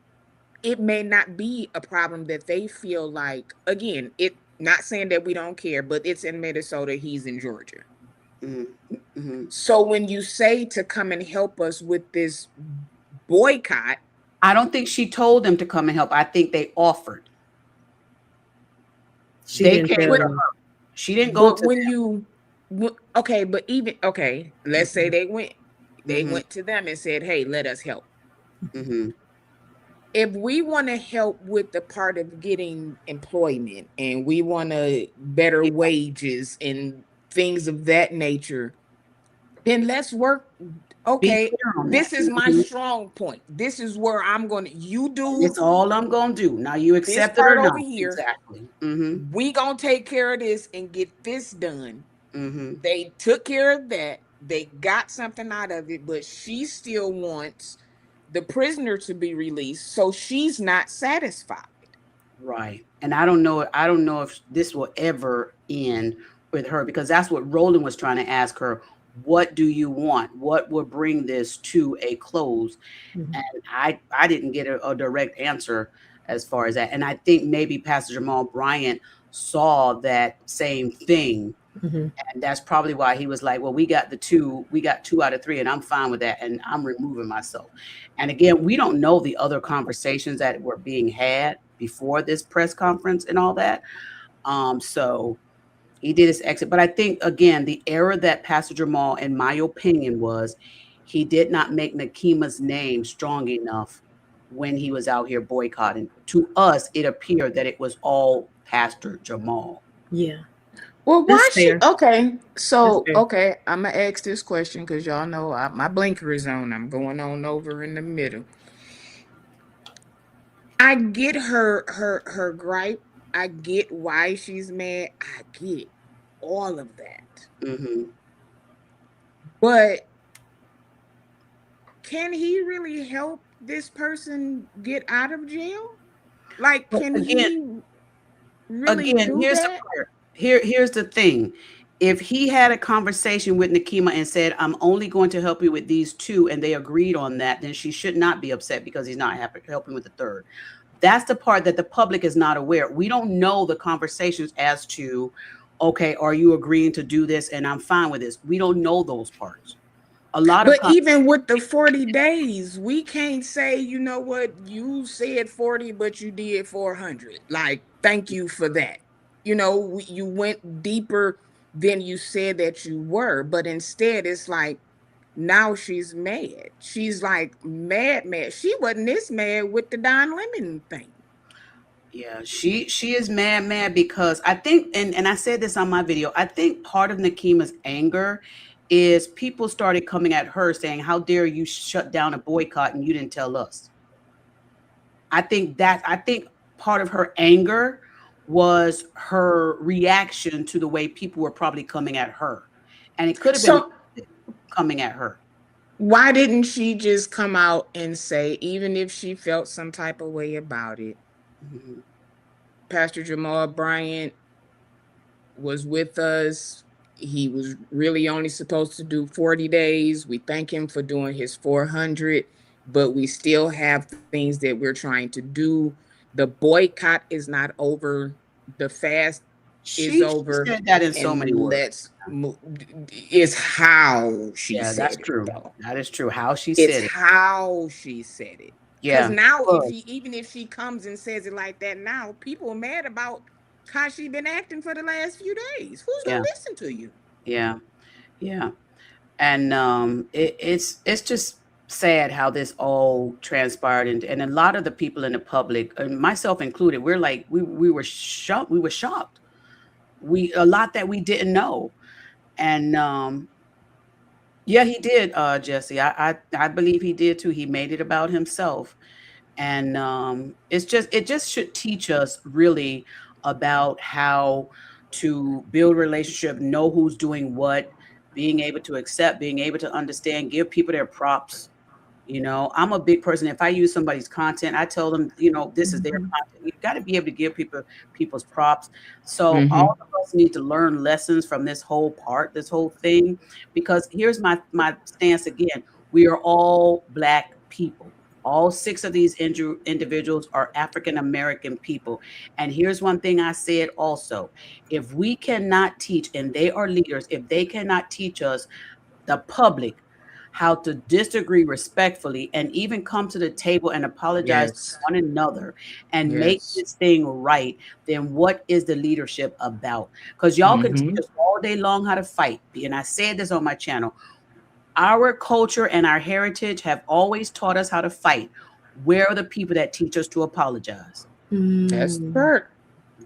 it may not be a problem that they feel like, again, it not saying that we don't care, but it's in Minnesota, he's in Georgia. Mm-hmm. So when you say to come and help us with this boycott, I don't think she told them to come and help. I think they offered. She They didn't came tell to them. her. She didn't go but to when them. you okay, but even okay, let's say they went Mhm. to them and said, hey, let us help. Mm-hmm. If we want to help with the part of getting employment and we want to better Yeah. wages and things of that nature, then let's work. Be Okay, clear on this that. is my Mhm. strong point. This is where I'm going to, you do It's all I'm gonna do. Now you this accept it or part over not. here. Exactly. Mm-hmm. We going to take care of this and get this done. Mm-hmm. They took care of that. They got something out of it, but she still wants the prisoner to be released. So she's not satisfied. Right. And I don't know if this will ever end with her, because that's what Roland was trying to ask her. What do you want? What will bring this to a close? Mhm. And I didn't get a direct answer as far as that. And I think maybe Pastor Jamal Bryant saw that same thing. Mhm. And that's probably why he was like, well, we got 2 out of 3, and I'm fine with that. And I'm removing myself. And again, we don't know the other conversations that were being had before this press conference and all that. So he did his exit. But I think, again, the error that Pastor Jamal, in my opinion, was he did not make Nakima's name strong enough when he was out here boycotting. To us, it appeared that it was all Pastor Jamal. Yeah. Well, why That's she fair. okay? That's So fair. okay, I'm gonna ask this question because y'all know my blinker is on. I'm going on over in the middle. I get her gripe. I get why she's mad. I get all of that. Mm-hmm. But can he really help this person get out of jail? Like, But can he really again, do that? here's the thing. If he had a conversation with Nakima and said, I'm only going to help you with these 2, and they agreed on that, then she should not be upset because he's not helping with the third. That's the part that the public is not aware. We don't know the conversations as to, okay, are you agreeing to do this? And I'm fine with this. We don't know those parts. A lot of But even with the 40 days, we can't say, you know what, you said 40, but you did 400. Like, thank you for that. You know, you went deeper than you said that you were. But instead, it's like, now she's mad. She's like mad. She wasn't this mad with the Don Lemon thing. Yeah, she is mad because I think, and I said this on my video, I think part of Nakima's anger is people started coming at her saying, how dare you shut down a boycott and you didn't tell us. I think part of her anger was her reaction to the way people were probably coming at her. And it could have been So coming at her. why didn't she just come out and say, even if she felt some type of way about it, Mhm. Pastor Jamal Bryant was with us. He was really only supposed to do 40 days. We thank him for doing his 400, but we still have things that we're trying to do. The boycott is not over. The fast is She over. said that in so many And words. let's move. Is how she Yeah, said that's it, true. though. That is true. How she It's said it. how she said it. Because Yeah. now, Good. even if she comes and says it like that now, people are mad about how she been acting for the last few days. Who's Yeah. gonna listen to you? Yeah. Yeah. And it's just sad how this all transpired, and a lot of the people in the public, and myself included, we're like we were shocked. We were shocked. A lot that we didn't know. And Yeah, he did, Jesse. I believe he did too. He made it about himself. And it just should teach us really about how to build relationship, know who's doing what, being able to accept, being able to understand, give people their props. I'm a big person. If I use somebody's content, I tell them, this is their Mhm. content. You've got to be able to give people's props. So Mm-hmm. all of us need to learn lessons from this whole thing, because here's my stance again. We are all Black people. All six of these individuals are African American people. And here's one thing I said also: if we cannot teach, and they are leaders, if they cannot teach us, the public, how to disagree respectfully and even come to the table and apologize to Yes. one another and make Yes. this thing right, then what is the leadership about? Because y'all can teach Mm-hmm. us all day long how to fight. And I said this on my channel. Our culture and our heritage have always taught us how to fight. Where are the people that teach us to apologize? That's the Mm, part.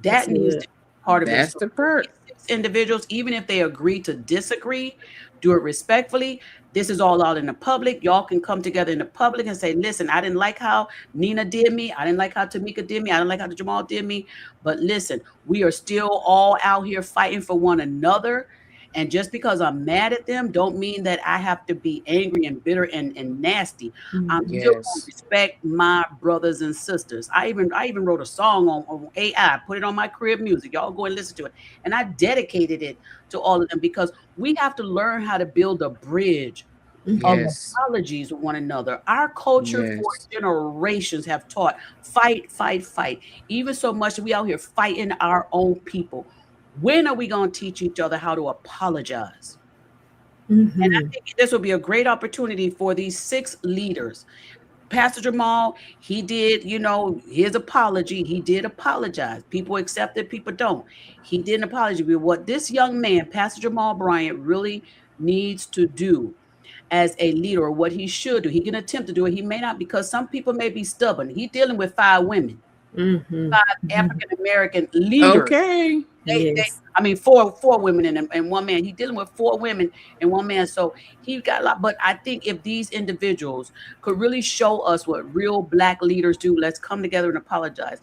that's That needs it. to be part of it. That's So the these part. six individuals, even if they agree to disagree, do it respectfully. This is all out in the public. Y'all can come together in the public and say, listen, I didn't like how Nina did me. I didn't like how Tamika did me. I didn't like how Jamal did me. But listen, we are still all out here fighting for one another. And just because I'm mad at them, don't mean that I have to be angry and bitter and nasty. I'm Mhm. still gonna Yes. respect my brothers and sisters. I even wrote a song on AI, put it on my crib music. Y'all go and listen to it. And I dedicated it to all of them, because we have to learn how to build a bridge of Mhm. Yes. apologies with one another. Our culture for Yes. generations have taught fight, fight, fight. Even so much that we out here fighting our own people. When are we going to teach each other how to apologize? And I Mhm. think this will be a great opportunity for these six leaders. Pastor Jamal, he did, his apology. He did apologize. People accept it, people don't. He did an apology. But what this young man, Pastor Jamal Bryant, really needs to do as a leader, or what he should do, he can attempt to do it. He may not, because some people may be stubborn. He's dealing with 5 women, Mhm. 5 Mhm. African American leaders. Okay. Yes. I mean, four women and one man. He's dealing with 4 women and one man. So he got a lot. But I think if these individuals could really show us what real Black leaders do, let's come together and apologize.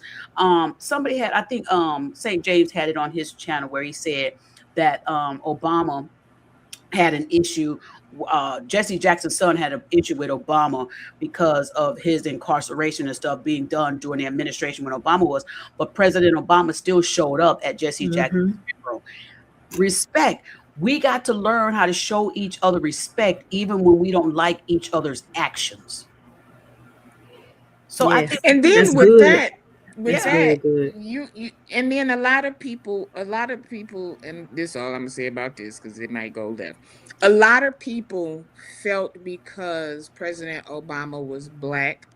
Somebody had, I think, St. James had it on his channel where he said that Obama had an issue. Jesse Jackson's son had an issue with Obama because of his incarceration and stuff being done during the administration when Obama was. But President Obama still showed up at Jesse Jackson's Mhm. funeral. Respect. We got to learn how to show each other respect, even when we don't like each other's actions. So I think Yes. And That's then good. with That's yeah. real that, good. and then a lot of people, and this is all I'm gonna say about this because it might go left. A lot of people felt because President Obama was Black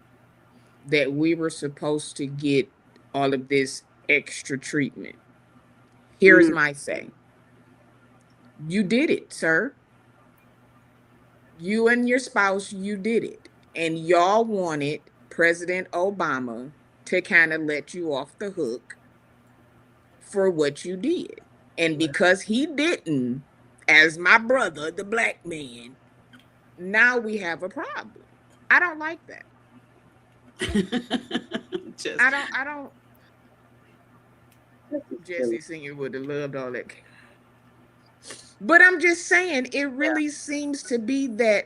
that we were supposed to get all of this extra treatment. Here's Mm, my say. You did it, sir. You and your spouse, you did it. And y'all wanted President Obama to kind of let you off the hook for what you did. And because he didn't, as my brother, the Black man, now we have a problem. I don't like that. just I don't Jesse Senior would have loved all that. But I'm just saying, it really seems to be that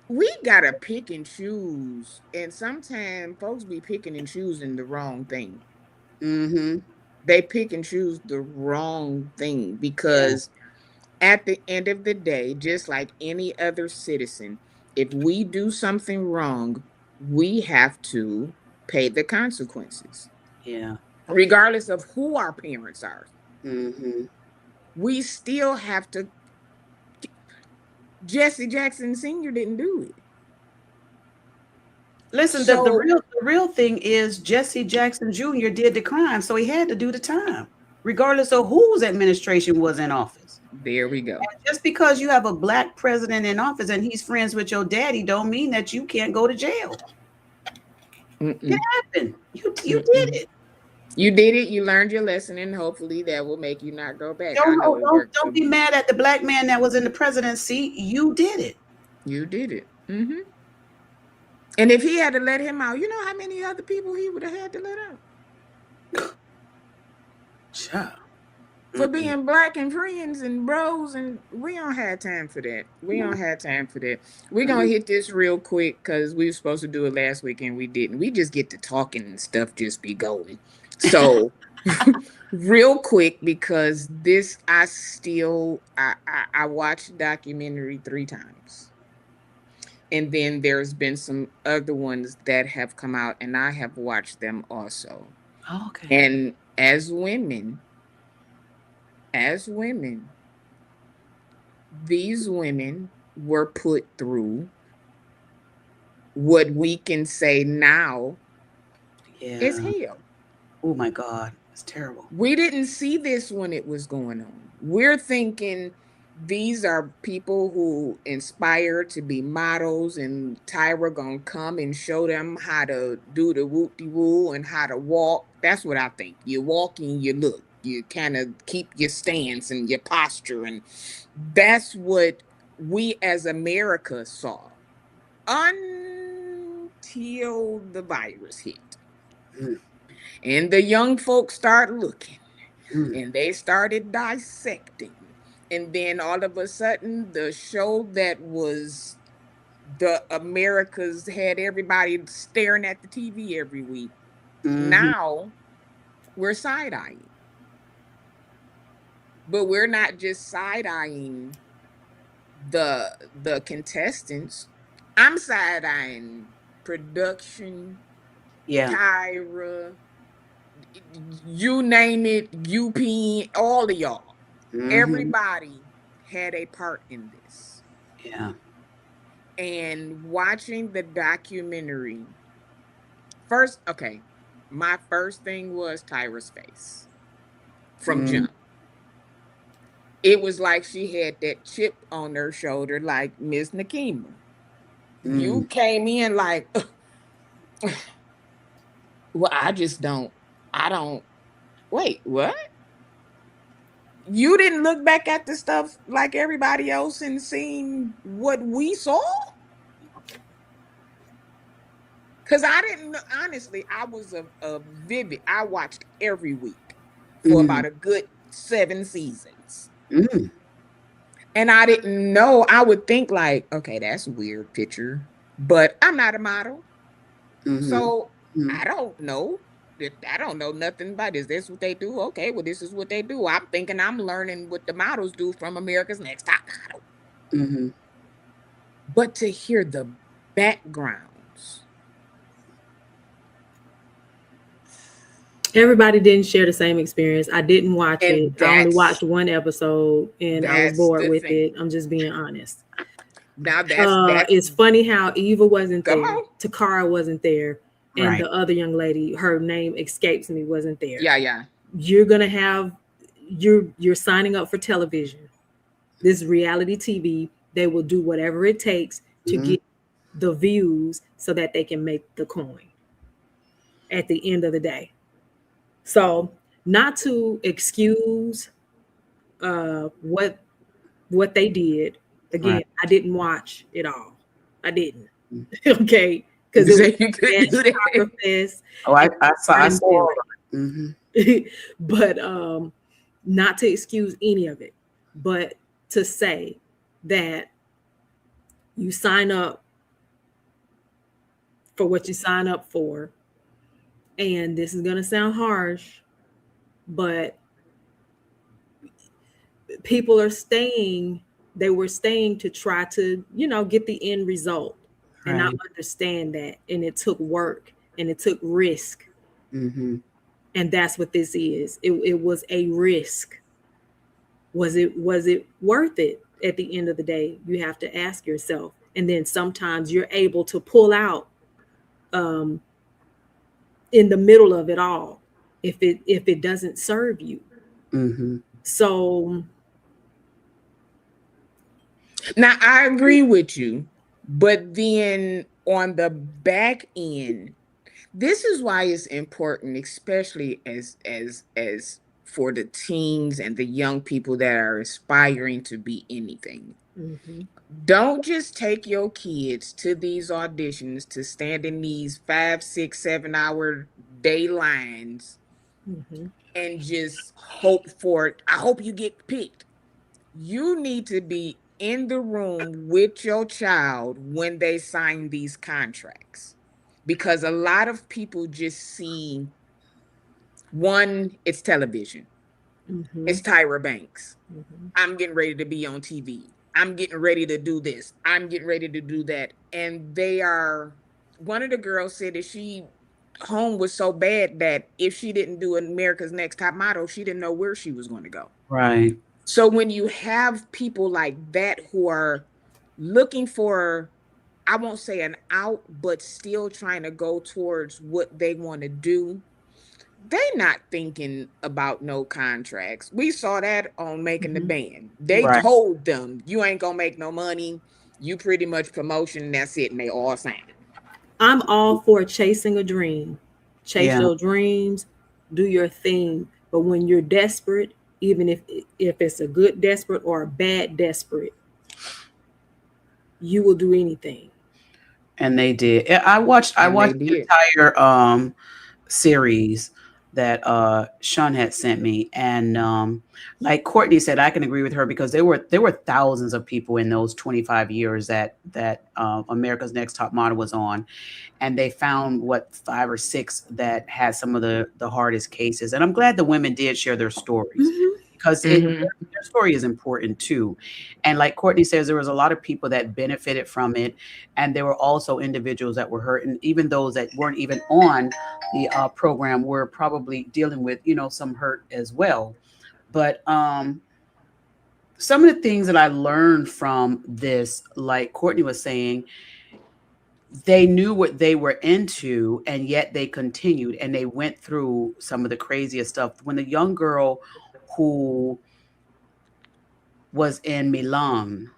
we gotta pick and choose. And sometimes folks be picking and choosing the wrong thing. mm-hmm. They pick and choose the wrong thing Yeah. because at the end of the day, just like any other citizen, if we do something wrong, we have to pay the consequences, Yeah. regardless of who our parents are. Mm-hmm. We still have to. Jesse Jackson Sr. didn't do it. Listen, the So real thing is Jesse Jackson Jr. did the crime, so he had to do the time, regardless of whose administration was in office. there we go. And just because you have a Black president in office and he's friends with your daddy, don't mean that you can't go to jail. It Mm-mm, happened. You did mm-mm. it. You did it. You learned your lesson, and hopefully that will make you not go back. I know it worked for Don't be me. mad at the black man that was in the presidency. You did it. You did it. And if he had to let him out, you know how many other people he would have had to let out Child. for being black and friends and bros, and we don't have time for that. We don't have time for that. We're gonna hit this real quick because we were supposed to do it last week and we didn't. We just get to talking and stuff just be going. So real quick, because this I watched the documentary 3 times. And then there's been some other ones that have come out and I have watched them also. Okay. And as women, these women were put through what we can say now is hell. Oh my God. It's terrible. We didn't see this when it was going on. We're thinking these are people who inspire to be models, and Tyra gonna come and show them how to do the whoop-de-woo and how to walk. That's what I think. You walk and you look. You kind of keep your stance and your posture, and that's what we as America saw until the virus hit. And the young folks start looking and they started dissecting. And then all of a sudden, the show that was the Americas had everybody staring at the TV every week. Now we're side eyeing. But we're not just side eyeing the contestants. I'm side eyeing production, Tyra, you name it, UP, all of y'all. Everybody had a part in this. Yeah. And watching the documentary, first, okay, my first thing was Tyra's face from jump. It was like she had that chip on her shoulder, like Miss Nakima. You came in like, well, I don't, wait, what? You didn't look back at the stuff like everybody else and seen what we saw? Because I didn't, honestly, I was a vivid. I watched every week for about a good 7 seasons. And I didn't know. I would think like, okay, that's a weird picture, but I'm not a model. So I don't know. I don't know nothing about this. This is what they do. Okay, well, this is what they do. I'm thinking I'm learning what the models do from America's Next Top Model. But to hear the backgrounds. Everybody didn't share the same experience. I didn't watch it. I only watched one episode and I was bored with it. I'm just being honest. Now that's it's funny how Eva wasn't there, Takara wasn't there, and the other young lady, her name escapes me, wasn't there. Yeah. You're gonna have you're signing up for television. This reality TV, they will do whatever it takes to get the views so that they can make the coin at the end of the day. So not to excuse what they did. Again, I didn't watch it all. I didn't. Okay. Because it was I saw it. But not to excuse any of it, but to say that you sign up for what you sign up for. And this is going to sound harsh, but people are staying. They were staying to try to, get the end result. And I understand that. And it took work and it took risk. And that's what this is. It was a risk. Was it worth it at the end of the day? You have to ask yourself. And then sometimes you're able to pull out in the middle of it all if it doesn't serve you. So now I agree with you, but then on the back end, This is why it's important, especially as for the teens and the young people that are aspiring to be anything. Mhm. Don't just take your kids to these auditions to stand in these 5, 6, 7 hour day lines Mhm. and just hope for it. I hope you get picked. You need to be in the room with your child when they sign these contracts, because a lot of people just see one, it's television, it's Mhm. Tyra Banks. Mhm. I'm getting ready to be on TV. I'm getting ready to do this. I'm getting ready to do that. And they are, one of the girls said that she home was so bad that if she didn't do America's Next Top Model, she didn't know where she was going to go. Right. So when you have people like that who are looking for, I won't say an out, but still trying to go towards what they want to do, they not thinking about no contracts. We saw that on Making the Mhm. Band. They Right. told them you ain't gonna make no money. You pretty much promotion and that's it, and they all signed it. I'm all for chasing a dream. Chase Yeah. your dreams, do your thing. But when you're desperate, even if it's a good desperate or a bad desperate, you will do anything. And they did. I And they watched the did. entire series that Sean had sent me, and like Courtney said, I can agree with her because there were thousands of people in those 25 years that America's Next Top Model was on, and they found what 5 or 6 that had some of the hardest cases. And I'm glad the women did share their stories Mhm. because Mm-hmm. their story is important too. And like Courtney says, there was a lot of people that benefited from it, and there were also individuals that were hurt, and even those that weren't even on the program were probably dealing with some hurt as well. But some of the things that I learned from this, like Courtney was saying, they knew what they were into and yet they continued and they went through some of the craziest stuff. When the young girl who was in Milan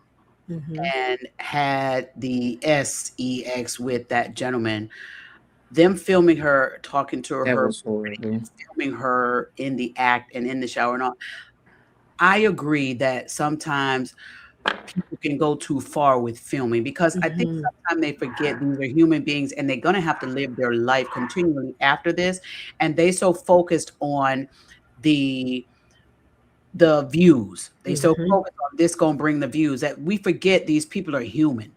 Mhm. and had the sex with that gentleman, them filming her talking to That her, was horrible. filming her in the act and in the shower and all, I agree that sometimes people can go too far with filming because I think Mhm. sometimes they forget these are human beings and they're going to have to live their life continually after this, and they so focused on the views. They so Mhm. focused on this going to bring the views that we forget these people are human.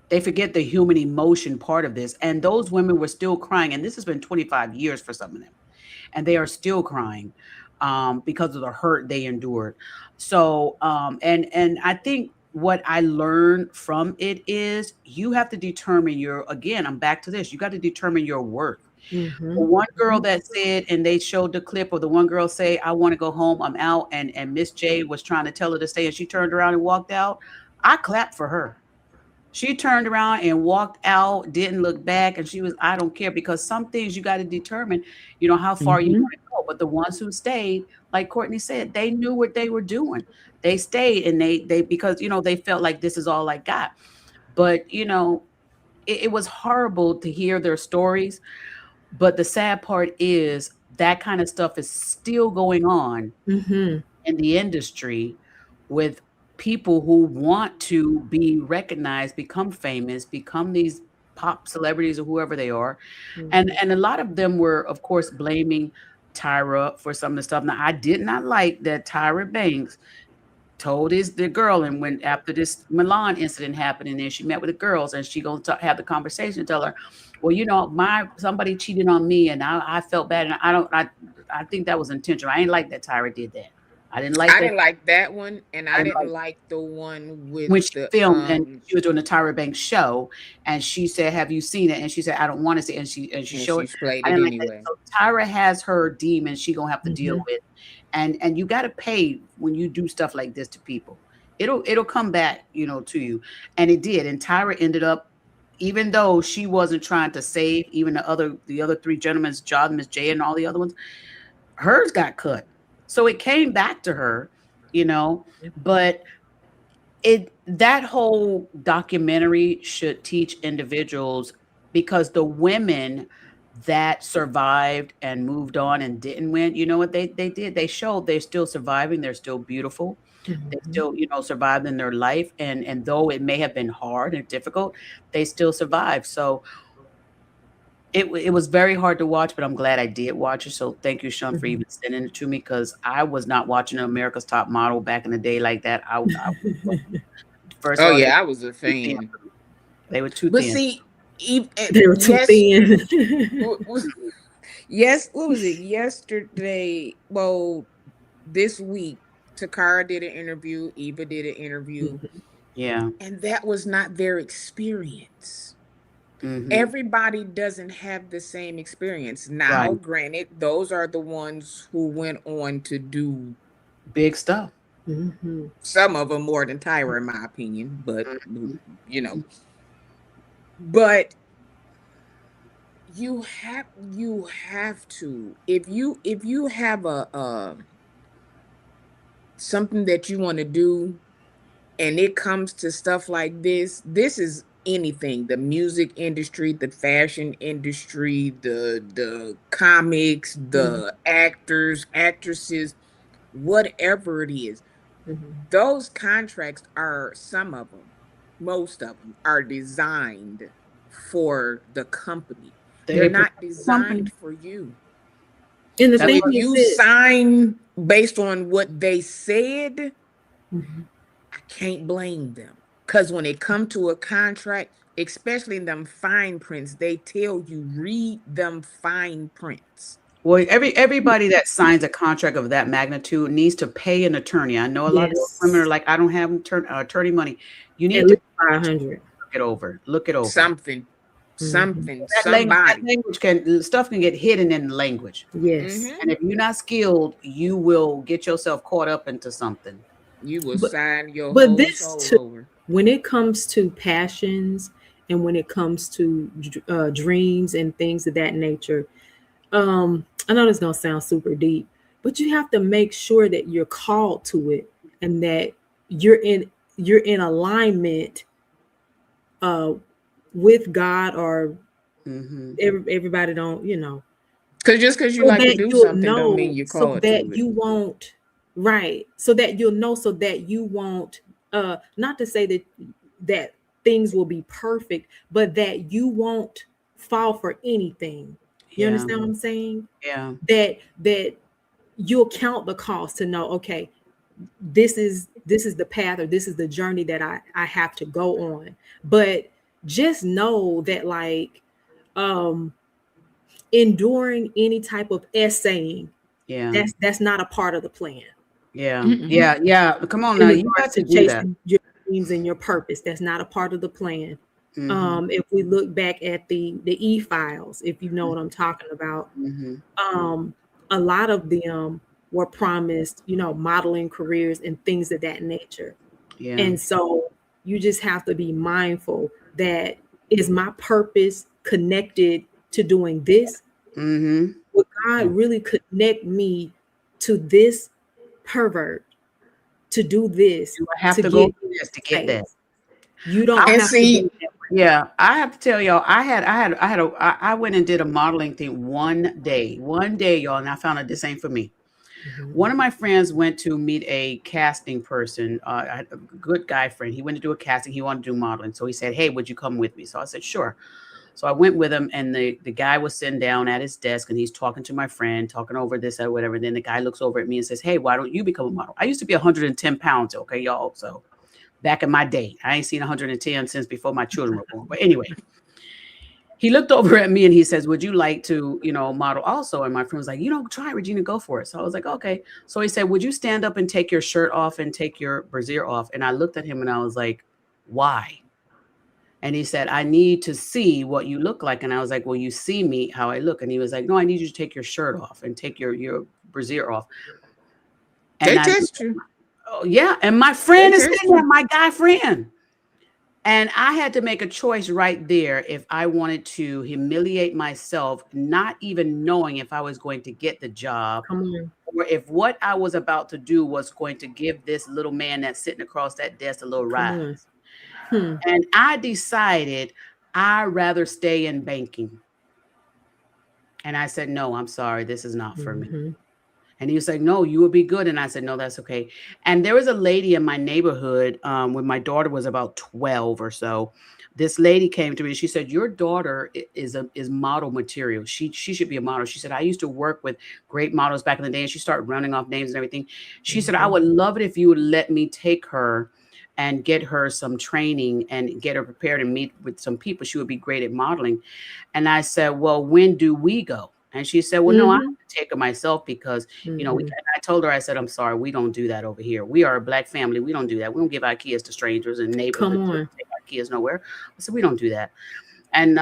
They forget the human emotion part of this, and those women were still crying, and this has been 25 years for some of them, and they are still crying because of the hurt they endured. So, and I think what I learned from it is you have to determine your. Again, I'm back to this. You got to determine your worth. The Mhm. one girl Mhm. that said, and they showed the clip, or the one girl say, "I want to go home. I'm out," and Miss J was trying to tell her to stay, and she turned around and walked out. I clapped for her. She turned around and walked out, didn't look back, and she was, I don't care, because some things you got to determine, how far you Mhm. want to go. But the ones who stayed, like Courtney said, they knew what they were doing. They stayed and they because they felt like this is all I got. But it was horrible to hear their stories. But the sad part is that kind of stuff is still going on Mhm. in the industry with people who want to be recognized, become famous, become these pop celebrities or whoever they are. And Mhm. and a lot of them were, of course, blaming Tyra for some of the stuff. Now, I did not like that Tyra Banks told the girl, and when after this Milan incident happened, and then she met with the girls, and she gonna have the conversation, tell her, well, my somebody cheated on me, and I felt bad, and I think that was intentional. I ain't like that Tyra did that. I didn't like I that. didn't like that one, and I I didn't didn't like like the one with when she the filmed and she was doing the Tyra Banks show, and she said, "Have you seen it?" And she said, "I don't want to see it." And she and showed she it. played I it didn't like that. anyway. So Tyra has her demons she gonna have to deal Mhm. with, and you got to pay when you do stuff like this to people. It'll come back, to you, and it did. And Tyra ended up, even though she wasn't trying to save even the other three gentlemen's job, Miss J and all the other ones, hers got cut. So it came back to her, but that whole documentary should teach individuals, because the women that survived and moved on and didn't win, you know what they did? They showed they're still surviving, they're still beautiful, they still, survived in their life, and though it may have been hard and difficult, they still survived. So it was very hard to watch, but I'm glad I did watch it. So thank you, Sean, for even sending it to me, because I was not watching America's Top Model back in the day like that. I first Oh of all, yeah, I was a fan. they were too But thin. see, They were too thin. Yes, what was it? Yesterday, well, this week, Takara did an interview, Eva did an interview, Yeah. and that was not their experience. Mhm. Everybody doesn't have the same experience. Now, Right. granted, those are the ones who went on to do Big stuff. some of them more than Tyra, in my opinion, but but you have to, if you have a something that you want to do, and it comes to stuff like this is anything, the music industry, the fashion industry, the comics, the actors, actresses, whatever it is. Those contracts are, some of them, most of them are designed for the company. They're not designed for you. And the So thing if you sign based on what they said, I can't blame them. Because when it comes to a contract, especially them fine prints, they tell you read them fine prints. Well, everybody that signs a contract of that magnitude needs to pay an attorney. I know a lot of women are like, I don't have attorney money. You need to 500. Look it over. Something. That Somebody. language stuff can get hidden in the language. Yes. And if you're not skilled, you will get yourself caught up into something. You will sign your but whole this soul over. When it comes to passions and when it comes to dreams and things of that nature, I know this is gonna sound super deep, but you have to make sure that you're called to it and that you're in alignment with God, or everybody don't, because just because you like to do something don't mean you're called so that to you it. won't, right, so that you'll know, so that you won't, not to say that things will be perfect, but that you won't fall for anything. You understand what I'm saying? Yeah. That you'll count the cost to know, okay, this is the path, or this is the journey that I have to go on. But just know that, like, enduring any type of essaying, that's not a part of the plan. Yeah. Come on now, you got to do that. Your dreams and your purpose, that's not a part of the plan. If we look back at the E-Files, if you know what I'm talking about, a lot of them were promised, modeling careers and things of that nature. And so you just have to be mindful that, is my purpose connected to doing this? Would God really connect me to this pervert to do this? Do I have to go through this to get that? You don't have to do that. Yeah, I have to tell y'all, I went and did a modeling thing one day, y'all, and I found out this ain't for me. One of my friends went to meet a casting person, a good guy friend. He went to do a casting. He wanted to do modeling. So he said, hey, would you come with me? So I said, sure. So I went with him, and the guy was sitting down at his desk, and he's talking to my friend, talking over this or whatever. Then the guy looks over at me and says, hey, why don't you become a model? I used to be 110 pounds, okay, y'all? So back in my day, I ain't seen 110 since before my children were born. But anyway, he looked over at me and he says, would you like to, model also? And my friend was like, try, Regina, go for it. So I was like, okay. So he said, would you stand up and take your shirt off and take your brassiere off? And I looked at him and I was like, why? And he said, I need to see what you look like. And I was like, well, you see me how I look. And he was like, no, I need you to take your shirt off and take your brassiere off. And they test you. Oh, yeah. And my friend is sitting there, my guy friend. And I had to make a choice right there if I wanted to humiliate myself, not even knowing if I was going to get the job, or if what I was about to do was going to give this little man that's sitting across that desk a little rise. And I decided I'd rather stay in banking. And I said, no, I'm sorry, this is not for me. Mhm. And he was like, no, you will be good. And I said, no, that's okay. And there was a lady in my neighborhood when my daughter was about 12 or so. This lady came to me and she said, your daughter is model material. She should be a model. She said, I used to work with great models back in the day. And she started running off names and everything. She said, I Mhm. would love it if you would let me take her and get her some training and get her prepared and meet with some people. She would be great at modeling. And I said, well, when do we go? And she said, well, no, I have Mhm. to take her myself because, Mhm. I told her, I said, I'm sorry, we don't do that over here. We are a Black family. We don't do that. We don't give our kids to strangers and Come neighborhoods. We don't on. take our kids nowhere. I said, we don't do that. And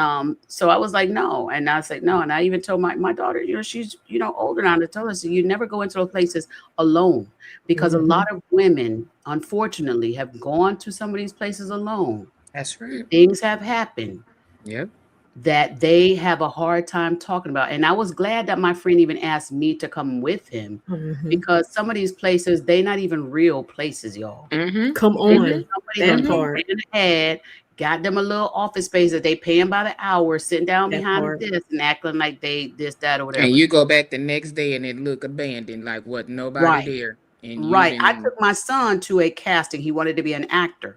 so I was like, no. And I said, no. And I even told my daughter, she's, older now, to tell her, so you never go into those places alone, because a lot Mhm. of women, unfortunately, have gone to some of these places alone. That's right. Things have happened Yep. that they have a hard time talking about. And I was glad that my friend even asked me to come with him, Mhm. because some of these places, they not even real places, y'all. Mm-hmm. Come They Mm-hmm. on. just somebody That done Mm-hmm. part. ran an ad, got them a little office space that they paying by the hour, sitting down That behind part. the desk and acting like they this, that, or And whatever. you go back the next day and it look abandoned, like what, nobody Right. there. And you Right. I didn't. took my son to a casting. He wanted to be an actor.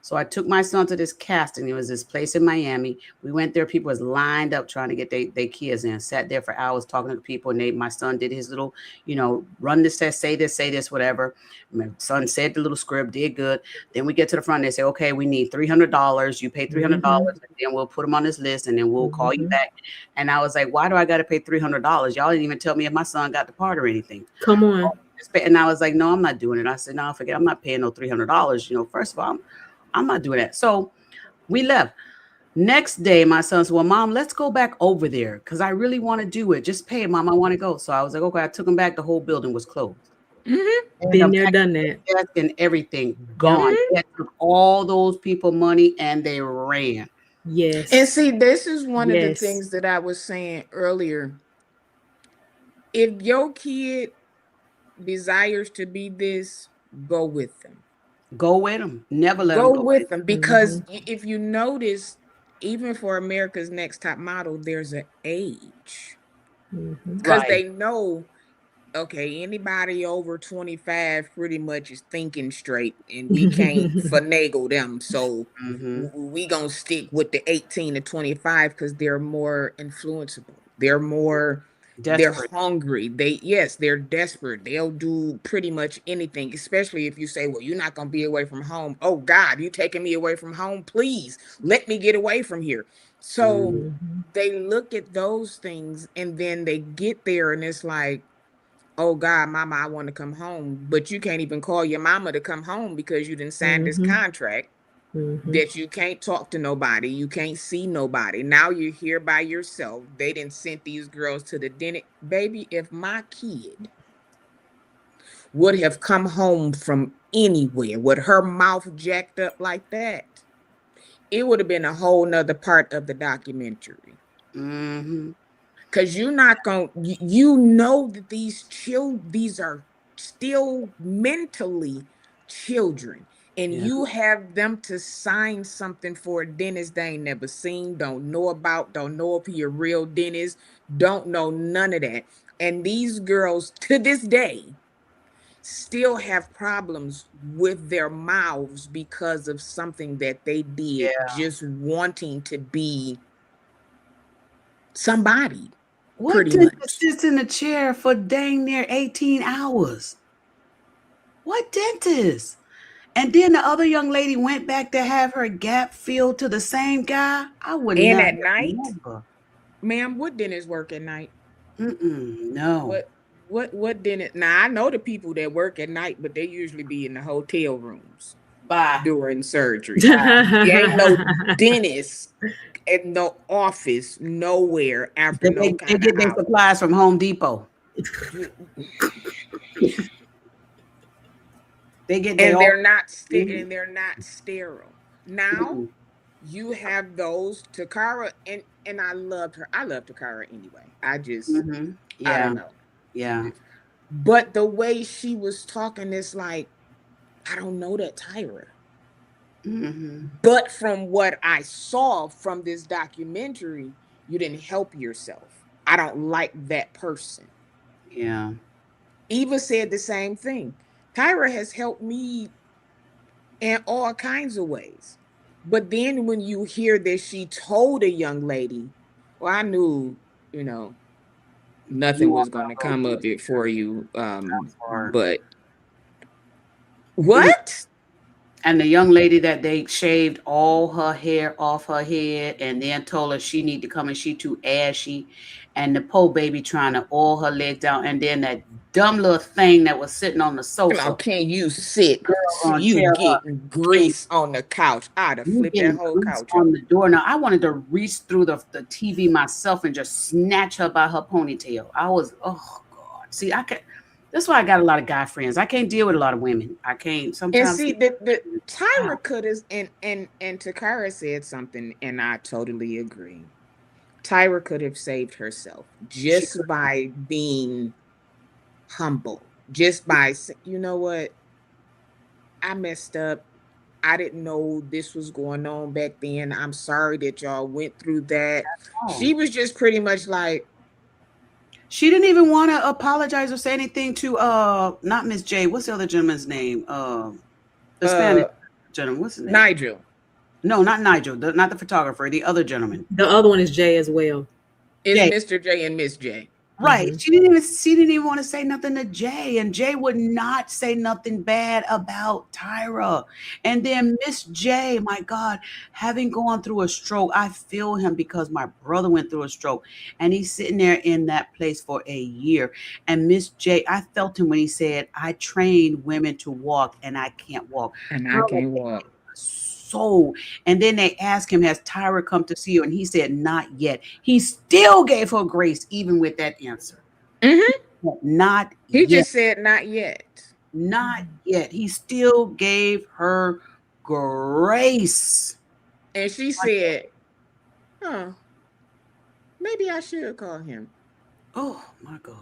So I took my son to this casting. It was this place in Miami. We went there. People was lined up trying to get their kids in. Sat there for hours talking to people. And my son did his little, run this test, say this, whatever. My son said the little script, did good. Then we get to the front. They say, okay, we need $300. You pay $300, Mhm. and then we'll put them on this list, and then we'll call you Mhm. back. And I was like, why do I got to pay $300? Y'all didn't even tell me if my son got the part or anything. Come on. And I was like, no, I'm not doing it. I said, no, forget. I'm not paying no $300. First of all, I'm not doing that. So we left. Next day, my son said, well, Mom, let's go back over there because I really want to do it. Just pay it, Mom. I want to go. So I was like, okay. I took him back. The whole building was closed. Mm-hmm. And Been the there, package done that. desk and everything Yep. gone. They had took all those people money and they ran. And Yes. see, this is one of the Yes. things that I was saying earlier. If your kid desires to be this, go with them. Go with them. Never let them Go go with them, anywhere. because Mhm. if you notice, even for America's Next Top Model, there's an age, Mhm. because Right. they know, okay, anybody over 25 pretty much is thinking straight, and we can't finagle them. So Mm-hmm. we gonna stick with the 18 to 25 because they're more influenceable. They're Desperate. hungry. Yes, they're desperate. They'll do pretty much anything, especially if you say, well, you're not gonna be away from home. Oh God, you taking me away from home? Please let me get away from here. So Mm-hmm. Mhm. they look at those things and then they get there and it's like, oh God, mama, I want to come home. But you can't even call your mama to come home because you didn't sign this Mhm. contract Mhm. that you can't talk to nobody, you can't see nobody. Now you're here by yourself. They didn't send these girls to the dinner. Baby, if my kid would have come home from anywhere with her mouth jacked up like that, it would have been a whole nother part of the documentary. Mm-hmm. Because you're not going to, you know that these are still mentally children, and Yeah. you have them to sign something for a dentist they ain't never seen, don't know about, don't know if he a real dentist, don't know none of that. And these girls to this day still have problems with their mouths because of something that they did, Yeah. just wanting to be somebody, What pretty dentist much. sits in a chair for dang near 18 hours? What dentist? And then the other young lady went back to have her gap filled to the same guy. I would And not at night, never. ma'am, what dentists work at night? No. What dentist? Now I know the people that work at night, but they usually be in the hotel rooms Bye. during surgery. Bye. You ain't no dentist at no office nowhere after no They kind of get their hour. supplies from Home Depot. They get their And all. Mhm. they're not sterile. Now Mm-mm. you have those Takara, and I loved her. I love Takara anyway. Mhm. I Yeah. don't know. Yeah. But the way she was talking is like, I don't know that Tyra. Mhm. But from what I saw from this documentary, you didn't help yourself. I don't like that person. Yeah. Eva said the same thing. Tyra has helped me in all kinds of ways. But then when you hear that she told a young lady, well, I knew, you know, nothing You was want going to to go come through of it for you. hard. But Mhm. what? And the young lady that they shaved all her hair off her head and then told her she need to come and she too ashy. And the poor baby trying to oil her leg down. And then that dumb little thing that was sitting on the Now, sofa. can you sit? Girl gonna You tell her, getting grease on the couch. I'd have you flipped that getting whole grease couch on up. the door. Now I wanted to reach through the TV myself and just snatch her by her ponytail. I was, oh God. See, I can't. That's why I got a lot of guy friends. I can't deal with a lot of women. I can't And sometimes. see the Wow. Tyra could have and Takara said something, and I totally agree. Tyra could have saved herself She just by being humble, just by you know what, I messed up. I didn't know this was going on back then. I'm sorry that y'all went through that. oh. She was just pretty much like, She didn't even want to apologize or say anything to not Miss J. What's the other gentleman's name? The Spanish uh, gentleman. What's his name? Nigel. No, not Nigel. Not the photographer. The other gentleman. The other one is Jay as well. It's Jay. Mr. J and Miss J. Right. Mhm. She didn't even want to say nothing to Jay. And Jay would not say nothing bad about Tyra. And then Miss J, my God, having gone through a stroke, I feel him because my brother went through a stroke and he's sitting there in that place for a year. And Miss J, I felt him when he said, I train women to walk and I can't walk. And I Girl, can't walk. soul. And then they asked him, has Tyra come to see you? And he said, not yet. He still gave her grace, even with that answer. Mm-hmm. Not He yet. just said not yet. Not yet. He still gave her grace. And she said, oh, maybe I should call him. Oh my God.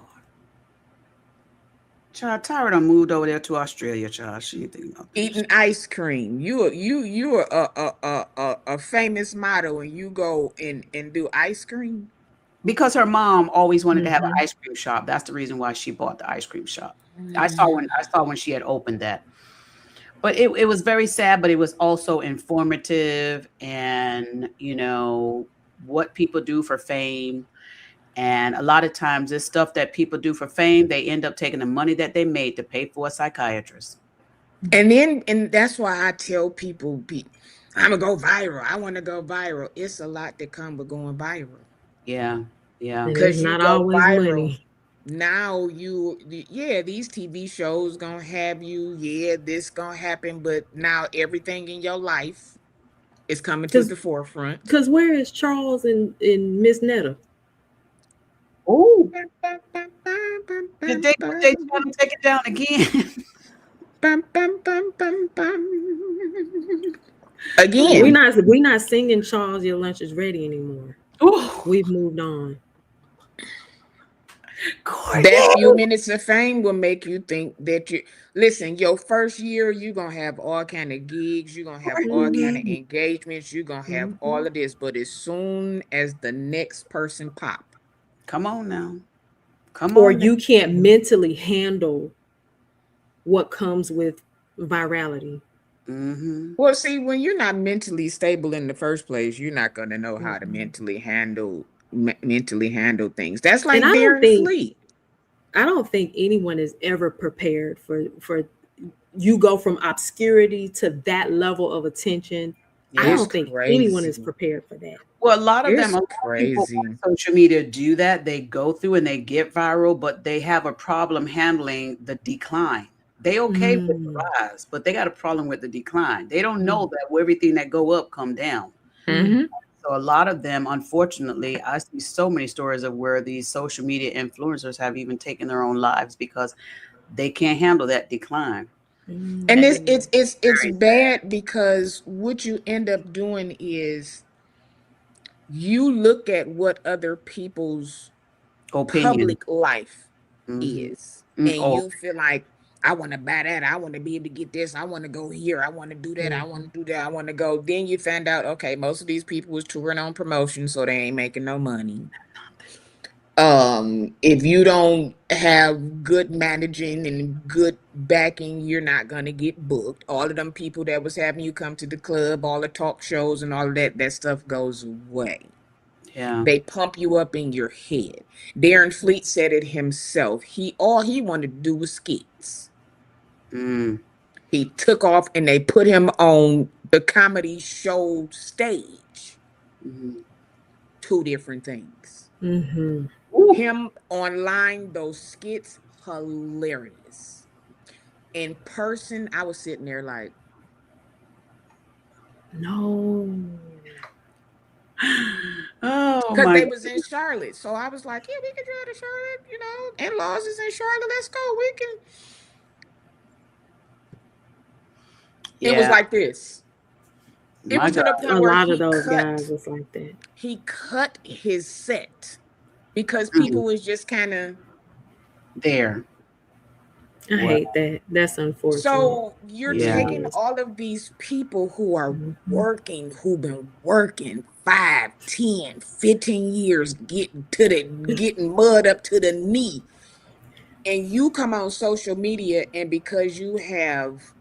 Child, Tyra done moved over there to Australia, child. She ain't thinking about this. Eating ice cream. You are a famous model and you go and do ice cream. Because her mom always wanted to have an Mhm. ice cream shop. That's the reason why she bought the ice cream shop. Mm. I saw when she had opened that. But it was very sad, but it was also informative and what people do for fame. And a lot of times this stuff that people do for fame, they end up taking the money that they made to pay for a psychiatrist. And that's why I tell people, I'm gonna go viral. I want to go viral. It's a lot that come with going viral. Yeah. Yeah. And it's Because you not go always viral. money. Now these TV shows gonna have you, this gonna happen, but now everything in your life is coming to the forefront. Because where is Charles and Miss Netta? Oh, Bum, bum, bum, bum, did bum, they bum, try to take it down again? bum, bum, bum, bum, bum. We Again, not singing Charles, your lunch is ready anymore. Oh, We've moved on. that few minutes of fame will make you think that you listen. Your first year, you're gonna have all kind of gigs, you're gonna have all kind of Mhm. engagements, you're gonna have all of this. But as soon as the next person pop, come on now. Come Or on. you can't mentally handle what comes with virality. Mm-hmm. well, see, when you're not mentally stable in the first place, you're not gonna know how to Mhm. mentally handle things. That's like And Darren Fleet. I don't think anyone is ever prepared for you go from obscurity to that level of attention. I Yeah. It's don't think anyone is crazy. prepared for that. Well, a lot of It's people crazy. on social media do that. They go through and they get viral, but they have a problem handling the decline. They okay with the Mm. rise, but they got a problem with the decline. They don't know that everything that go up come down. Mm-hmm. So a lot of them, unfortunately, I see so many stories of where these social media influencers have even taken their own lives because they can't handle that decline. Mm. And And it's very bad because what you end up doing is you look at what other people's opinion. public life Mhm. is, and Oh, you feel like I want to buy that, I want to be able to get this, I want to go here, I want to do that, I want to do that, I want to go. Then you find out, okay, most of these people was touring on promotion, so they ain't making no money. If you don't have good managing and good backing, you're not gonna get booked. All of them people that was having you come to the club, all the talk shows and all of that stuff goes away. Yeah. They pump you up in your head. Darren Fleet said it himself. All he wanted to do was skits. Mm. He took off and they put him on the comedy show stage. Mhm. Two different things. Mm-hmm. Him online, those skits, hilarious. In person, I was sitting there like, No. Oh because my they was in Charlotte. So I was like, yeah, we can drive to Charlotte, in-laws is in Charlotte, let's go. We can. It was yeah. like this. It My was to God. the point A where lot he of those cut, guys was like that. he cut his set because people was just kind of. There. I Wow. hate that. That's unfortunate. So you're Yeah. taking all of these people who are Mhm. working, who've been working 5, 10, 15 years, getting mud up to the knee. And you come on social media, and because you have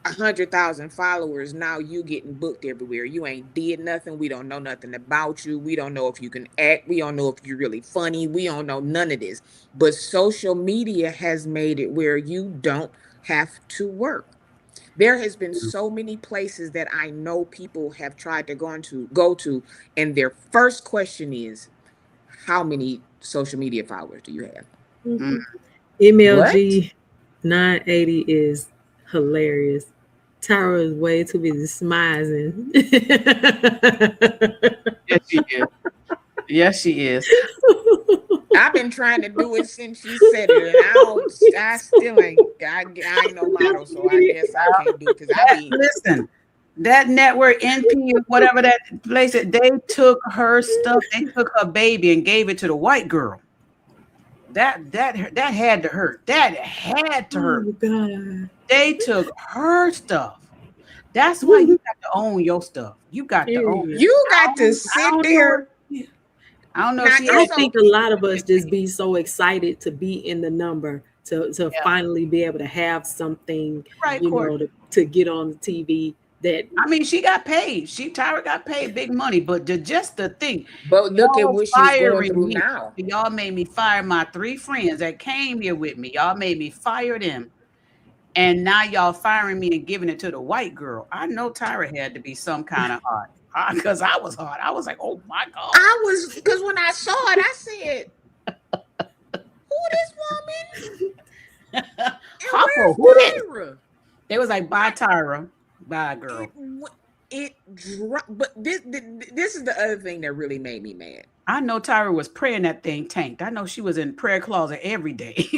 100,000 followers, now you getting booked everywhere. You ain't did nothing. We don't know nothing about you. We don't know if you can act. We don't know if you're really funny. We don't know none of this. But social media has made it where you don't have to work. There has been so many places that I know people have tried to go to, and their first question is, how many social media followers do you have? Mhm. What? MLG 980 is hilarious. Tara is way too busy smizing. Yes, she is. Yes, she is. I've been trying to do it since you said it, and I still ain't. I ain't no model, so I guess I can't do it because I be. Listen, that network NP or whatever that place, they took her stuff. They took her baby and gave it to the white girl. That had to hurt. That had to hurt. Oh God. They took her stuff. That's why you got to own your stuff. You got to own. Period. You got to I sit don't know there. I don't know Now, if she I it's think a lot of us just be so excited to be in the number to Yeah. finally be able to have something, right, you Court. know, to get on the TV that I mean, she got paid. Tyra got paid big money, but just the thing. But look at Y'all what she's going firing through me. now. Y'all made me fire my 3 friends that came here with me. Y'all made me fire them. And now y'all firing me and giving it to the white girl. I know Tyra had to be some kind of hot. Because I was hot. I was like, oh my God. Because when I saw it, I said, who this woman? And Hopper, where's who this? Tyra? They was like, bye, Tyra. Bye, girl. It dropped. But this is the other thing that really made me mad. I know Tyra was praying that thing tanked. I know she was in prayer closet every day.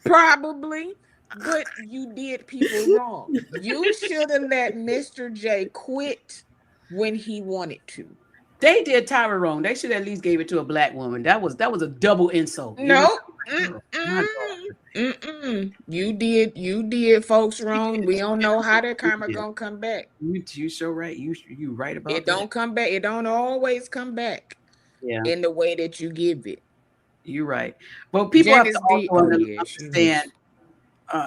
Probably. But you did people wrong. You should have let Mr. J quit when he wanted to. They did Tyra wrong. They should at least gave it to a black woman. That was a double insult. No. My You did folks wrong. We don't know how that karma gonna come back. You so right. You right about It that. don't come back. It don't always come back Yeah, in the way that you give it. you're right. But people Janice have to D. also Oh, yeah, understand.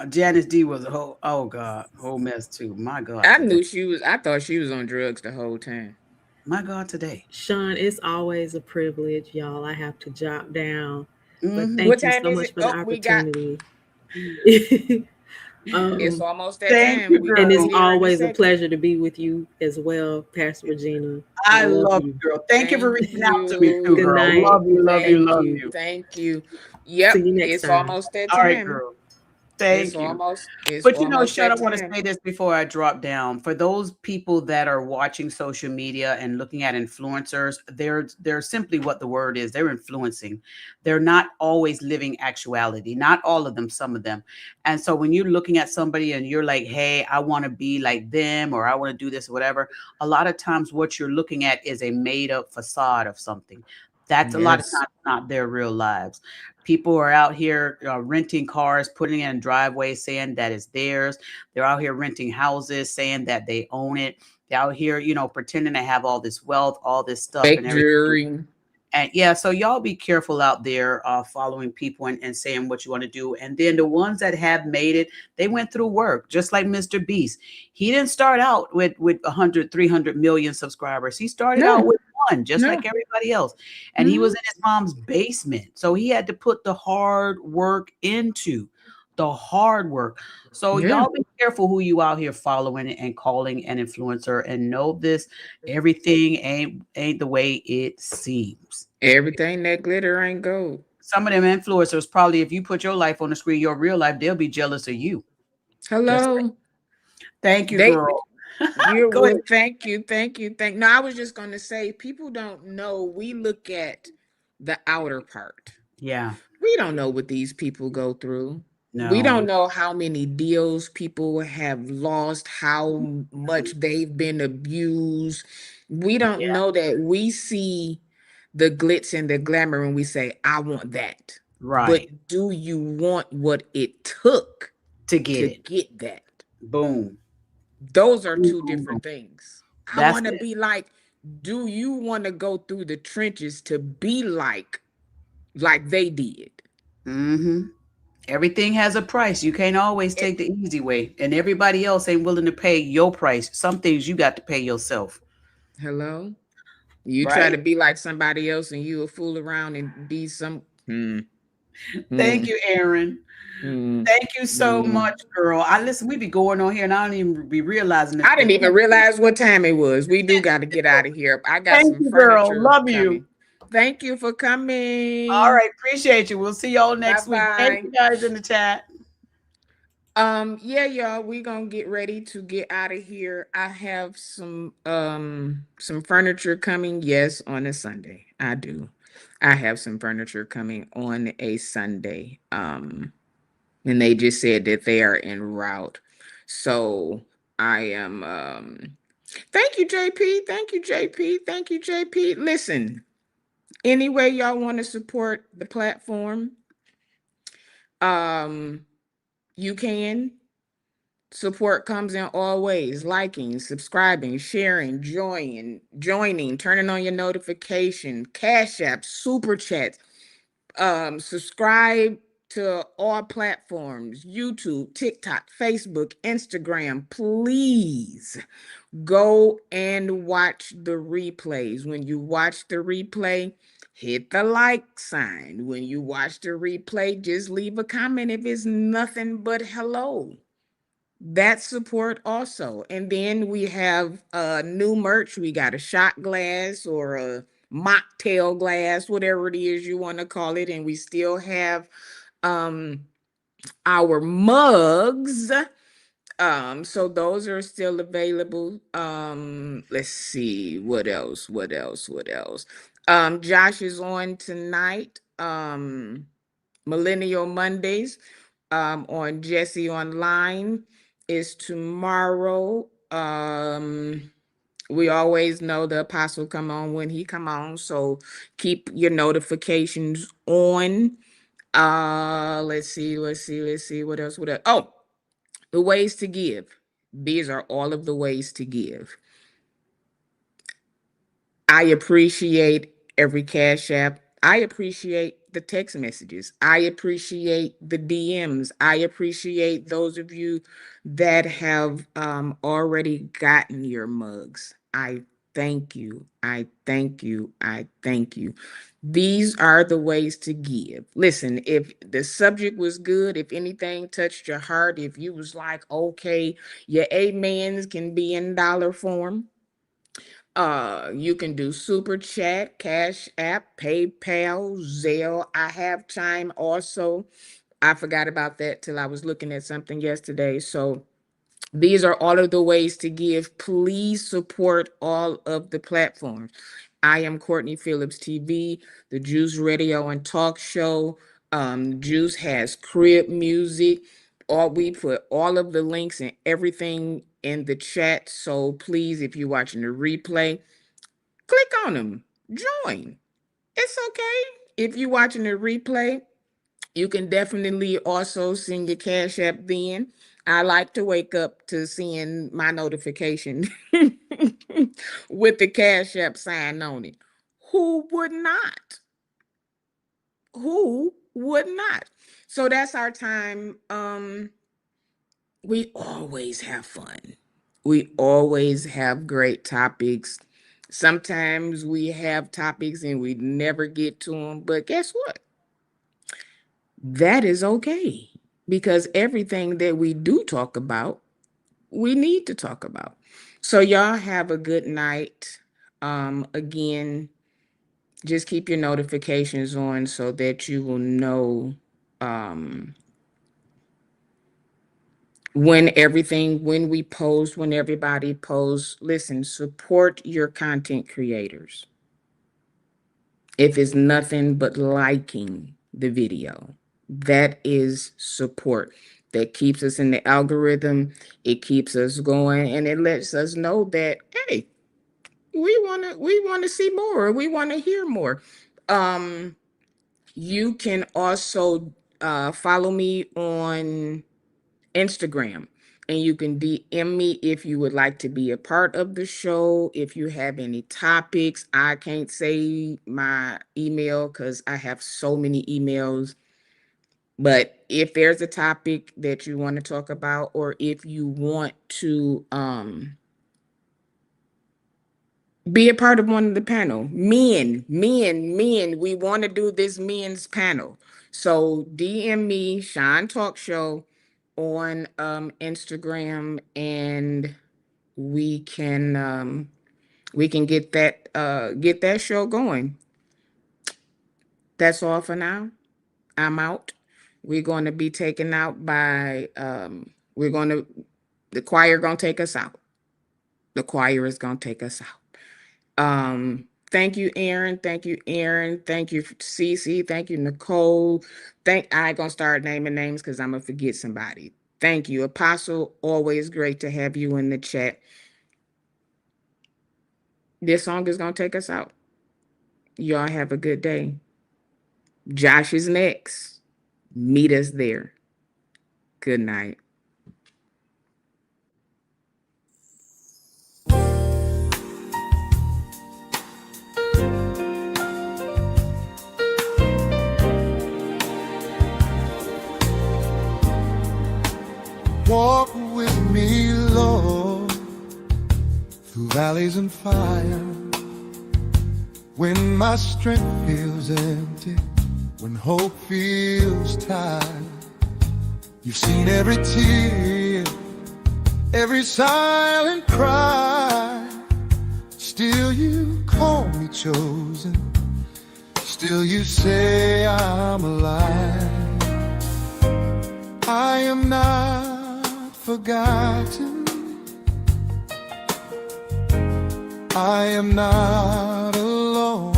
Janice D was a whole mess too. My God. I today. knew she was. I thought she was on drugs the whole time. My God, today. Sean, it's always a privilege, y'all. I have to jot down. But Mhm. thank What you time so is much it? for the Oh, we got. opportunity. It's almost that Thank time. you, We girl. And gonna it's be here in a always a second. pleasure to be with you as well, Pastor Regina. I love you, girl. Thank you for Thank reaching out to me too, Good girl. night. Love you, love you, Thank love you. you. Thank you. Yep. See you next It's time. almost that All right, time. girl. Thank you. It's But you know, almost Sean, I that want to time. say this before I drop down. For those people that are watching social media and looking at influencers, they're simply what the word is. They're influencing. They're not always living actuality. Not all of them, some of them. And so when you're looking at somebody and you're like, hey, I want to be like them, or I want to do this or whatever, a lot of times what you're looking at is a made up facade of something. That's a lot of Yes. times not their real lives. People are out here renting cars, putting it in driveways, saying that it's theirs. They're out here renting houses, saying that they own it. They're out here, pretending to have all this wealth, all this stuff Fake and everything. jewelry. And yeah, so y'all be careful out there following people and saying what you want to do. And then the ones that have made it, they went through work, just like Mr. Beast. He didn't start out with 100, 300 million subscribers. He started out No, with one, just no. like everybody else. And he Mhm. was in his mom's basement. So he had to put the hard work into the hard work. So Yeah. y'all be careful who you out here following and calling an influencer, and know this: everything ain't the way it seems. Everything that glitter ain't gold. Some of them influencers, probably if you put your life on the screen, your real life, they'll be jealous of you. Just Hello. thank you, They girl. you Go ahead. well, thank you, thank. No, I was just gonna say people don't know. We look at the outer part. Yeah. We don't know what these people go through. We No. don't know how many deals people have lost, how much they've been abused. We don't Yeah. know that. We see the glitz and the glamour and we say, I want that. But Right. do you want what it took To get to it. get that? Boom. Those are Boom, two boom, boom. different things. I That's want to it. be like, do you want to go through the trenches to be like they did? Mm-hmm. Everything has a price. You can't always It- take the easy way. And everybody else ain't willing to pay your price. Some things you got to pay yourself. Hello? You try Right? to be like somebody else and you will fool around and be some Thank hmm, you, Aaron. hmm, Thank you so hmm. much, girl. I listen, we be going on here and I don't even be realizing I the didn't even time. realize what time it was. We do got to get out of here. I got Thank some you, girl. furniture Love you. coming. Thank you for All coming. right. Appreciate you. We'll see y'all Bye next week. Thank bye. you guys in the chat. Yeah, y'all, we gonna get ready to get out of here. I have some furniture coming, yes, on a Sunday. I do. I have some furniture coming on a Sunday. And they just said that they are en route. So I am thank you, JP. Thank you, JP. Thank you, JP. Listen, any way y'all want to support the platform, um, you can. Support comes in all ways: liking, subscribing, sharing, joining, turning on your notification, cash app, super chats, subscribe to all platforms: YouTube, TikTok, Facebook, Instagram. Please go and watch the replays. When you watch the replay, hit the like sign. When you watch the replay, just leave a comment if it's nothing but hello. That support also. And then we have new merch. We got a shot glass or a mocktail glass, whatever it is you want to call it. And we still have um our mugs. So those are still available. Let's see what else, what else. Josh is on tonight. Millennial Mondays on Jesse Online is tomorrow. We always know the apostle come on when he come on, so keep your notifications on. Let's see what else, oh, the ways to give. These are all of the ways to give. I appreciate every cash app. I appreciate the text messages. I appreciate the DMs. I appreciate those of you that have already gotten your mugs. I thank you. I thank you. I thank you. These are the ways to give. Listen, if the subject was good, if anything touched your heart, if you was like, okay, your amens can be in dollar form, you can do super chat, cash app, PayPal, Zelle. I have Chime also. I forgot about that till I was looking at something yesterday. So these are all of the ways to give. Please support all of the platforms. I am Courtney Phillips TV, the Juice Radio and Talk Show. Juice has crib music. All we put all of the links and everything in the chat. So please, if you're watching the replay, click on them. Join. It's okay. If you're watching the replay, you can definitely also send your cash app then. I like to wake up to seeing my notification with the cash app sign on it. Who would not? Who would not? So that's our time. We always have fun. We always have great topics. Sometimes we have topics and we never get to them, but guess what? That is okay, because everything that we do talk about, we need to talk about. So y'all have a good night. Again, just keep your notifications on so that you will know when we post, when everybody posts. Listen, support your content creators. If it's nothing but liking the video, that is support. That keeps us in the algorithm. It keeps us going, and it lets us know that, hey, we want to see more. We want to hear more. You can also follow me on Instagram, and you can DM me if you would like to be a part of the show. If you have any topics, I can't say my email because I have so many emails. But if there's a topic that you want to talk about, or if you want to be a part of one of the panel, men, we want to do this men's panel. So DM me, Shine Talk Show, on Instagram, and we can get that show going. That's all for now. I'm out. We're going to be taken out by the choir gonna take us out. The choir is gonna take us out. Thank you, Aaron. Thank you, Aaron. Thank you, Cece. Thank you, Nicole. I ain't gonna start naming names because I'm gonna forget somebody. Thank you, Apostle. Always great to have you in the chat. This song is gonna take us out. Y'all have a good day. Josh is next. Meet us there. Good night. Walk with me, Lord, through valleys and fire. When my strength feels empty, when hope feels tired. You've seen every tear, every silent cry. Still you call me chosen. Still you say I'm alive. I am not forgotten. I am not alone.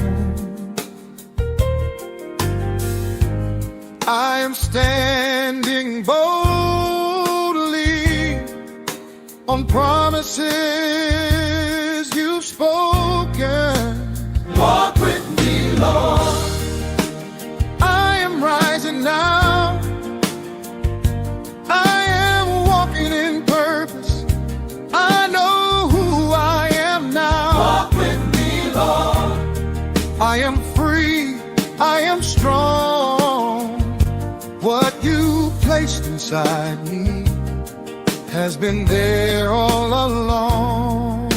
I am standing boldly on promises you've spoken. Walk with me, Lord. I am rising now. I am walking in purpose. I know who I am now. Walk with me, Lord. I am free. I am strong. What you placed inside me has been there all along.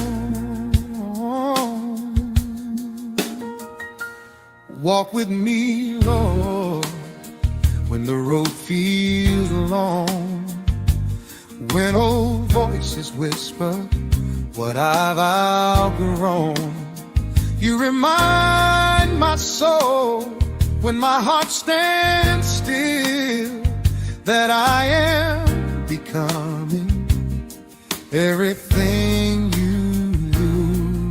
Walk with me, Lord, when the road feels long, when old voices whisper what I've outgrown. You remind my soul when my heart stands still that I am becoming everything you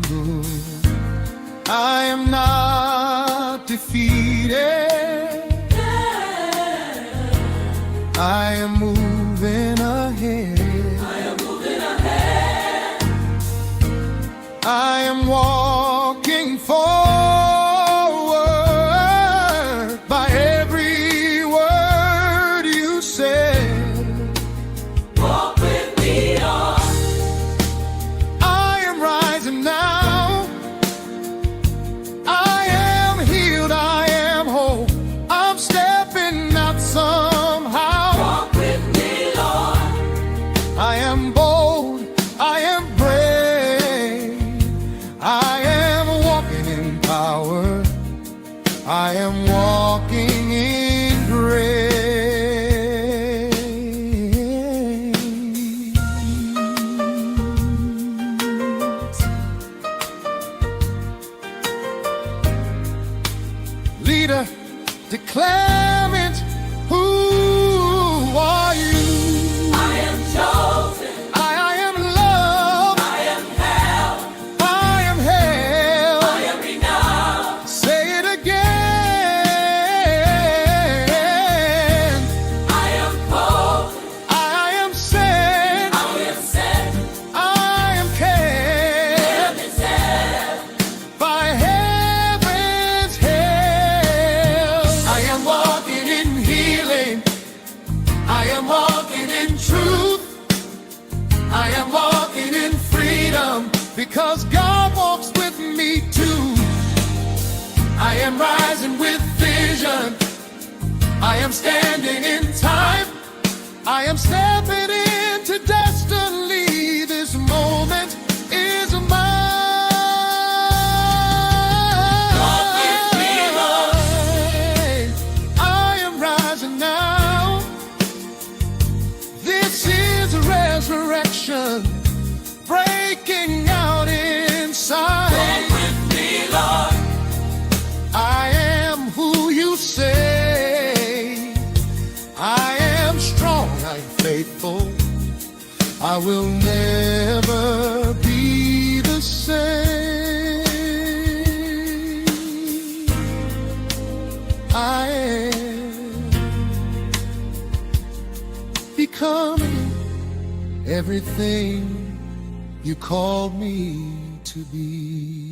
do. I am not defeated. I am moving ahead. I am walking forward by every word you said. Walk with me, Lord. I am rising now. I I am walking in truth. I am walking in freedom because God walks with me too. I am rising with vision. I am standing in time. I am stepping into destiny. This moment is mine. Walk with me, Lord. I am rising now. This is a resurrection breaking out inside. Walk with me, Lord. I am who you say. I am strong, I'm faithful. I will never be the same. I am becoming everything you called me to be.